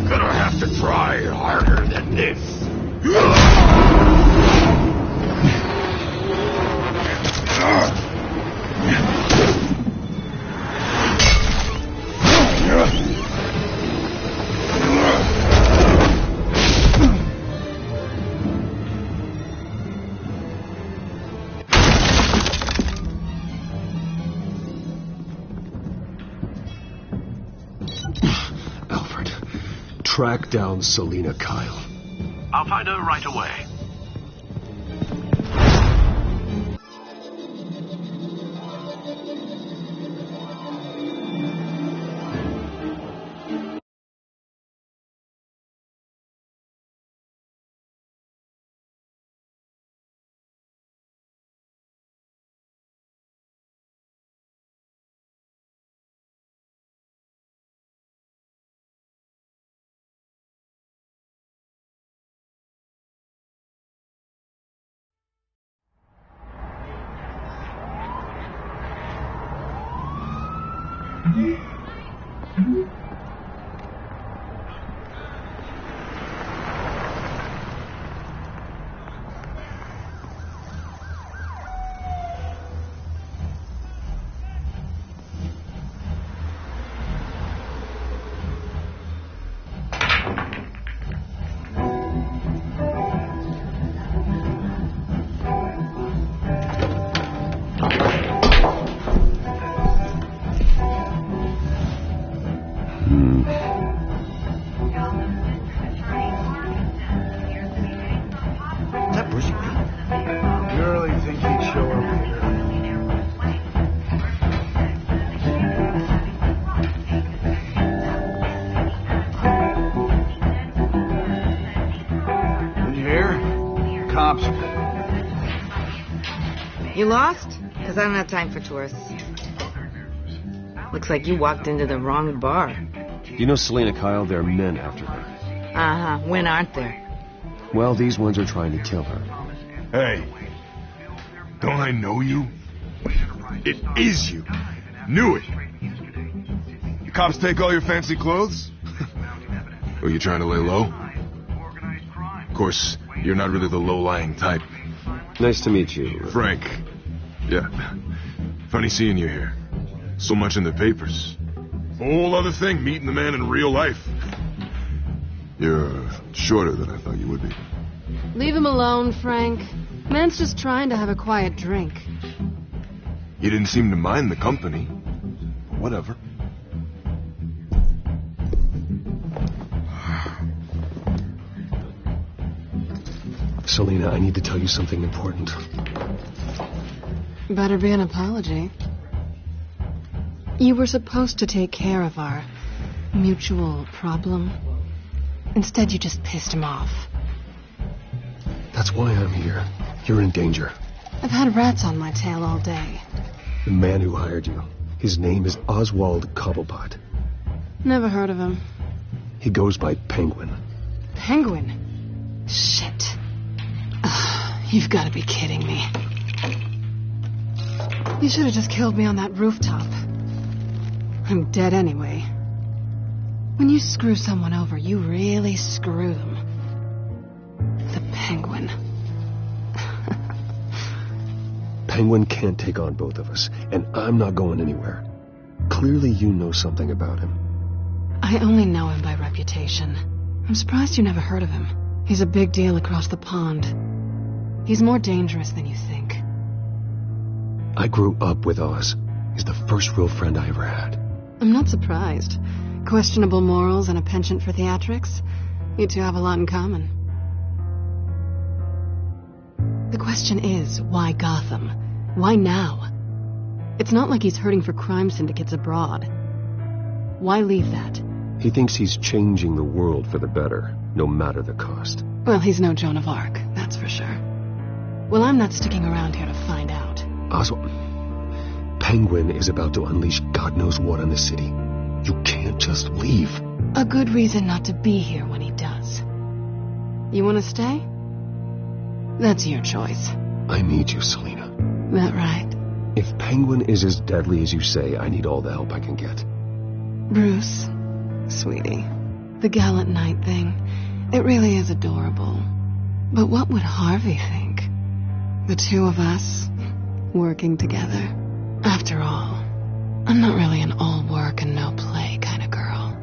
Gonna have to try harder than this. Alfred, track down Selina Kyle. I'll find her right away. You lost? Because I don't have time for tourists. Looks like you walked into the wrong bar. You know, Selina Kyle, there are men after her. Uh-huh. When aren't there? Well, these ones are trying to kill her. Hey, don't I know you? It is you. Knew it. The cops take all your fancy clothes? Are you trying to lay low? Of course, you're not really the low-lying type. Nice to meet you. Frank. Yeah. Funny seeing you here. So much in the papers. Whole other thing, meeting the man in real life. You're shorter than I thought you would be. Leave him alone, Frank. Man's just trying to have a quiet drink. You didn't seem to mind the company. Whatever. Selina, I need to tell you something important. Better be an apology. You were supposed to take care of our mutual problem. Instead, you just pissed him off. That's why I'm here. You're in danger. I've had rats on my tail all day. The man who hired you, his name is Oswald Cobblepot. Never heard of him. He goes by Penguin. Penguin? Shit. You've got to be kidding me. You should have just killed me on that rooftop. I'm dead anyway. When you screw someone over, you really screw them. The Penguin. Penguin can't take on both of us, and I'm not going anywhere. Clearly you know something about him. I only know him by reputation. I'm surprised you never heard of him. He's a big deal across the pond. He's more dangerous than you think. I grew up with Oz. He's the first real friend I ever had. I'm not surprised. Questionable morals and a penchant for theatrics. You two have a lot in common. The question is, why Gotham? Why now? It's not like he's hurting for crime syndicates abroad. Why leave that? He thinks he's changing the world for the better, no matter the cost. Well, he's no Joan of Arc, that's for sure. Well, I'm not sticking around here to find out. Oswald, Penguin is about to unleash God knows what on the city. You can't just leave. A good reason not to be here when he does. You want to stay? That's your choice. I need you, Selina. That right? If Penguin is as deadly as you say, I need all the help I can get. Bruce, sweetie, the gallant knight thing, it really is adorable. But what would Harvey think? The two of us, working together. After all, I'm not really an all work and no play kind of girl.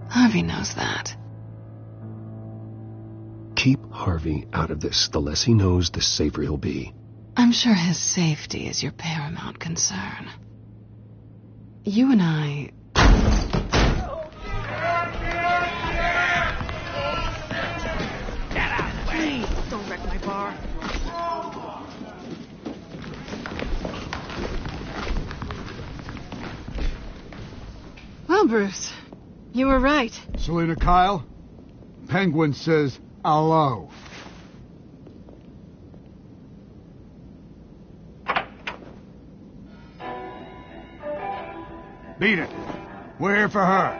Harvey knows that. Keep Harvey out of this. The less he knows, the safer he'll be. I'm sure his safety is your paramount concern. You and I... Get out of the way! Please, don't wreck my bar. Well, Bruce, you were right. Selina Kyle, Penguin says hello. Beat it. We're here for her.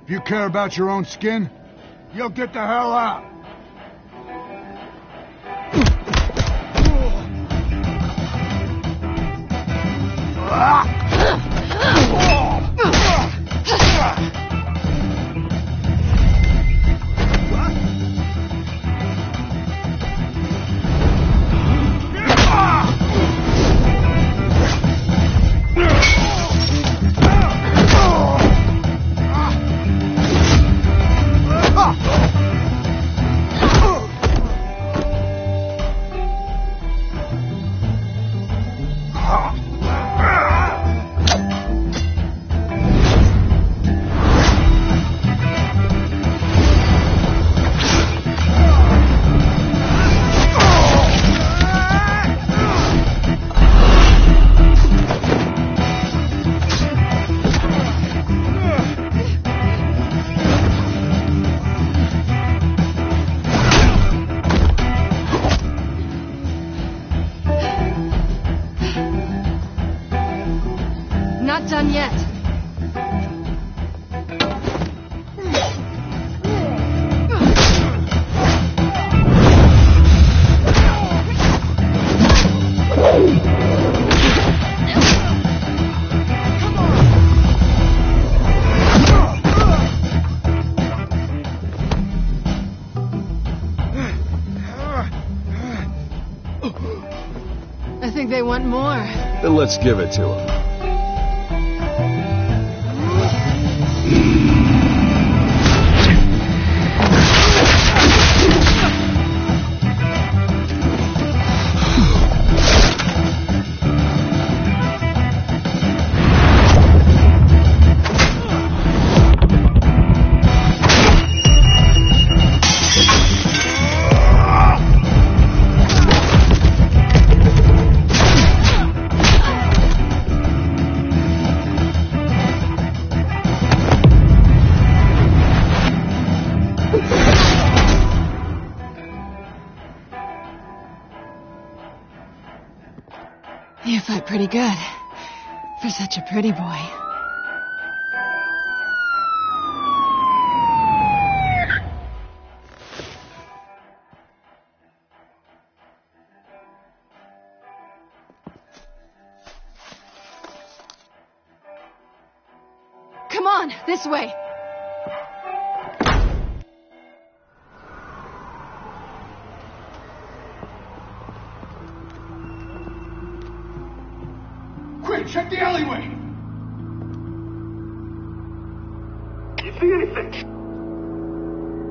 If you care about your own skin, you'll get the hell out. Not done yet. I think they want more. Then let's give it to him. You fight pretty good. For such a pretty boy. Come on, this way. Quick, check the alleyway! You see anything?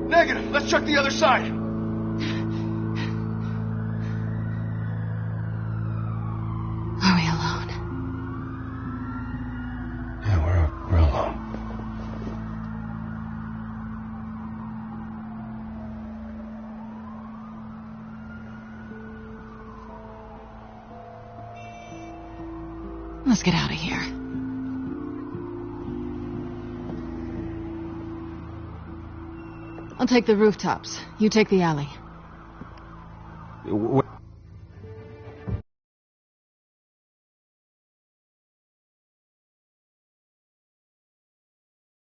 Negative. Let's check the other side. Let's get out of here. I'll take the rooftops. You take the alley.